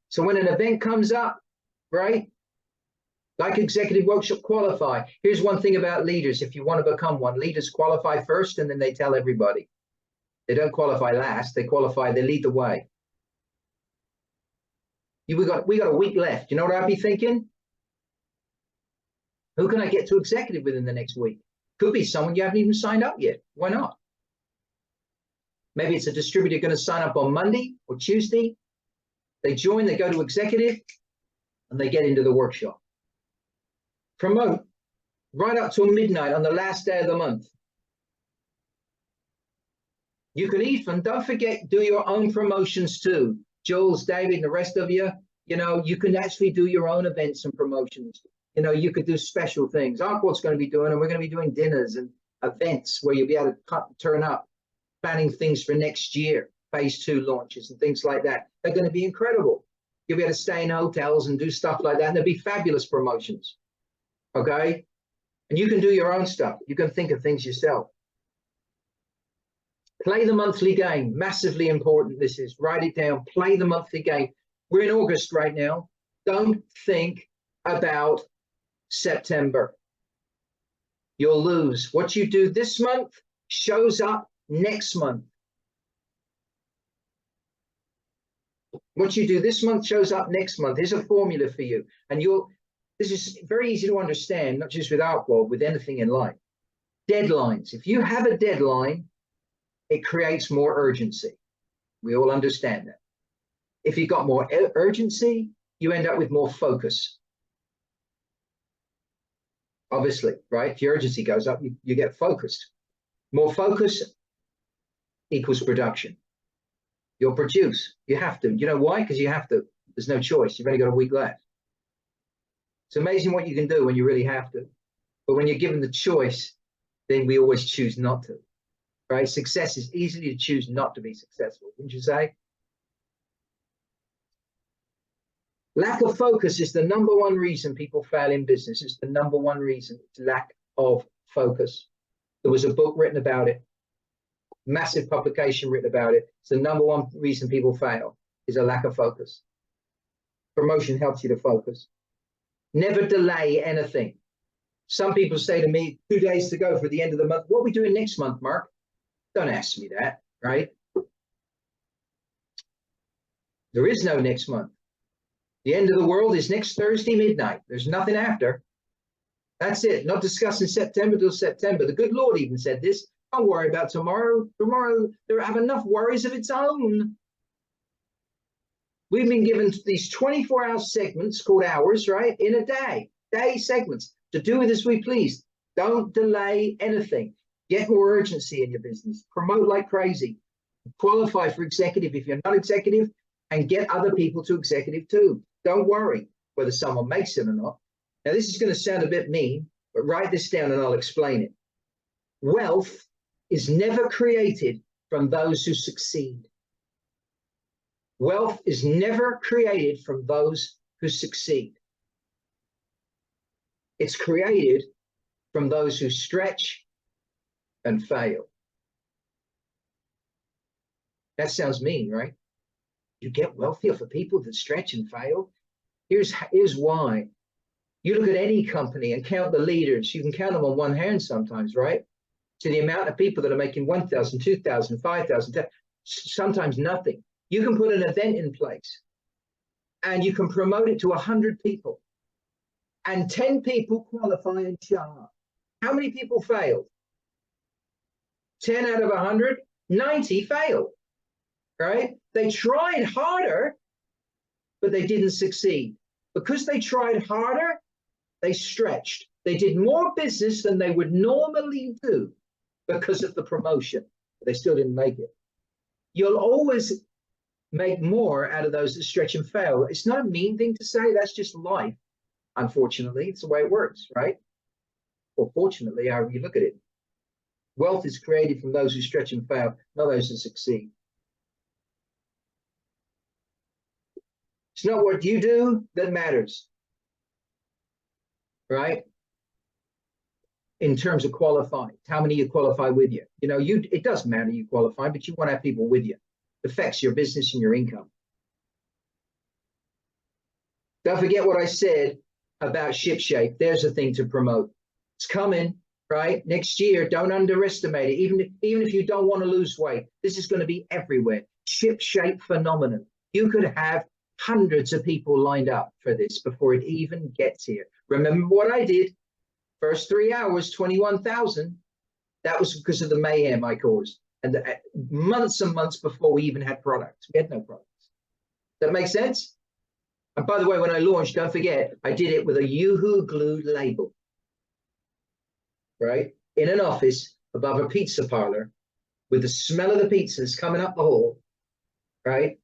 So when an event comes up, right, like Executive Workshop, qualify. Here's one thing about leaders. If you want to become one, leaders qualify first and then they tell everybody. They don't qualify last. They qualify, they lead the way. We got a week left. You know what I'd be thinking? Who can I get to executive within the next week? Could be someone you haven't even signed up yet. Why not? Maybe it's a distributor going to sign up on Monday or Tuesday. They join, they go to executive, and they get into the workshop. Promote right up till midnight on the last day of the month. You can even, don't forget, do your own promotions too. Jules, David, and the rest of you, you know, you can actually do your own events and promotions. You know, you could do special things. Arkworld's going to be doing, and we're going to be doing dinners and events where you'll be able to turn up, planning things for next year, phase 2 launches and things like that. They're going to be incredible. You'll be able to stay in hotels and do stuff like that, and there'll be fabulous promotions. Okay? And you can do your own stuff. You can think of things yourself. Play the monthly game. Massively important this is. Write it down. Play the monthly game. We're in August right now. Don't think about September. You'll lose. What you do this month shows up next month. What you do this month shows up next month. Here's a formula for you. And this is very easy to understand, not just with Arkworld, with anything in life. Deadlines. If you have a deadline, it creates more urgency. We all understand that. If you've got more urgency, you end up with more focus. Obviously, right? If your urgency goes up, you get focused. More focus equals production. You'll produce. You have to. You know why? Because you have to. There's no choice. You've only got a week left. It's amazing what you can do when you really have to. But when you're given the choice, then we always choose not to. Right? Success is easily to choose not to be successful, wouldn't you say? Lack of focus is the #1 reason people fail in business. It's the #1 reason. It's lack of focus. There was a book written about it. Massive publication written about it. It's the #1 reason people fail is a lack of focus. Promotion helps you to focus. Never delay anything. Some people say to me, 2 days to go for the end of the month. What are we doing next month, Mark? Don't ask me that, right? There is no next month. The end of the world is next Thursday midnight. There's nothing after. That's it. Not discussing September till September. The good Lord even said this. Don't worry about tomorrow. Tomorrow, they have enough worries of its own. We've been given these 24-hour segments called hours, right, in a day. Day segments to do with as we please. Don't delay anything. Get more urgency in your business. Promote like crazy. Qualify for executive if you're not executive, and get other people to executive too. Don't worry whether someone makes it or not. Now, this is going to sound a bit mean, but write this down and I'll explain it. Wealth is never created from those who succeed. Wealth is never created from those who succeed. It's created from those who stretch and fail. That sounds mean, right? You get wealthier for people that stretch and fail. Here's why. You look at any company and count the leaders. You can count them on one hand sometimes, right? To the amount of people that are making 1,000, 2,000, 5,000, sometimes nothing. You can put an event in place and you can promote it to 100 people and 10 people qualify and show up. How many people failed? 10 out of 100, 90 failed, right? They tried harder, but they didn't succeed. Because they tried harder, they stretched. They did more business than they would normally do because of the promotion, but they still didn't make it. You'll always make more out of those that stretch and fail. It's not a mean thing to say. That's just life. Unfortunately, it's the way it works, right? Or fortunately, however you look at it. Wealth is created from those who stretch and fail, not those who succeed. It's not what you do that matters, right? in terms of qualified, how many you qualify with you. You know, it doesn't matter you qualify, but you want to have people with you. It affects your business and your income. Don't forget what I said about ShipShape. There's a thing to promote. It's coming, right? Next year, don't underestimate it. Even if you don't want to lose weight, this is going to be everywhere. ShipShape phenomenon. You could have hundreds of people lined up for this before it even gets here. Remember what I did? First 3 hours, 21,000. That was because of the mayhem I caused. And months and months before we even had products. We had no products. That makes sense? And by the way, when I launched, don't forget, I did it with a Yoo-hoo glued label. Right? In an office above a pizza parlor with the smell of the pizzas coming up the hall. Right?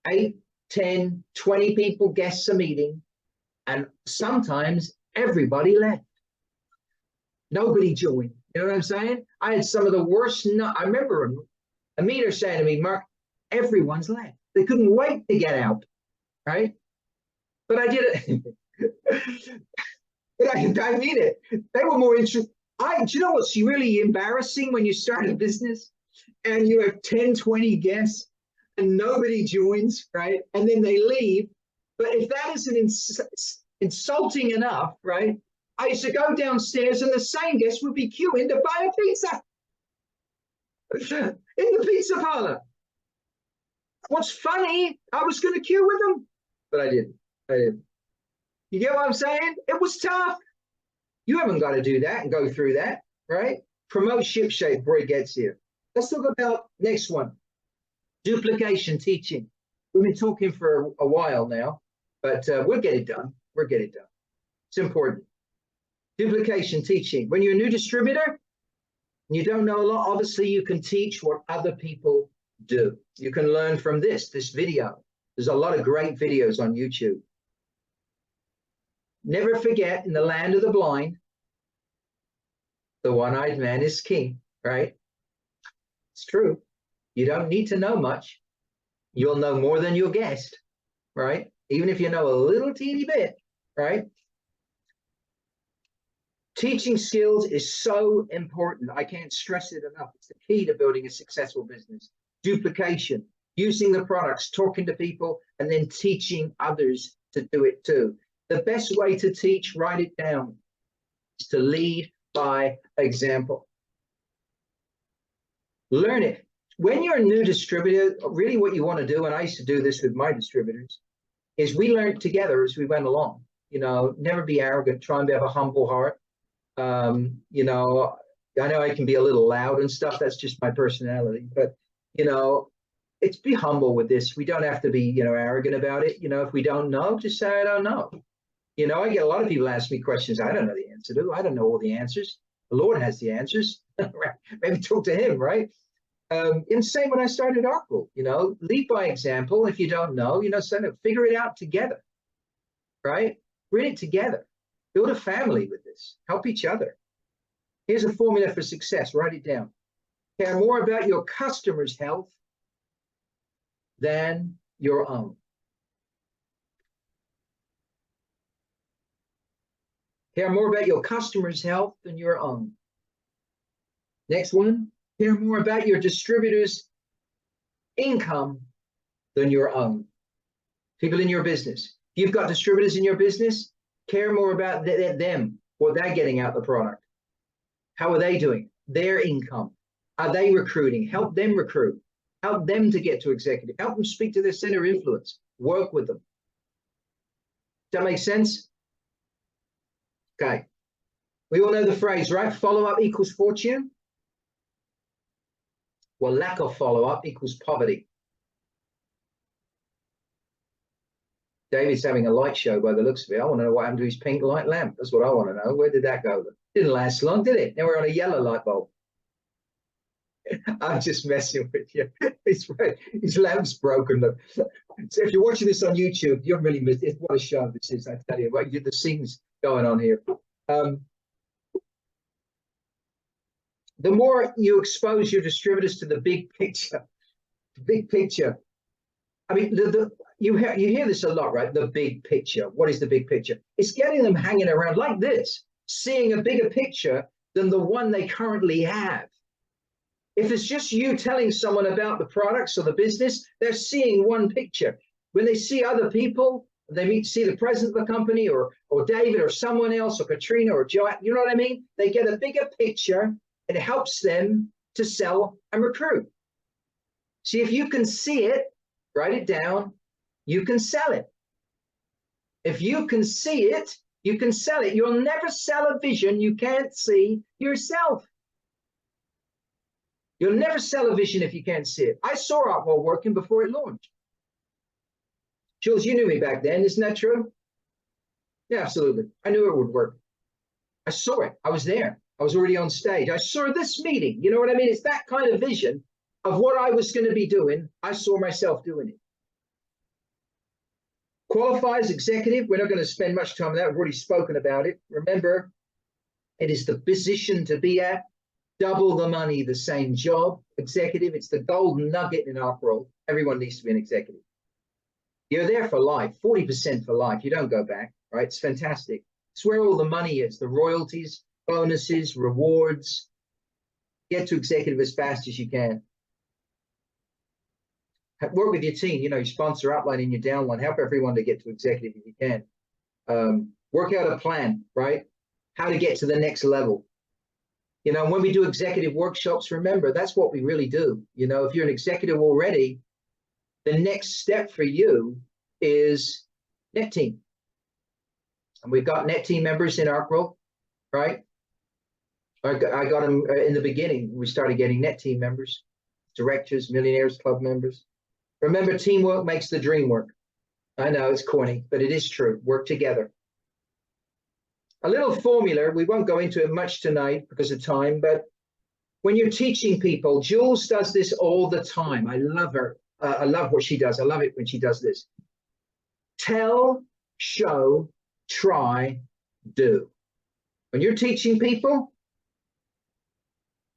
8, 10, 20 people, guests a meeting. And sometimes everybody left. Nobody joined. You know what I'm saying? I had some of the worst. I remember a meter saying to me, Mark, everyone's left. They couldn't wait to get out. Right? But I did it. But I mean it. They were more interested. Do you know what's really embarrassing when you start a business and you have 10, 20 guests and nobody joins, right? And then they leave. But if that isn't insulting enough, right? I used to go downstairs and the same guests would be queuing to buy a pizza in the pizza parlor. What's funny, I was going to queue with them, but I didn't. You get what I'm saying? It was tough. You haven't got to do that and go through that, right? Promote ShipShape before it gets here. Let's talk about next one. Duplication teaching. We've been talking for a while now, but we'll get it done. We'll get it done. It's important. Duplication teaching. When you're a new distributor and you don't know a lot, obviously you can teach what other people do. You can learn from this video. There's a lot of great videos on YouTube. Never forget, in the land of the blind, the one-eyed man is king, right? It's true. You don't need to know much. You'll know more than your guest, right? Even if you know a little teeny bit, right? Teaching skills is so important. I can't stress it enough. It's the key to building a successful business. Duplication, using the products, talking to people, and then teaching others to do it too. The best way to teach, write it down, is to lead by example. Learn it. When you're a new distributor, really what you want to do, and I used to do this with my distributors, is we learned together as we went along. You know, never be arrogant, try and have a humble heart. You know, I know I can be a little loud and stuff. That's just my personality. But, you know, it's be humble with this. We don't have to be, you know, arrogant about it. You know, if we don't know, just say, I don't know. You know, I get a lot of people ask me questions I don't know the answer to. I don't know all the answers. The Lord has the answers. Maybe talk to him, right? And same when I started Arkworld, you know, lead by example. If you don't know, you know, figure it out together, right? Read it together. Build a family with this. Help each other. Here's a formula for success. Write it down. Care more about your customers' health than your own. Care more about your customers' health than your own. Next one. Care more about your distributor's income than your own. People in your business. If you've got distributors in your business, care more about them, what they're getting out of the product. How are they doing? Their income. Are they recruiting? Help them recruit. Help them to get to executive. Help them speak to their center of influence. Work with them. Does that make sense? Okay. We all know the phrase, right? Follow-up equals fortune. Well, lack of follow-up equals poverty. David's having a light show by the looks of it. I want to know what happened to his pink light lamp. That's what I want to know. Where did that go? Didn't last long, did it? Now we're on a yellow light bulb. I'm just messing with you. His lamp's broken. So if you're watching this on YouTube, you haven't really missed it. What a show this is, I tell you. The scenes going on here. The more you expose your distributors to the big picture, I mean, you hear this a lot, right? The big picture. What is the big picture? It's getting them hanging around like this, seeing a bigger picture than the one they currently have. If it's just you telling someone about the products or the business, they're seeing one picture. When they see other people, they see the president of the company or David or someone else or Katrina or Joe, you know what I mean? They get a bigger picture. It helps them to sell and recruit. See, if you can see it, write it down, you can sell it. If you can see it, you can sell it. You'll never sell a vision you can't see yourself. You'll never sell a vision if you can't see it. I saw Arkworld working before it launched. Jules, you knew me back then, isn't that true? Yeah, absolutely. I knew it would work. I saw it. I was there. I was already on stage. I saw this meeting. You know what I mean? It's that kind of vision of what I was going to be doing. I saw myself doing it. Qualifies executive. We're not going to spend much time on that. I've already spoken about it. Remember, it is the position to be at. Double the money, the same job. Executive. It's the golden nugget in Arkworld. Everyone needs to be an executive. You're there for life, 40% for life. You don't go back, right? It's fantastic. It's where all the money is, the royalties, bonuses, rewards. Get to executive as fast as you can. Work with your team, you sponsor upline in your downline. Help everyone to get to executive if you can. Work out a plan, right? How to get to the next level. When we do executive workshops, remember, that's what we really do. If you're an executive already, the next step for you is net team. And we've got net team members in Arkworld, right? I got them in the beginning. We started getting net team members, directors, millionaires club members. Remember, teamwork makes the dream work. I know it's corny, but it is true. Work together. A little formula. We won't go into it much tonight because of time, but when you're teaching people, Jules does this all the time. I love her. I love what she does. I love it when she does this. Tell, show, try, do. When you're teaching people,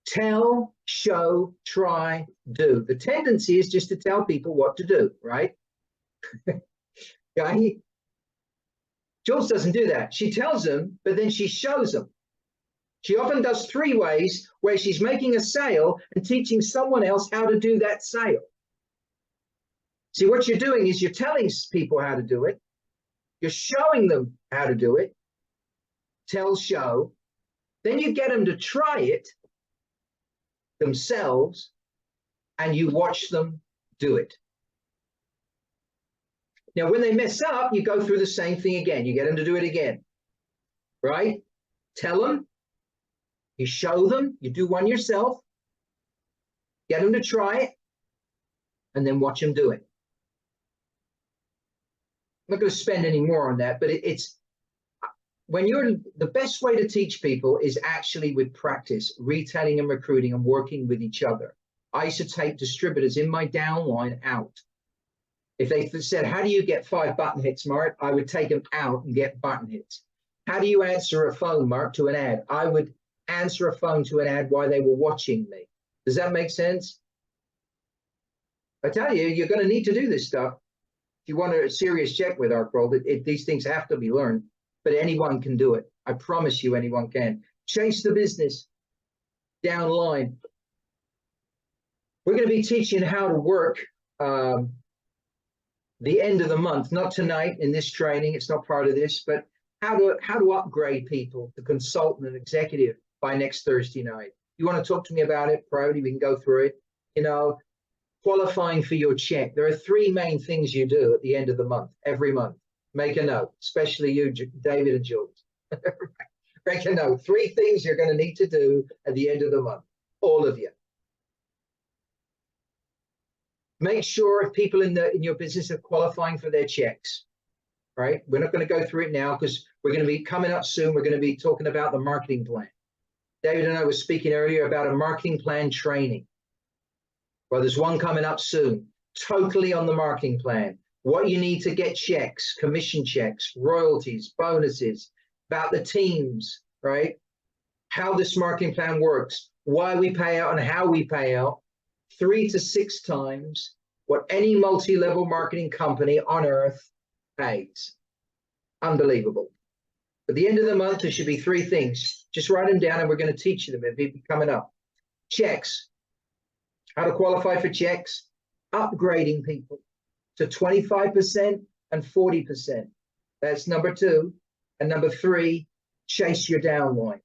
tell, show, try, do. The tendency is just to tell people what to do, right? Yeah, Jules doesn't do that. She tells them, but then she shows them. She often does 3 ways where she's making a sale and teaching someone else how to do that sale. See, what you're doing is you're telling people how to do it. You're showing them how to do it. Tell, show. Then you get them to try it themselves, and you watch them do it. Now, when they mess up, you go through the same thing again. You get them to do it again, right? Tell them. You show them. You do one yourself. Get them to try it, and then watch them do it. I'm not going to spend any more on that, but it's when the best way to teach people is actually with practice, retailing and recruiting and working with each other. I used to take distributors in my downline out. If they said, how do you get 5 button hits, Mark? I would take them out and get button hits. How do you answer a phone, Mark, to an ad? I would answer a phone to an ad while they were watching me. Does that make sense? I tell you, you're going to need to do this stuff. If you want a serious check with Arkworld, these things have to be learned, but anyone can do it. I promise you anyone can. Chase the business down line. We're going to be teaching how to work the end of the month, not tonight in this training. It's not part of this, but how to upgrade people to consultant and executive by next Thursday night. You want to talk to me about it, priority, we can go through it. Qualifying for your check. There are 3 main things you do at the end of the month, every month. Make a note, especially you, David and Jules. Make a note. 3 things you're going to need to do at the end of the month, all of you. Make sure if people in your business are qualifying for their checks, right? We're not going to go through it now because we're going to be coming up soon. We're going to be talking about the marketing plan. David and I were speaking earlier about a marketing plan training. Well, there's one coming up soon, totally on the marketing plan. What you need to get checks, commission checks, royalties, bonuses, about the teams, right? How this marketing plan works, why we pay out and how we pay out, 3 to 6 times what any multi-level marketing company on earth pays. Unbelievable. At the end of the month, there should be 3 things. Just write them down and we're going to teach you them. It'll be coming up. Checks. How to qualify for checks. Upgrading people to 25% and 40%. That's number 2. And number 3, chase your downline.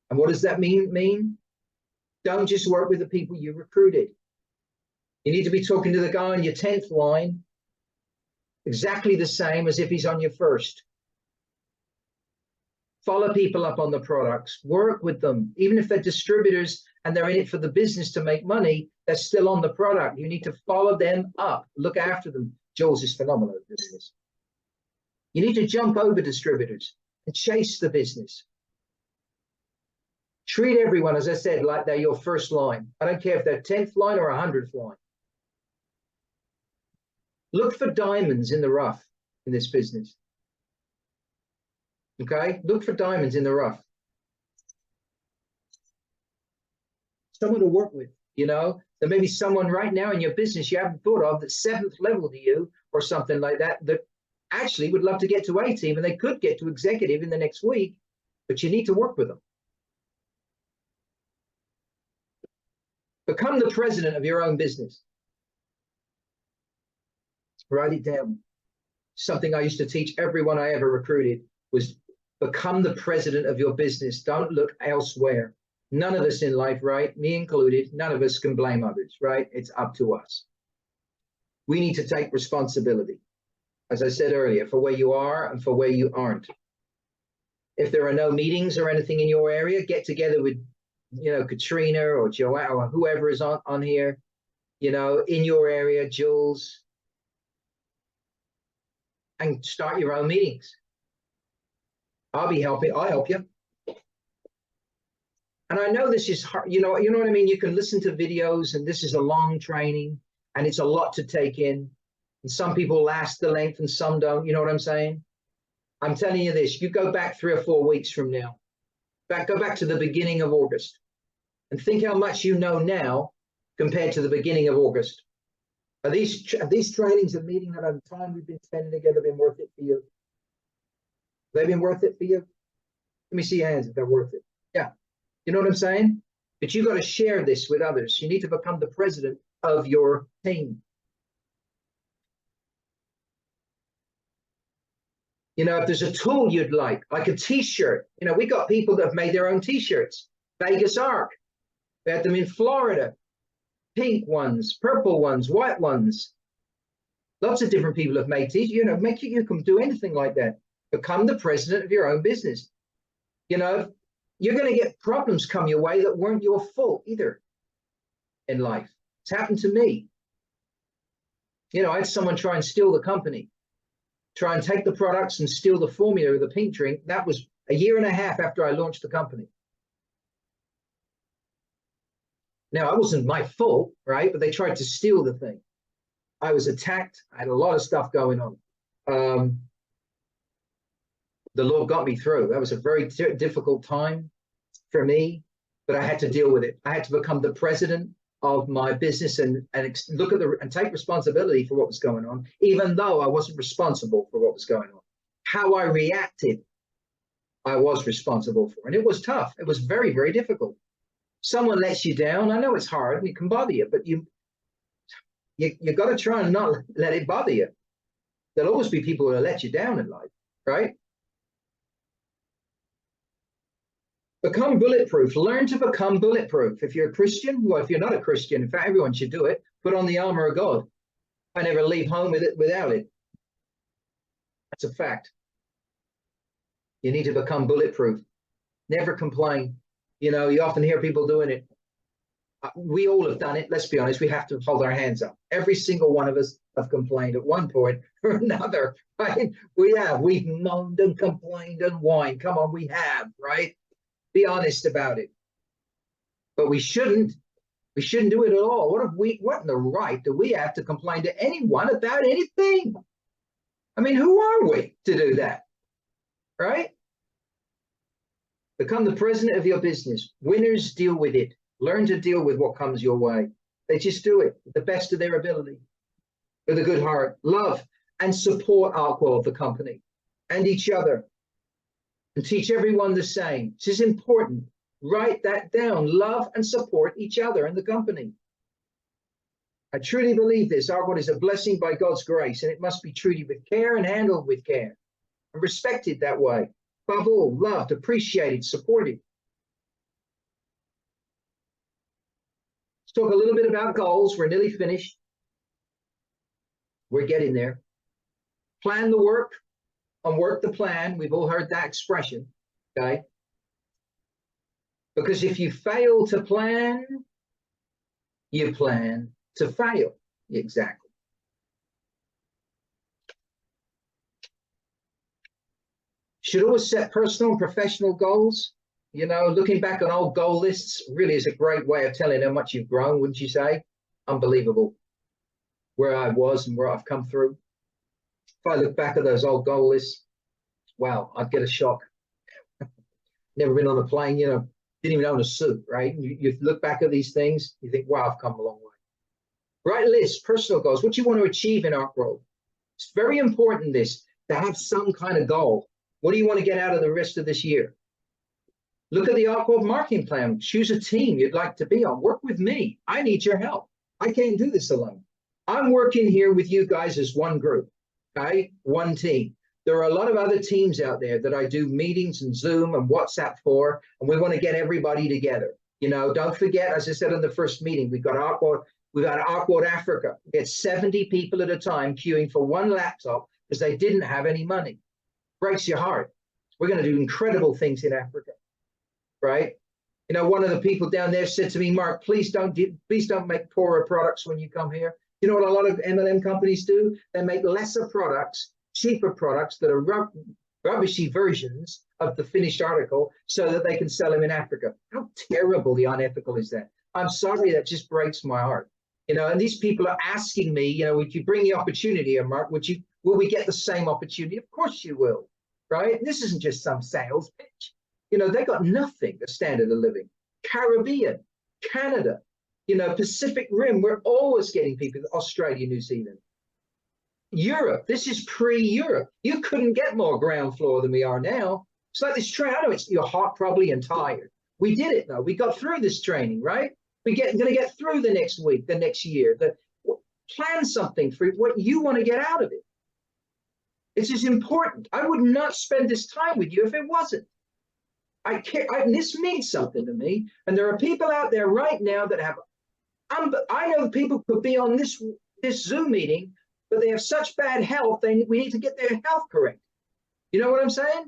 And what does that mean? Don't just work with the people you recruited. You need to be talking to the guy on your 10th line exactly the same as if he's on your first. Follow people up on the products, work with them. Even if they're distributors and they're in it for the business to make money, they're still on the product. You need to follow them up, look after them. Jules is phenomenal at this. You need to jump over distributors and chase the business. Treat everyone, as I said, like they're your first line. I don't care if they're 10th line or 100th line. Look for diamonds in the rough in this business. Okay, look for diamonds in the rough. Someone to work with, you know. There may be someone right now in your business you haven't thought of that's 7th level to you or something like that, that actually would love to get to A-team, and they could get to executive in the next week, but you need to work with them. Become the president of your own business. Write it down. Something I used to teach everyone I ever recruited was become the president of your business. Don't look elsewhere. None of us in life, right? Me included, none of us can blame others, right? It's up to us. We need to take responsibility, as I said earlier, for where you are and for where you aren't. If there are no meetings or anything in your area, get together with, you know, Katrina or Joanne or whoever is on here, you know, in your area, Jules, and start your own meetings. I'll help you. And I know this is hard, you know what I mean? You can listen to videos and this is a long training and it's a lot to take in. And some people last the length and some don't, you know what I'm saying? I'm telling you this, you go back 3 or 4 weeks from now, go back to the beginning of August and think how much you know now compared to the beginning of August. Are these trainings and meetings that the time we've been spending together been worth it for you? Have they been worth it for you? Let me see your hands if they're worth it. Yeah. You know what I'm saying? But you got to share this with others. You need to become the president of your team. You know, if there's a tool you'd like a t-shirt, you know, we got people that have made their own t-shirts. Vegas Ark. We had them in Florida. Pink ones, purple ones, white ones. Lots of different people have made t-shirts. You know, you can do anything like that. Become the president of your own business. You know, you're going to get problems come your way that weren't your fault either in life. It's happened to me. You know, I had someone try and steal the company, try and take the products and steal the formula of the pink drink. That was a 1.5 years after I launched the company. Now, it wasn't my fault, right? But they tried to steal the thing. I was attacked. I had a lot of stuff going on. The Lord got me through. That was a very difficult time for me, but I had to deal with it. I had to become the president of my business and look at and take responsibility for what was going on, even though I wasn't responsible for what was going on. How I reacted, I was responsible for, and it was tough. It was very, very difficult. Someone lets you down. I know it's hard and it can bother you, but you got to try and not let it bother you. There'll always be people who will let you down in life, right? Become bulletproof. Learn to become bulletproof. If you're a Christian, well, if you're not a Christian, in fact, everyone should do it. Put on the armor of God. I never leave home with it without it. That's a fact. You need to become bulletproof. Never complain. You know, you often hear people doing it. We all have done it. Let's be honest. We have to hold our hands up. Every single one of us have complained at one point or another, right? We have. We've moaned and complained and whined. Come on, we have, right? Be honest about it. But we shouldn't do it at all. What in the right do we have to complain to anyone about anything? I mean, who are we to do that? Right? Become the president of your business. Winners deal with it. Learn to deal with what comes your way. They just do it with the best of their ability, with a good heart. Love and support Arkworld, the company, and each other. and teach everyone the same. This is important. Write that down. Love and support each other in the company. I truly believe this. Arkworld is a blessing by God's grace, and it must be treated with care and handled with care and respected that way. Above all, loved, appreciated, supported. Let's talk a little bit about goals. We're nearly finished. We're getting there. Plan the work and work the plan. We've all heard that expression, okay? Because if you fail to plan, you plan to fail. Exactly. Should always set personal and professional goals. You know, looking back on old goal lists really is a great way of telling how much you've grown, wouldn't you say? Unbelievable where I was and where I've come through. If I look back at those old goal lists, wow, I'd get a shock. Never been on a plane, you know, didn't even own a suit, right? You look back at these things, you think, wow, I've come a long way. Write lists, personal goals, what you want to achieve in Arkworld. It's very important this, to have some kind of goal. What do you want to get out of the rest of this year? Look at the Arkworld marketing plan. Choose a team you'd like to be on. Work with me. I need your help. I can't do this alone. I'm working here with you guys as one group, okay? One team. There are a lot of other teams out there that I do meetings and Zoom and WhatsApp for, and we want to get everybody together. You know, don't forget, as I said in the first meeting, we've got Arkworld Africa. We had 70 people at a time queuing for one laptop because they didn't have any money. Breaks your heart. We're going to do incredible things in Africa, right? You know, one of the people down there said to me, Mark, please don't make poorer products when you come here. You know what a lot of MLM companies do? They make lesser products, cheaper products that are rubbishy versions of the finished article so that they can sell them in Africa. How terribly unethical is that? I'm sorry, that just breaks my heart. You know, and these people are asking me, you know, would you bring the opportunity here, Mark? Will we get the same opportunity? Of course you will, right? And this isn't just some sales pitch. You know, they got nothing, the standard of living. Caribbean, Canada, you know, Pacific Rim, we're always getting people, Australia, New Zealand. Europe, this is pre-Europe. You couldn't get more ground floor than we are now. It's like this train. I know you're hot probably and tired. We did it though. We got through this training, right? We're going to get through the next week, the next year. Plan something for what you want to get out of it. It's just important. I would not spend this time with you if it wasn't. I care. This means something to me. And there are people out there right now that have, I know people could be on this Zoom meeting, but they have such bad health, we need to get their health correct. You know what I'm saying?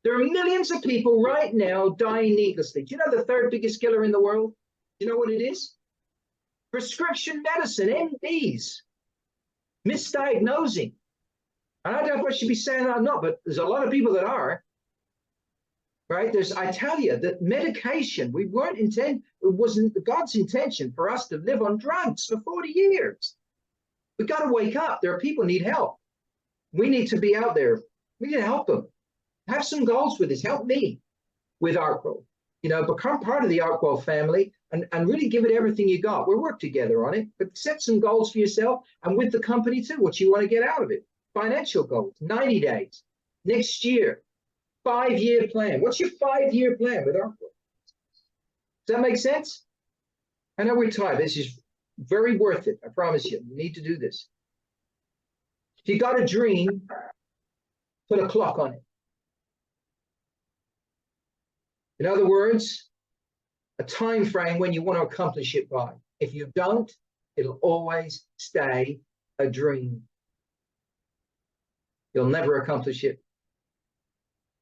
There are millions of people right now dying needlessly. Do you know the third biggest killer in the world? You know what it is? Prescription medicine, MDs, misdiagnosing. And I don't know if I should be saying that or not, but there's a lot of people that are. Right? I tell you that medication, it wasn't God's intention for us to live on drugs for 40 years. We got to wake up. There are people who need help. We need to be out there. We need to help them. Have some goals with this. Help me with Arkworld. You know, become part of the Arkworld family and really give it everything you got. We'll work together on it, but set some goals for yourself and with the company too, what you want to get out of it. Financial goals, 90 days, next year, 5-year plan. What's your 5-year plan with Arkworld? Does that make sense? I know we're tired. This is very worth it. I promise you. You need to do this. If you got a dream, put a clock on it. In other words, a time frame when you want to accomplish it by. If you don't, it'll always stay a dream. You'll never accomplish it.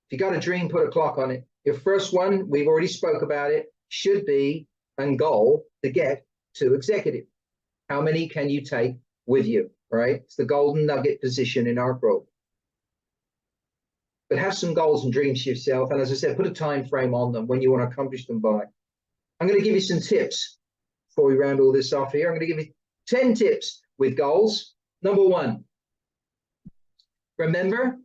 If you got a dream, put a clock on it. Your first one, we've already spoke about it, should be a goal to get to executive. How many can you take with you, right? It's the golden nugget position in Arkworld. But have some goals and dreams for yourself. And as I said, put a time frame on them when you want to accomplish them by. I'm going to give you some tips before we round all this off here. I'm going to give you 10 tips with goals. Number 1, remember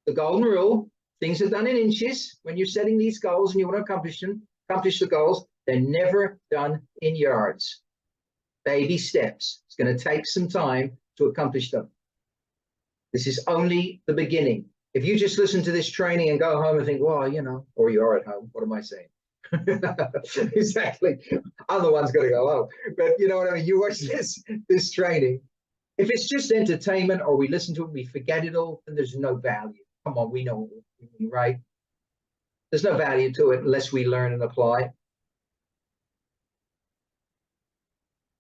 the golden rule. Things are done in inches. When you're setting these goals and you want to accomplish the goals, they're never done in yards. Baby steps. It's going to take some time to accomplish them. This is only the beginning. If you just listen to this training and go home and think, well, you know, or you are at home, what am I saying? Exactly. I'm the one's going to go home. But you know what I mean? You watch this training. If it's just entertainment or we listen to it, we forget it all, then there's no value. Come on, we know what we mean, right? There's no value to it unless we learn and apply.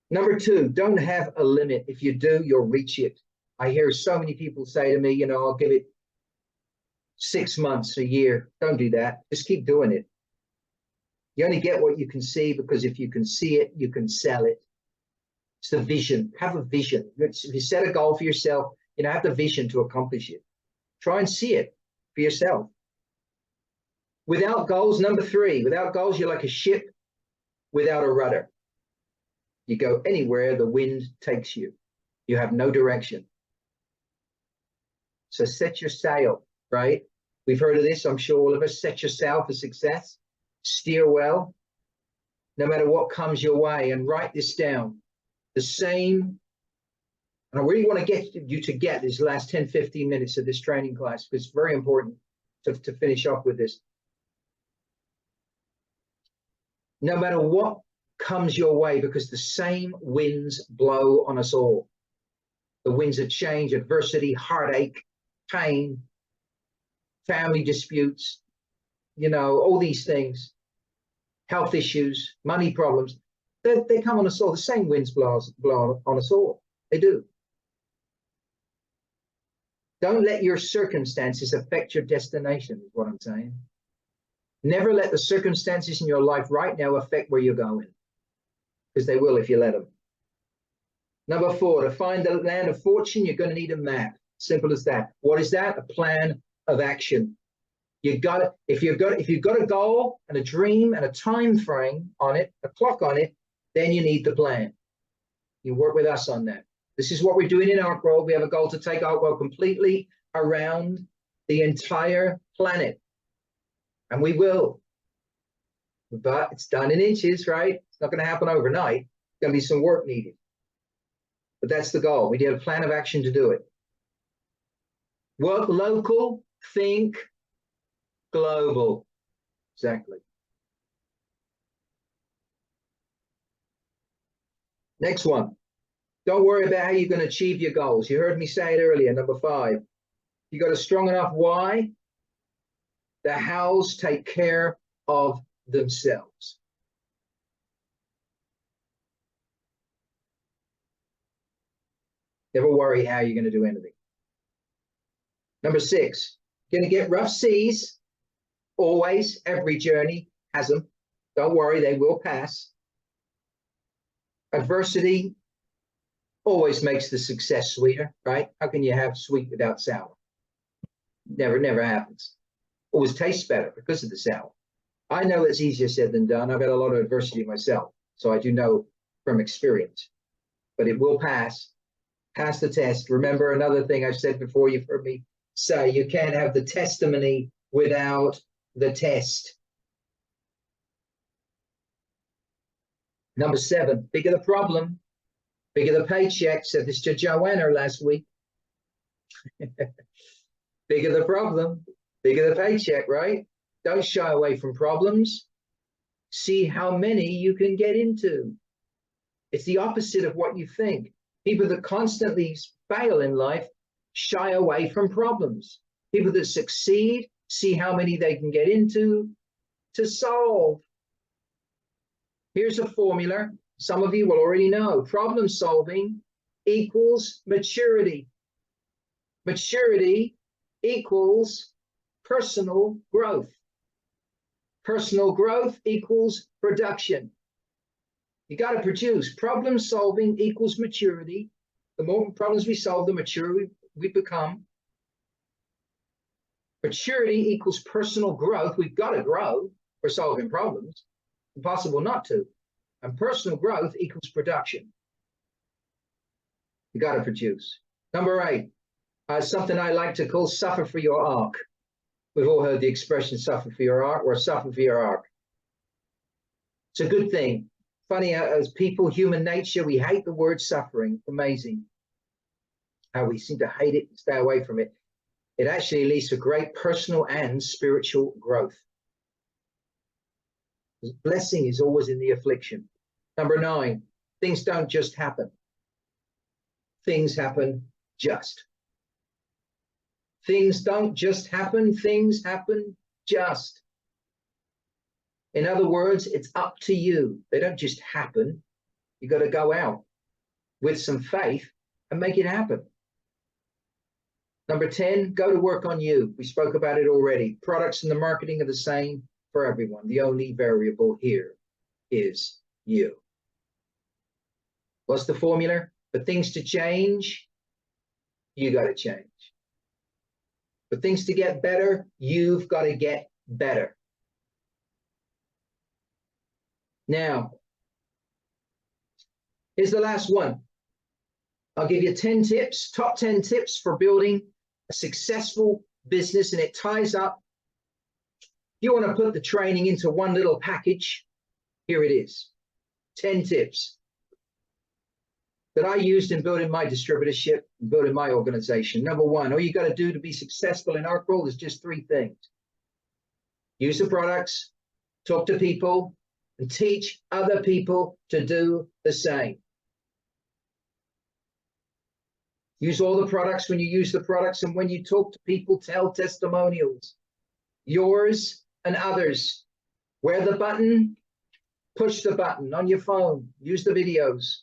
Number 2, don't have a limit. If you do, you'll reach it. I hear so many people say to me, you know, I'll give it 6 months, a year. Don't do that. Just keep doing it. You only get what you can see, because if you can see it, you can sell it. It's the vision. Have a vision. If you set a goal for yourself, you know, have the vision to accomplish it. Try and see it for yourself. Without goals, number 3, without goals, you're like a ship without a rudder. You go anywhere the wind takes you. You have no direction. So set your sail, right? We've heard of this, I'm sure all of us. Set your sail for success. Steer well, no matter what comes your way, and write this down. The same, and I really want to get you to get these last 10, 15 minutes of this training class, because it's very important to finish off with this. No matter what comes your way, because the same winds blow on us all. The winds of change, adversity, heartache, pain, family disputes, you know, all these things, health issues, money problems, they come on us all. The same winds blow on us all. They do. Don't let your circumstances affect your destination, is what I'm saying. Never let the circumstances in your life right now affect where you're going, because they will if you let them. Number 4, to find the land of fortune, you're going to need a map. Simple as that. What is that? A plan of action. You got it. If you've got a goal and a dream and a time frame on it, a clock on it, then you need the plan. You work with us on that. This is what we're doing in Arkworld. We have a goal to take Arkworld completely around the entire planet, and we will. But it's done in inches, right? It's not going to happen overnight. It's going to be some work needed. But that's the goal. We need a plan of action to do it. Work local, think global. Exactly. Next one. Don't worry about how you're going to achieve your goals. You heard me say it earlier, number 5. You got a strong enough why, the hows take care of themselves. Never worry how you're going to do anything. Number 6, you're going to get rough seas. Always, every journey has them. Don't worry, they will pass. Adversity always makes the success sweeter, right? How can you have sweet without sour? Never happens. Always tastes better because of the sour. I know it's easier said than done. I've had a lot of adversity myself, so I do know from experience. But it will pass. Pass the test. Remember another thing I've said before, you've heard me say, you can't have the testimony without the test. Number 7, bigger the problem, bigger the paycheck. Said this to Joanna last week. Bigger the problem, bigger the paycheck, right? Don't shy away from problems. See how many you can get into. It's the opposite of what you think. People that constantly fail in life shy away from problems. People that succeed see how many they can get into to solve. Here's a formula. Some of you will already know. Problem solving equals maturity. Maturity equals personal growth. Personal growth equals production. You got to produce. Problem solving equals maturity. The more problems we solve, the mature we become. Maturity equals personal growth. We've got to grow for solving problems. Impossible not to. And personal growth equals production. You got to produce. Number 8, something I like to call suffer for your ark. We've all heard the expression suffer for your ark or suffer for your ark. It's a good thing. Funny, as people, human nature, we hate the word suffering. Amazing how we seem to hate it and stay away from it. It actually leads to great personal and spiritual growth. Blessing is always in the affliction. Number 9, things don't just happen. Things happen just. Things don't just happen, things happen just. In other words, it's up to you. They don't just happen. You got to go out with some faith and make it happen. Number 10, go to work on you. We spoke about it already. Products and the marketing are the same for everyone. The only variable here is you. What's the formula? For things to change, you got to change. For things to get better, you've got to get better. Now, here's the last one. I'll give you 10 tips, top 10 tips for building a successful business, and it ties up. If you want to put the training into one little package, here it is. 10 tips that I used in building my distributorship, building my organization. Number 1, all you got to do to be successful in Arkworld is just 3 things. Use the products, talk to people, and teach other people to do the same. Use all the products when you use the products, and when you talk to people, tell testimonials, yours and others. Wear the button, push the button on your phone, use the videos.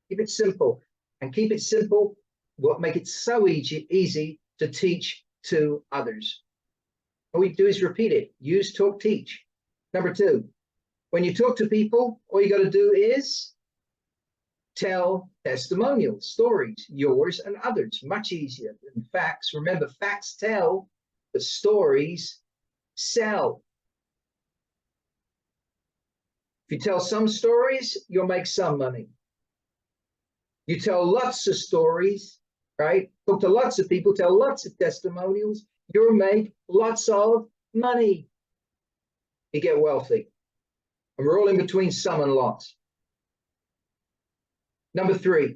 Keep it simple, and keep it simple will make it so easy to teach to others. All we do is repeat it. Use, talk, teach. Number 2, when you talk to people, all you got to do is tell testimonials, stories, yours and others. Much easier than facts. Remember, facts tell, but stories sell. If you tell some stories, you'll make some money. You tell lots of stories, right? Talk to lots of people, tell lots of testimonials, you'll make lots of money. You get wealthy. And we're all in between some and lots. Number 3,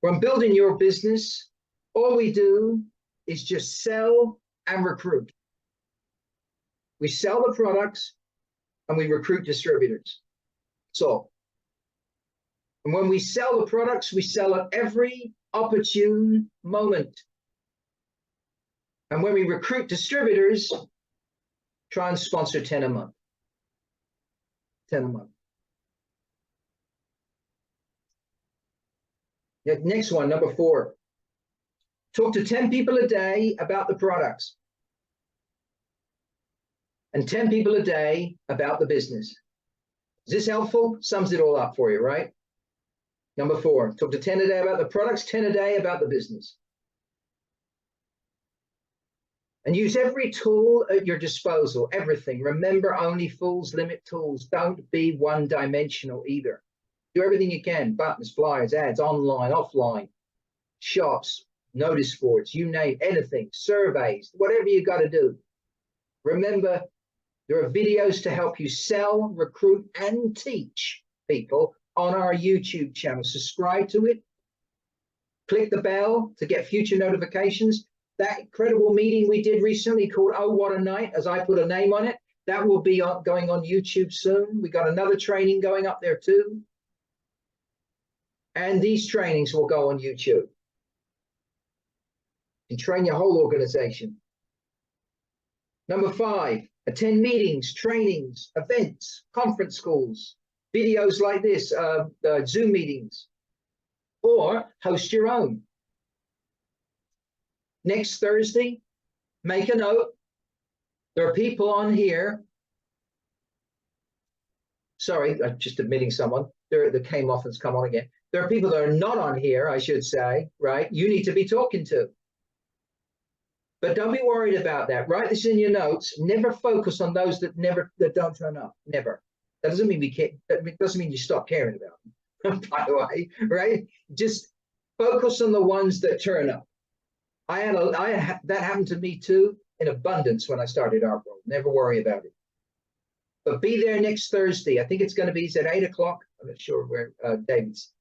when building your business, all we do is just sell and recruit. We sell the products and we recruit distributors. That's all. And when we sell the products, we sell at every opportune moment. And when we recruit distributors, try and sponsor 10 a month. 10 a month. Next one, number 4. Talk to 10 people a day about the products. And 10 people a day about the business. Is this helpful? Sums it all up for you, right? Number 4, talk to 10 a day about the products, 10 a day about the business. And use every tool at your disposal, everything. Remember, only fools limit tools. Don't be one-dimensional either. Do everything you can, buttons, flyers, ads, online, offline, shops, notice boards, you name anything, surveys, whatever you got to do. Remember, there are videos to help you sell, recruit, and teach people on our YouTube channel. Subscribe to it. Click the bell to get future notifications. That incredible meeting we did recently called Oh What a Night, as I put a name on it, that will be going on YouTube soon. We got another training going up there too. And these trainings will go on YouTube. You train your whole organization. Number 5, attend meetings, trainings, events, conference calls, videos like this, Zoom meetings, or host your own. Next Thursday, make a note. There are people on here. Sorry, I'm just admitting someone. That came off and it's come on again. There are people that are not on here, I should say, right? You need to be talking to. But don't be worried about that. Write this in your notes. Never focus on those that don't turn up. Never. That doesn't mean we can't. That doesn't mean you stop caring about them. By the way, right? Just focus on the ones that turn up. That happened to me too in abundance when I started Arkworld. Never worry about it. But be there next Thursday. I think it's going to be, is it 8 o'clock? I'm not sure where David's.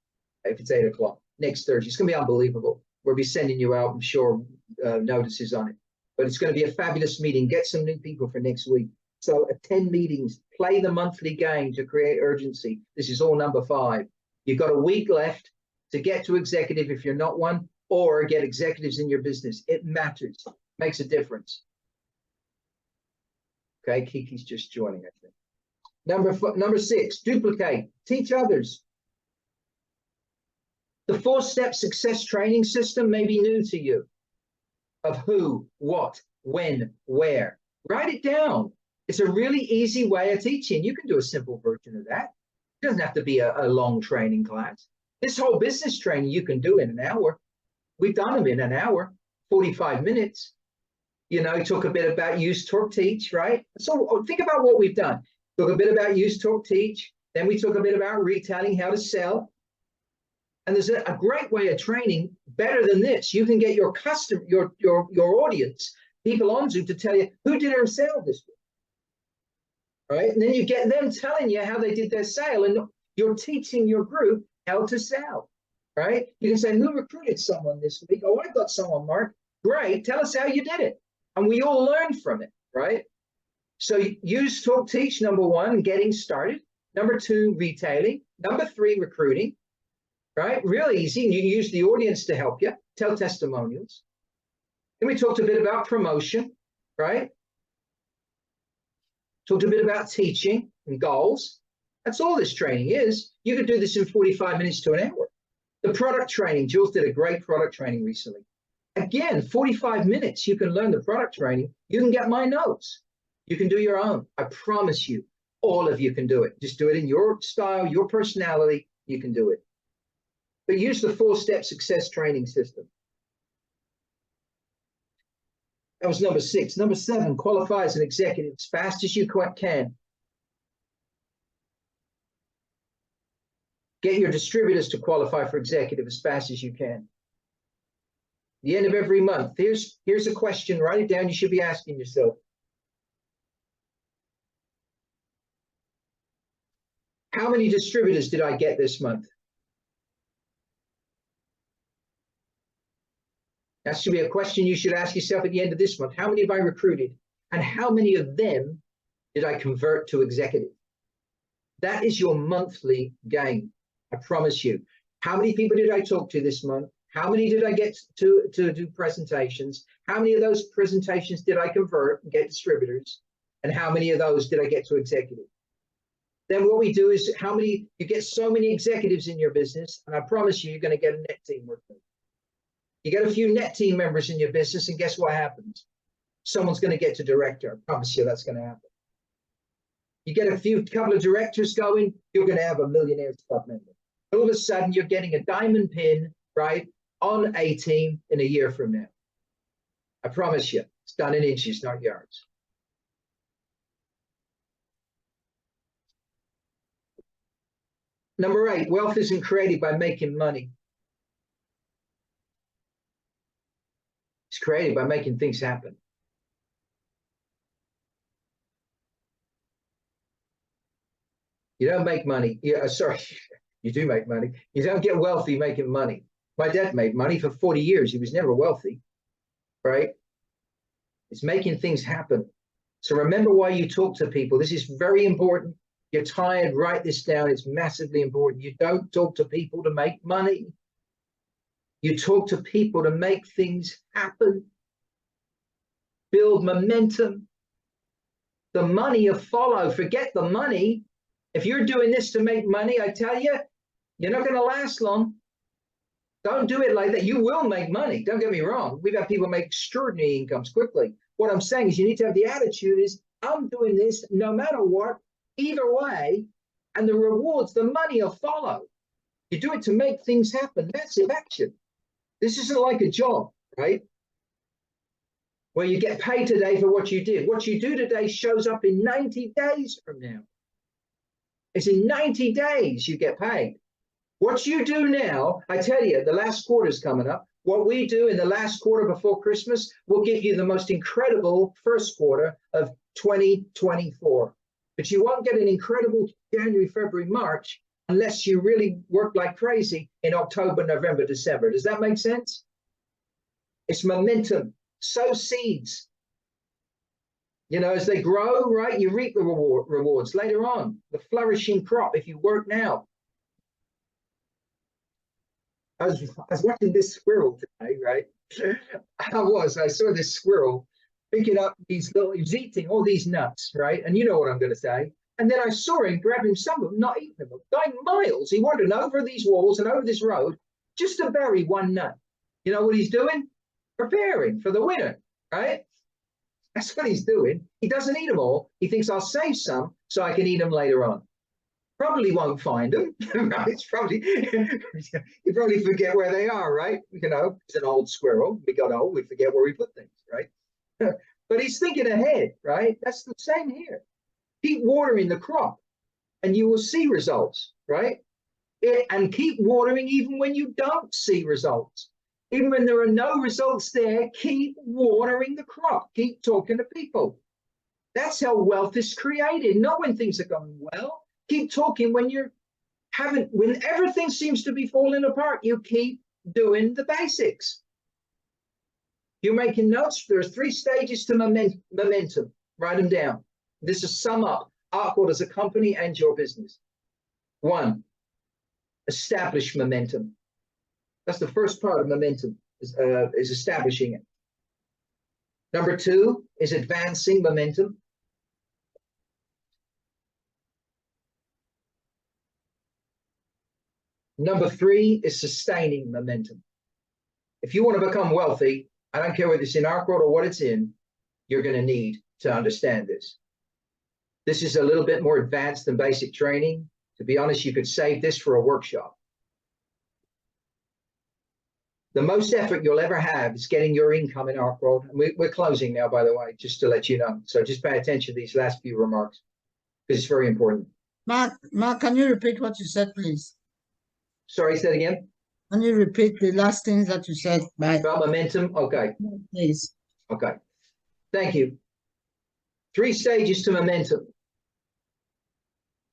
If it's 8 o'clock next Thursday, it's going to be unbelievable. We'll be sending you out, I'm sure, notices on it. But it's going to be a fabulous meeting. Get some new people for next week. So attend meetings, play the monthly game to create urgency. This is all number 5. You've got a week left to get to executive if you're not one, or get executives in your business. It matters, makes a difference. Okay, Kiki's just joining, I think. Number 6, duplicate, teach others. The 4-step success training system may be new to you. Of who, what, when, where. Write it down. It's a really easy way of teaching. You can do a simple version of that. It doesn't have to be a long training class. This whole business training you can do in an hour. We've done them in an hour, 45 minutes. You know, talk a bit about use, talk, teach, right? So think about what we've done. Talk a bit about use, talk, teach. Then we talk a bit about retailing, how to sell. And there's a great way of training better than this. You can get your customer, your audience, people on Zoom to tell you who did their sale this week. Right? And then you get them telling you how they did their sale, and you're teaching your group how to sell. Right? You can say, who recruited someone this week? Oh, I got someone, Mark. Great. Tell us how you did it. And we all learn from it, right? So use, talk, teach, number 1, getting started. Number 2, retailing. Number 3, recruiting. Right? Really easy. And you use the audience to help you. Tell testimonials. Then we talked a bit about promotion, right? Talked a bit about teaching and goals. That's all this training is. You could do this in 45 minutes to an hour. The product training, Jules did a great product training recently. Again, 45 minutes, you can learn the product training. You can get my notes. You can do your own. I promise you, all of you can do it. Just do it in your style, your personality. You can do it. But use the 4-step success training system. That was number 6. Number 7, qualify as an executive as fast as you can. Get your distributors to qualify for executive as fast as you can. The end of every month, here's a question. Write it down. You should be asking yourself. How many distributors did I get this month? That should be a question you should ask yourself at the end of this month. How many have I recruited? And how many of them did I convert to executive? That is your monthly game. I promise you. How many people did I talk to this month? How many did I get to do presentations? How many of those presentations did I convert and get distributors? And how many of those did I get to executive? Then what we do is you get so many executives in your business, and I promise you, you're going to get a net team working. You get a few net team members in your business, and guess what happens? Someone's going to get to director. I promise you that's going to happen. You get a couple of directors going, you're going to have a millionaire club member. All of a sudden, you're getting a diamond pin, right, on a team in a year from now. I promise you, it's done in inches, not yards. Number 8, wealth isn't created by making money. It's created by making things happen. You don't make money. Sorry, you do make money. You don't get wealthy making money. My dad made money for 40 years. He was never wealthy, right? It's making things happen. So remember why you talk to people. This is very important. You're tired, write this down. It's massively important. You don't talk to people to make money. You talk to people to make things happen. Build momentum. The money will follow. Forget the money. If you're doing this to make money, I tell you, you're not going to last long. Don't do it like that. You will make money. Don't get me wrong. We've had people make extraordinary incomes quickly. What I'm saying is you need to have the attitude is, I'm doing this no matter what, either way, and the rewards, the money will follow. You do it to make things happen. That's action. This isn't like a job, right? Where you get paid today for what you did. What you do today shows up in 90 days from now. It's in 90 days you get paid. What you do now, I tell you, the last quarter's coming up. What we do in the last quarter before Christmas will give you the most incredible first quarter of 2024. But you won't get an incredible January, February, March unless you really work like crazy in October, November, December. Does that make sense? It's momentum. Sow seeds. You know, as they grow, right, you reap the rewards later on. The flourishing crop if you work now. I was watching this squirrel today, right? I saw this squirrel picking up these little, he was eating all these nuts, right? And you know what I'm going to say. And then I saw him grabbing some of them, not eating them, going miles. He wandered over these walls and over this road just to bury one nut. You know what he's doing? Preparing for the winter, right? That's what he's doing. He doesn't eat them all. He thinks I'll save some so I can eat them later on. Probably won't find them. Right? It's probably you probably forget where they are, right? You know, it's an old squirrel. We got old, we forget where we put things, right? But he's thinking ahead, right? That's the same here. Keep watering the crop, and you will see results, right? And keep watering even when you don't see results. Even when there are no results there, keep watering the crop. Keep talking to people. That's how wealth is created. Not when things are going well. Keep talking when when everything seems to be falling apart. You keep doing the basics. You're making notes. There are 3 stages to momentum. Write them down. This is sum up Arkworld as a company and your business. 1, establish momentum. That's the first part of momentum, is establishing it. Number 2 is advancing momentum. Number 3 is sustaining momentum. If you want to become wealthy, I don't care whether it's in Arkworld or what it's in, you're going to need to understand this. This is a little bit more advanced than basic training. To be honest, you could save this for a workshop. The most effort you'll ever have is getting your income in Arkworld. And we're closing now, by the way, just to let you know. So just pay attention to these last few remarks, because it's very important. Mark, can you repeat what you said, please? Sorry, say that again. Can you repeat the last things that you said? About momentum? Okay. Please. Okay. Thank you. 3 stages to momentum.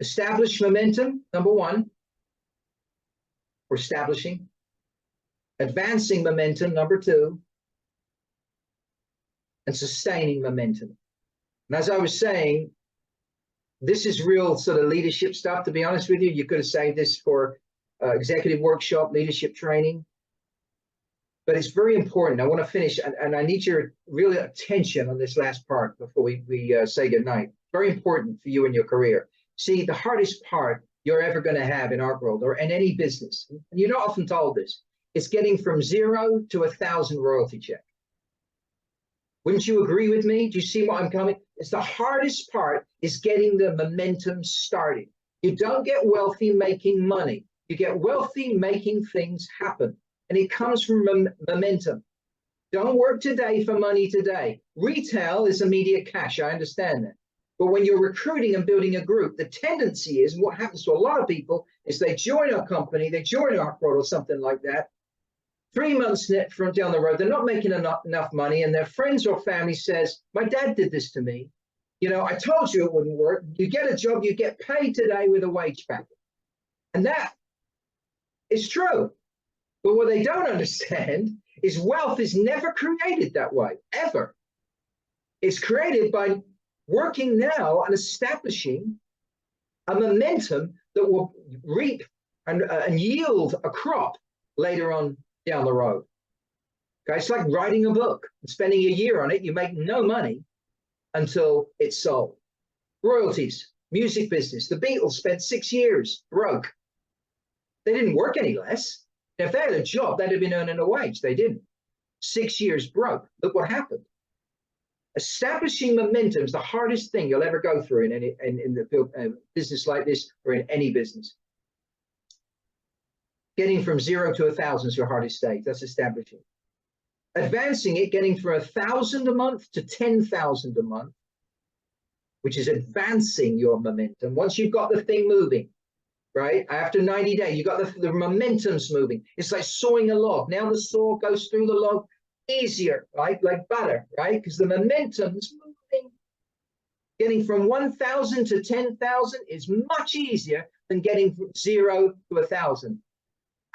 Establish momentum, number 1. We're establishing. Advancing momentum, number 2. And sustaining momentum. And as I was saying, this is real sort of leadership stuff, to be honest with you. You could have saved this for executive workshop, leadership training. But it's very important. I want to finish, and I need your real attention on this last part before we say goodnight. Very important for you in your career. See, the hardest part you're ever going to have in Arkworld or in any business, and you're not often told this, is getting from 0 to 1,000 royalty check. Wouldn't you agree with me? Do you see what I'm coming? It's the hardest part is getting the momentum started. You don't get wealthy making money. You get wealthy making things happen. And it comes from momentum. Don't work today for money today. Retail is immediate cash. I understand that. But when you're recruiting and building a group, the tendency is, what happens to a lot of people is they join a company, they join Arkworld or something like that. 3 months from down the road, they're not making enough money, and their friends or family says, my dad did this to me. You know, I told you it wouldn't work. You get a job, you get paid today with a wage packet. And that is true. But what they don't understand is wealth is never created that way, ever. It's created by working now and establishing a momentum that will reap and yield a crop later on down the road. Okay, it's like writing a book and spending a year on it. You make no money until it's sold. Royalties, music business. The Beatles spent 6 years broke. They didn't work any less. If they had a job, they'd have been earning a wage. They didn't. 6 years broke. Look what happened. Establishing momentum is the hardest thing you'll ever go through in the business like this or in any business. Getting from 0 to 1,000 is your hardest stage. That's establishing. Advancing it, getting from 1,000 a month to 10,000 a month, which is advancing your momentum. Once you've got the thing moving, right? After 90 days, you got the momentum's moving. It's like sawing a log. Now the saw goes through the log easier, right? Like butter, right? Because the momentum's moving. Getting from 1,000 to 10,000 is much easier than getting from 0 to 1,000.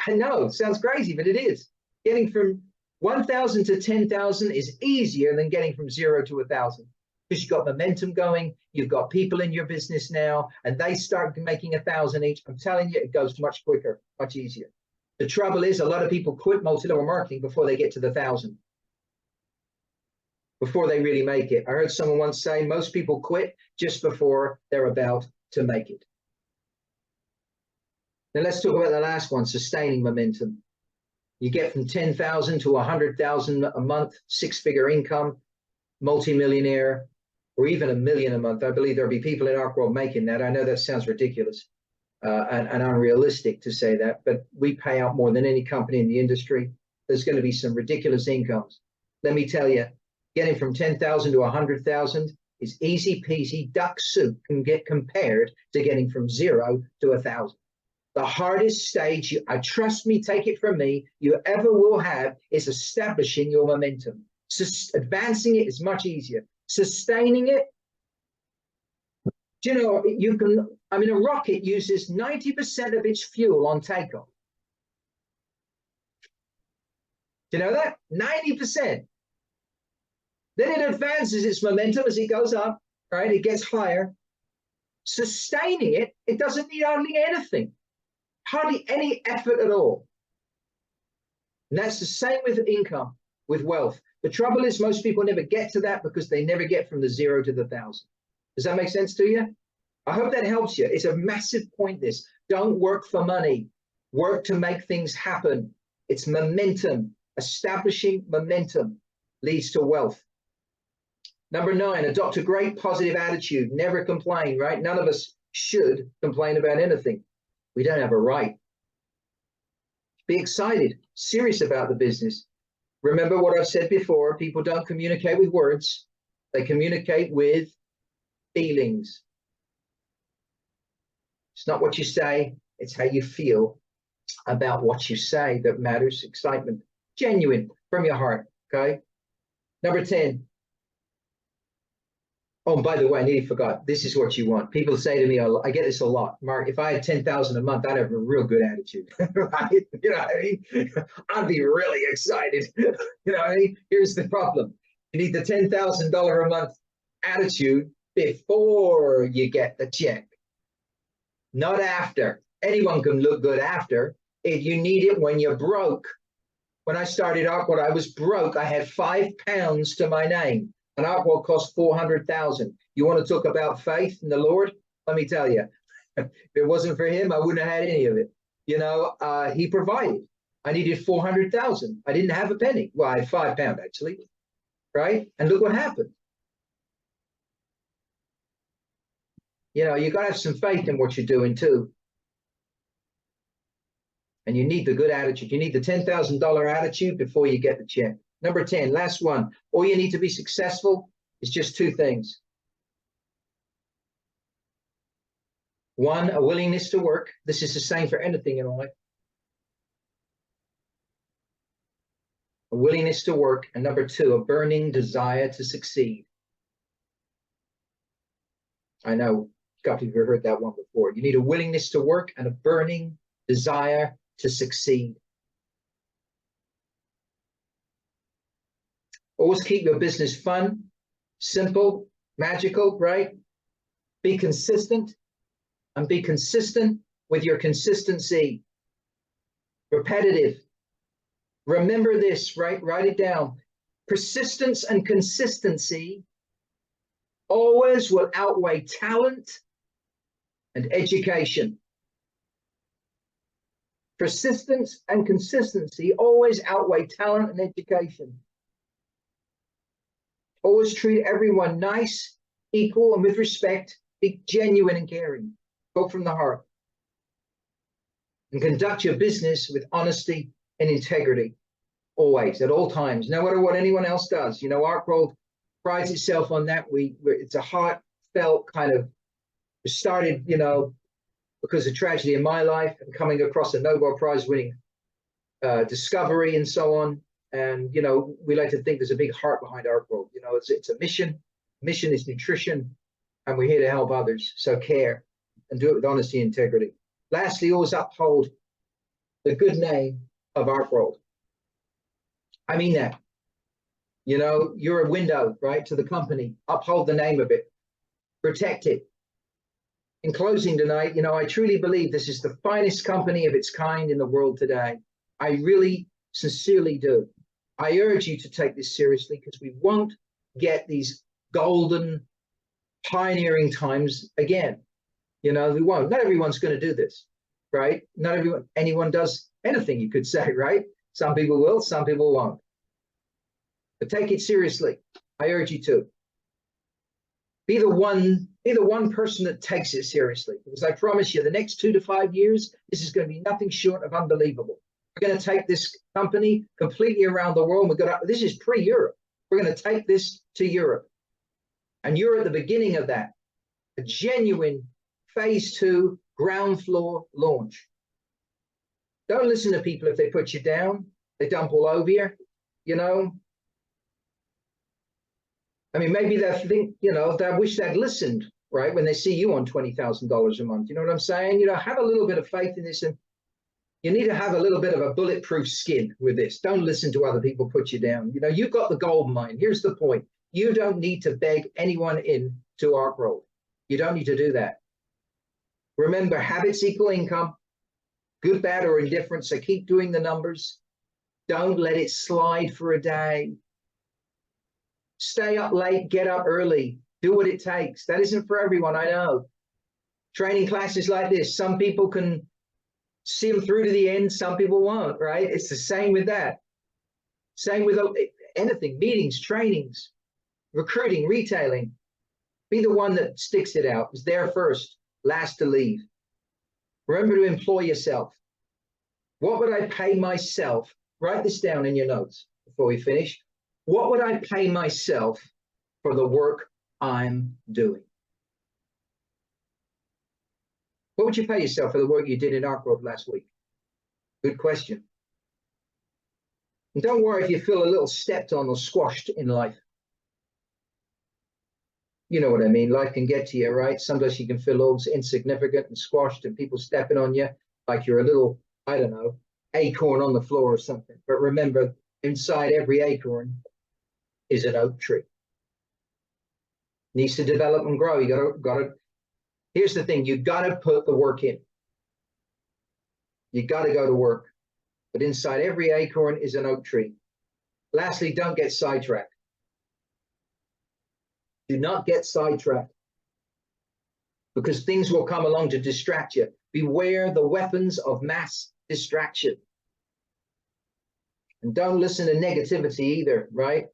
I know, it sounds crazy, but it is. Getting from 1,000 to 10,000 is easier than getting from 0 to 1,000 because you've got momentum going. You've got people in your business now, and they start making 1,000 each. I'm telling you, it goes much quicker, much easier. The trouble is a lot of people quit multi-level marketing before they get to the 1,000, before they really make it. I heard someone once say most people quit just before they're about to make it. Now let's talk about the last one, sustaining momentum. You get from 10,000 to 100,000 a month, six-figure income, multi-millionaire, or even $1 million a month. I believe there'll be people in Arkworld making that. I know that sounds ridiculous and unrealistic to say that, but we pay out more than any company in the industry. There's going to be some ridiculous incomes. Let me tell you, getting from 10,000 to 100,000 is easy peasy duck soup can get compared to getting from 0 to 1,000. The hardest stage, trust me, take it from me, you ever will have is establishing your momentum. Advancing it is much easier. Sustaining it, do you know, you can, I mean, a rocket uses 90% of its fuel on takeoff. Do you know that? 90%. Then it advances its momentum as it goes up, right? It gets higher. Sustaining it, it doesn't need hardly anything. Hardly any effort at all. And that's the same with income, with wealth. The trouble is most people never get to that because they never get from the 0 to the 1,000. Does that make sense to you? I hope that helps you. It's a massive point, this. Don't work for money. Work to make things happen. It's momentum. Establishing momentum leads to wealth. Number 9, adopt a great positive attitude. Never complain, right? None of us should complain about anything. We don't have a right. Be excited, serious about the business. Remember what I've said before, people don't communicate with words. They communicate with feelings. It's not what you say, it's how you feel about what you say that matters. Excitement, genuine, from your heart, okay? Number 10. Oh, by the way, I nearly forgot. This is what you want. People say to me, I get this a lot, Mark, if I had 10,000 a month, I'd have a real good attitude. Right? You know what I mean? I'd be really excited. You know what I mean? Here's the problem. You need the $10,000 a month attitude before you get the check, not after. Anyone can look good after. If you need it when you're broke. When I started Arkworld, I was broke. I had £5 to my name. And Arkworld cost 400,000. You want to talk about faith in the Lord? Let me tell you, if it wasn't for him, I wouldn't have had any of it. You know, he provided. I needed 400,000. I didn't have a penny. Well, I had £5 actually, right? And look what happened. You know, you got to have some faith in what you're doing too. And you need the good attitude. You need the $10,000 attitude before you get the check. Number 10, last one. All you need to be successful is just 2 things. 1, a willingness to work. This is the same for anything in life. A willingness to work. And number 2, a burning desire to succeed. I know a couple of you have heard that one before. You need a willingness to work and a burning desire to succeed. Always keep your business fun, simple, magical, right? Be consistent and be consistent with your consistency. Repetitive. Remember this, right? Write it down. Persistence and consistency always will outweigh talent and education. Persistence and consistency always outweigh talent and education. Always treat everyone nice, equal, and with respect. Be genuine and caring. Go from the heart. And conduct your business with honesty and integrity. Always, at all times, no matter what anyone else does. You know, Arkworld prides itself on that. It's a heartfelt kind of, it started, you know, because of tragedy in my life and coming across a Nobel Prize winning discovery and so on. And, you know, we like to think there's a big heart behind Arkworld. You know, it's a mission. Mission is nutrition, and we're here to help others. So care and do it with honesty and integrity. Lastly, always uphold the good name of Arkworld. I mean that. You know, you're a window, right, to the company. Uphold the name of it. Protect it. In closing tonight, you know, I truly believe this is the finest company of its kind in the world today. I really sincerely do. I urge you to take this seriously because we won't get these golden pioneering times again. You know, we won't. Not everyone's going to do this, right? Not anyone does anything, you could say, right? Some people will, some people won't. But take it seriously. I urge you to. Be the one person that takes it seriously, because I promise you the next 2 to 5 years, this is going to be nothing short of unbelievable. We're going to take this company completely around the world. This is pre-Europe. We're going to take this to Europe. And you're at the beginning of that, a genuine phase 2 ground floor launch. Don't listen to people if they put you down, they dump all over you, you know. I mean, maybe they think, you know, they wish they'd listened, right, when they see you on $20,000 a month. You know what I'm saying? You know, have a little bit of faith in this, and you need to have a little bit of a bulletproof skin with this. Don't listen to other people put you down. You know, you've got the gold mine. Here's the point. You don't need to beg anyone in to Arkworld. You don't need to do that. Remember, habits equal income, good, bad, or indifferent. So keep doing the numbers. Don't let it slide for a day. Stay up late, get up early, do what it takes. That isn't for everyone, I know. Training classes like this, some people can see them through to the end, some people won't, right? It's the same with that. Same with anything, meetings, trainings, recruiting, retailing. Be the one that sticks it out, is there first, last to leave. Remember to employ yourself. What would I pay myself? Write this down in your notes before we finish. What would I pay myself for the work I'm doing? What would you pay yourself for the work you did in Arkworld last week? Good question. And don't worry if you feel a little stepped on or squashed in life. You know what I mean? Life can get to you, right? Sometimes you can feel all insignificant and squashed and people stepping on you like you're a little, I don't know, acorn on the floor or something. But remember, inside every acorn is an oak tree. Needs to develop and grow. You gotta. Here's the thing: you gotta put the work in. You gotta go to work. But inside every acorn is an oak tree. Lastly, don't get sidetracked. Do not get sidetracked, because things will come along to distract you. Beware the weapons of mass distraction. And don't listen to negativity either, right?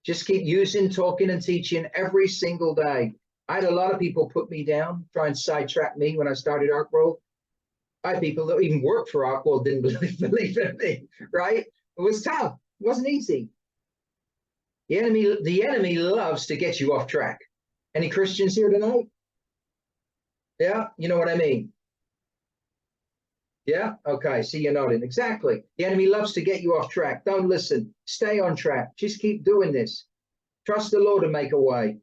Just keep using, talking, and teaching every single day. I had a lot of people put me down, try and sidetrack me when I started Arkworld. I had people that even worked for Arkworld didn't believe in me, right? It was tough. It wasn't easy. The enemy loves to get you off track. Any Christians here tonight? Yeah, you know what I mean. Yeah, okay, see, you're nodding. Exactly. The enemy loves to get you off track. Don't listen. Stay on track. Just keep doing this. Trust the Lord to make a way.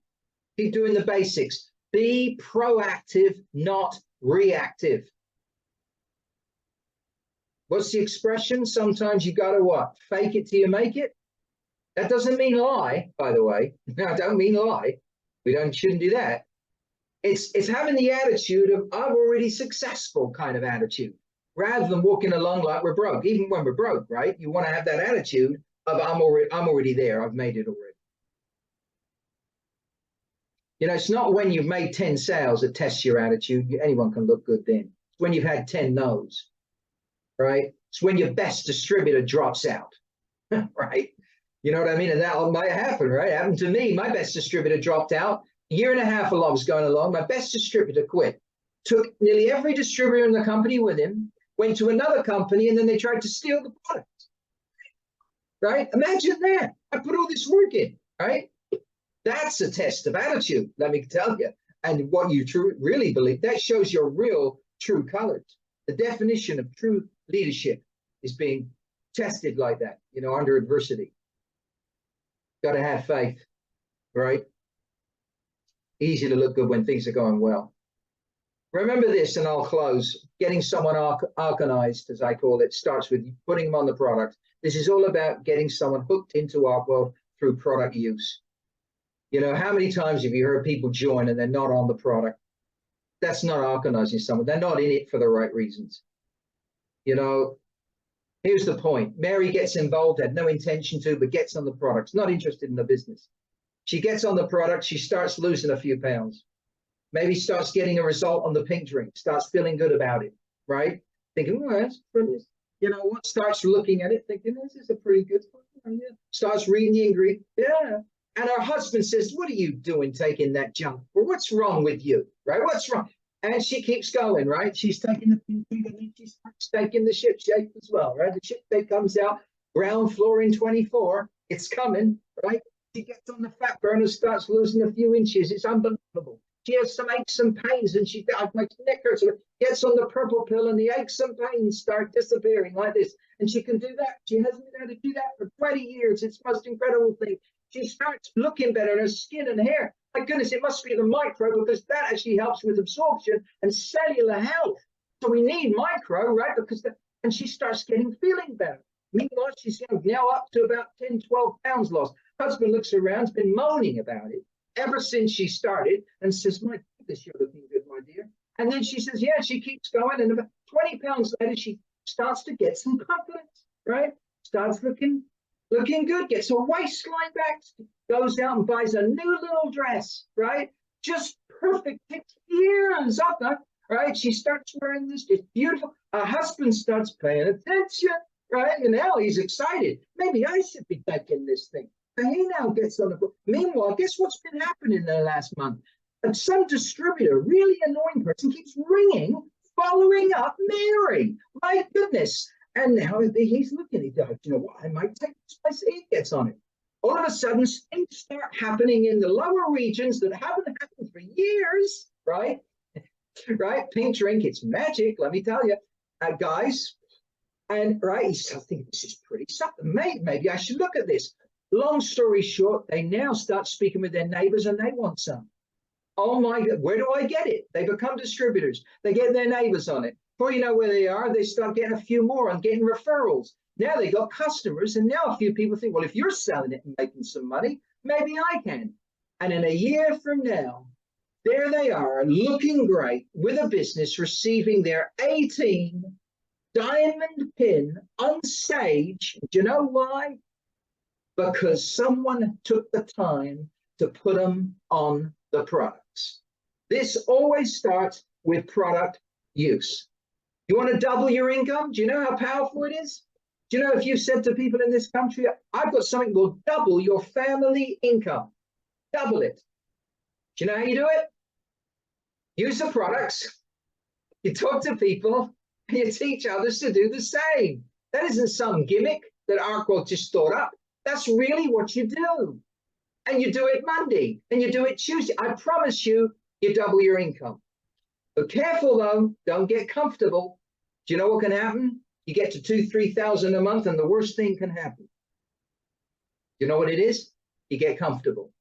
Keep doing the basics. Be proactive, not reactive. What's the expression? Sometimes you got to what? Fake it till you make it. That doesn't mean lie, by the way. No, I don't mean lie. Shouldn't do that. It's having the attitude of I'm already successful kind of attitude, rather than walking along like we're broke. Even when we're broke, right? You want to have that attitude of I'm already there. I've made it already. You know, it's not when you've made 10 sales that tests your attitude. Anyone can look good then. It's when you've had 10 no's, right? It's when your best distributor drops out, right? You know what I mean? And that might happen, right? It happened to me. My best distributor dropped out. A year and a half along, I was going along. My best distributor quit. Took nearly every distributor in the company with him, went to another company, and then they tried to steal the product, right? Imagine that. I put all this work in, right? That's a test of attitude, let me tell you. And what you really believe, that shows your real true colors. The definition of true leadership is being tested like that, you know, under adversity. Got to have faith, right? Easy to look good when things are going well. Remember this, and I'll close. Getting someone arcanized, as I call it, starts with putting them on the product. This is all about getting someone hooked into Arkworld through product use. You know, how many times have you heard people join and they're not on the product? That's not organizing someone. They're not in it for the right reasons. You know, here's the point. Mary gets involved, had no intention to, but gets on the products, not interested in the business. She gets on the product, she starts losing a few pounds. Maybe starts getting a result on the pink drink, starts feeling good about it, right? Thinking, well, that's pretty, you know what? Starts looking at it, thinking, this is a pretty good one. Yeah. Starts reading the ingredients. Yeah. And her husband says, what are you doing taking that junk? Well, what's wrong with you, right? What's wrong? And she keeps going, right? She's taking the pink drink and then she starts taking the ship shape as well, right? The ship shape comes out, ground floor in 24. It's coming, right? She gets on the fat burner, starts losing a few inches. It's unbelievable. She has some aches and pains, and my neck hurts. Gets on the purple pill, and the aches and pains start disappearing like this. And she can do that. She hasn't been able to do that for 20 years. It's the most incredible thing. She starts looking better in her skin and hair. My goodness, it must be the micro, because that actually helps with absorption and cellular health. So we need micro, right? And she starts feeling better. Meanwhile, she's now up to about 10, 12 pounds lost. Husband looks around, has been moaning about it ever since she started, and says, my goodness, you're looking good, my dear. And then she says, yeah, she keeps going. And about 20 pounds later, she starts to get some confidence, right? Starts looking good, gets her waistline back, goes out and buys a new little dress, right? Just perfect, takes years of her, right? She starts wearing this, it's beautiful. Her husband starts paying attention, right? And now he's excited. Maybe I should be taking this thing. And he now gets on the book. Meanwhile, guess what's been happening in the last month? And some distributor, really annoying person, keeps ringing, following up Mary. My goodness. And now he's looking, he goes, you know what, I might take this place. He gets on it. All of a sudden, things start happening in the lower regions that haven't happened for years, right? Right? Pink drink, it's magic, let me tell you. Guys, and right, he's thinking, this is pretty something. Maybe I should look at this. Long story short, they now start speaking with their neighbors and they want some. Oh my God, where do I get it? They become distributors. They get their neighbors on it. Before you know where they are, they start getting a few more and getting referrals. Now they got customers, and now a few people think, well, if you're selling it and making some money, maybe I can. And in a year from now, there they are, looking great with a business, receiving their A.D.T diamond pin on stage. Do you know why? Because someone took the time to put them on the products. This always starts with product use. You want to double your income? Do you know how powerful it is? Do you know, if you said to people in this country, I've got something that will double your family income, double it. Do you know how you do it? Use the products. You talk to people and you teach others to do the same. That isn't some gimmick that Arkworld just thought up. That's really what you do. And you do it Monday and you do it Tuesday. I promise you, you double your income. But careful though, don't get comfortable. Do you know what can happen? You get to 2,000, 3,000 a month and the worst thing can happen. You know what it is? You get comfortable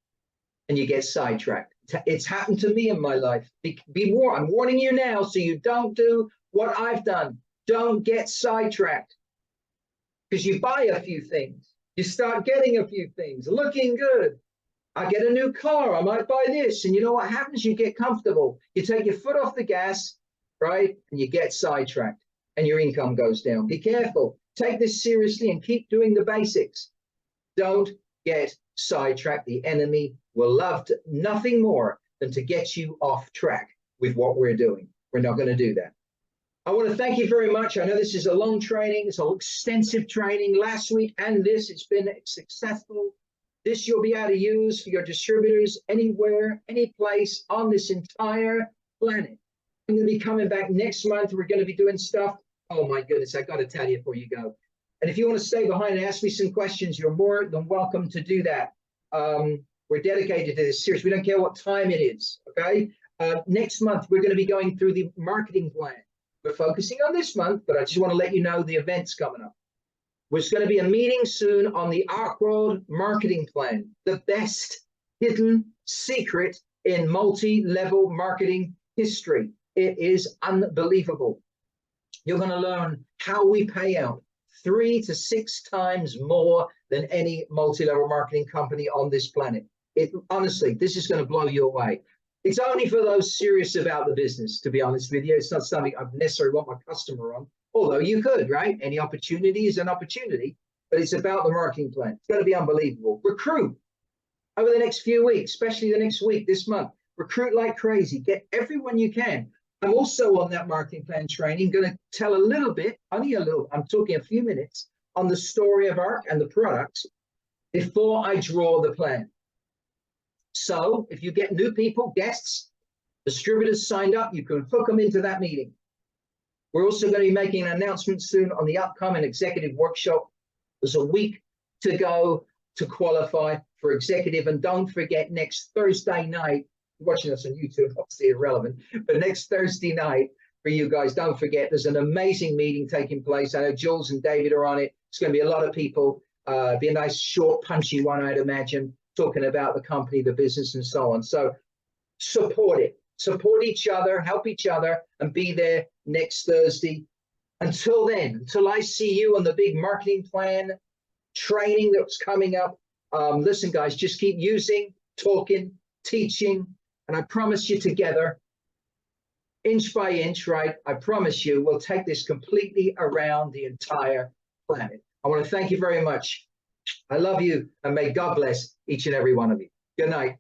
and you get sidetracked. It's happened to me in my life. Be warned. I'm warning you now so you don't do what I've done. Don't get sidetracked. Because you buy a few things. You start getting a few things, looking good. I get a new car, I might buy this. And you know what happens? You get comfortable. You take your foot off the gas, right? And you get sidetracked and your income goes down. Be careful. Take this seriously and keep doing the basics. Don't get sidetracked. The enemy will love nothing more than to get you off track with what we're doing. We're not going to do that. I want to thank you very much. I know this is a long training. It's an extensive training last week and this. It's been successful. This you'll be able to use for your distributors anywhere, any place on this entire planet. I'm going to be coming back next month. We're going to be doing stuff. Oh my goodness, I got to tell you before you go. And if you want to stay behind and ask me some questions, you're more than welcome to do that. We're dedicated to this series. We don't care what time it is, okay? Next month, we're going to be going through the marketing plan. We're focusing on this month, but I just want to let you know the event's coming up. There's going to be a meeting soon on the Arkworld marketing plan, the best hidden secret in multi-level marketing history. It is unbelievable. You're going to learn how we pay out 3 to 6 times more than any multi-level marketing company on this planet. Honestly, this is going to blow you away. It's only for those serious about the business, to be honest with you. It's not something I necessarily want my customer on, although you could, right? Any opportunity is an opportunity, but it's about the marketing plan. It's going to be unbelievable. Recruit over the next few weeks, especially the next week, this month. Recruit like crazy. Get everyone you can. I'm also on that marketing plan training, going to tell a little bit, only a little, I'm talking a few minutes, on the story of Ark and the product before I draw the plan. So if you get new people, guests, distributors signed up, you can hook them into that meeting. We're also going to be making an announcement soon on the upcoming executive workshop. There's a week to go to qualify for executive. And don't forget, next Thursday night, watching us on YouTube, obviously irrelevant, but next Thursday night for you guys, don't forget, there's an amazing meeting taking place. I know Jules and David are on it. It's going to be a lot of people. Be a nice, short, punchy one, I'd imagine, talking about the company, the business, and so on. So support it. Support each other, help each other, and be there next Thursday. Until then, until I see you on the big marketing plan training that's coming up, listen, guys, just keep using, talking, teaching, and I promise you together, inch by inch, right, I promise you, we'll take this completely around the entire planet. I want to thank you very much. I love you, and may God bless each and every one of you. Good night.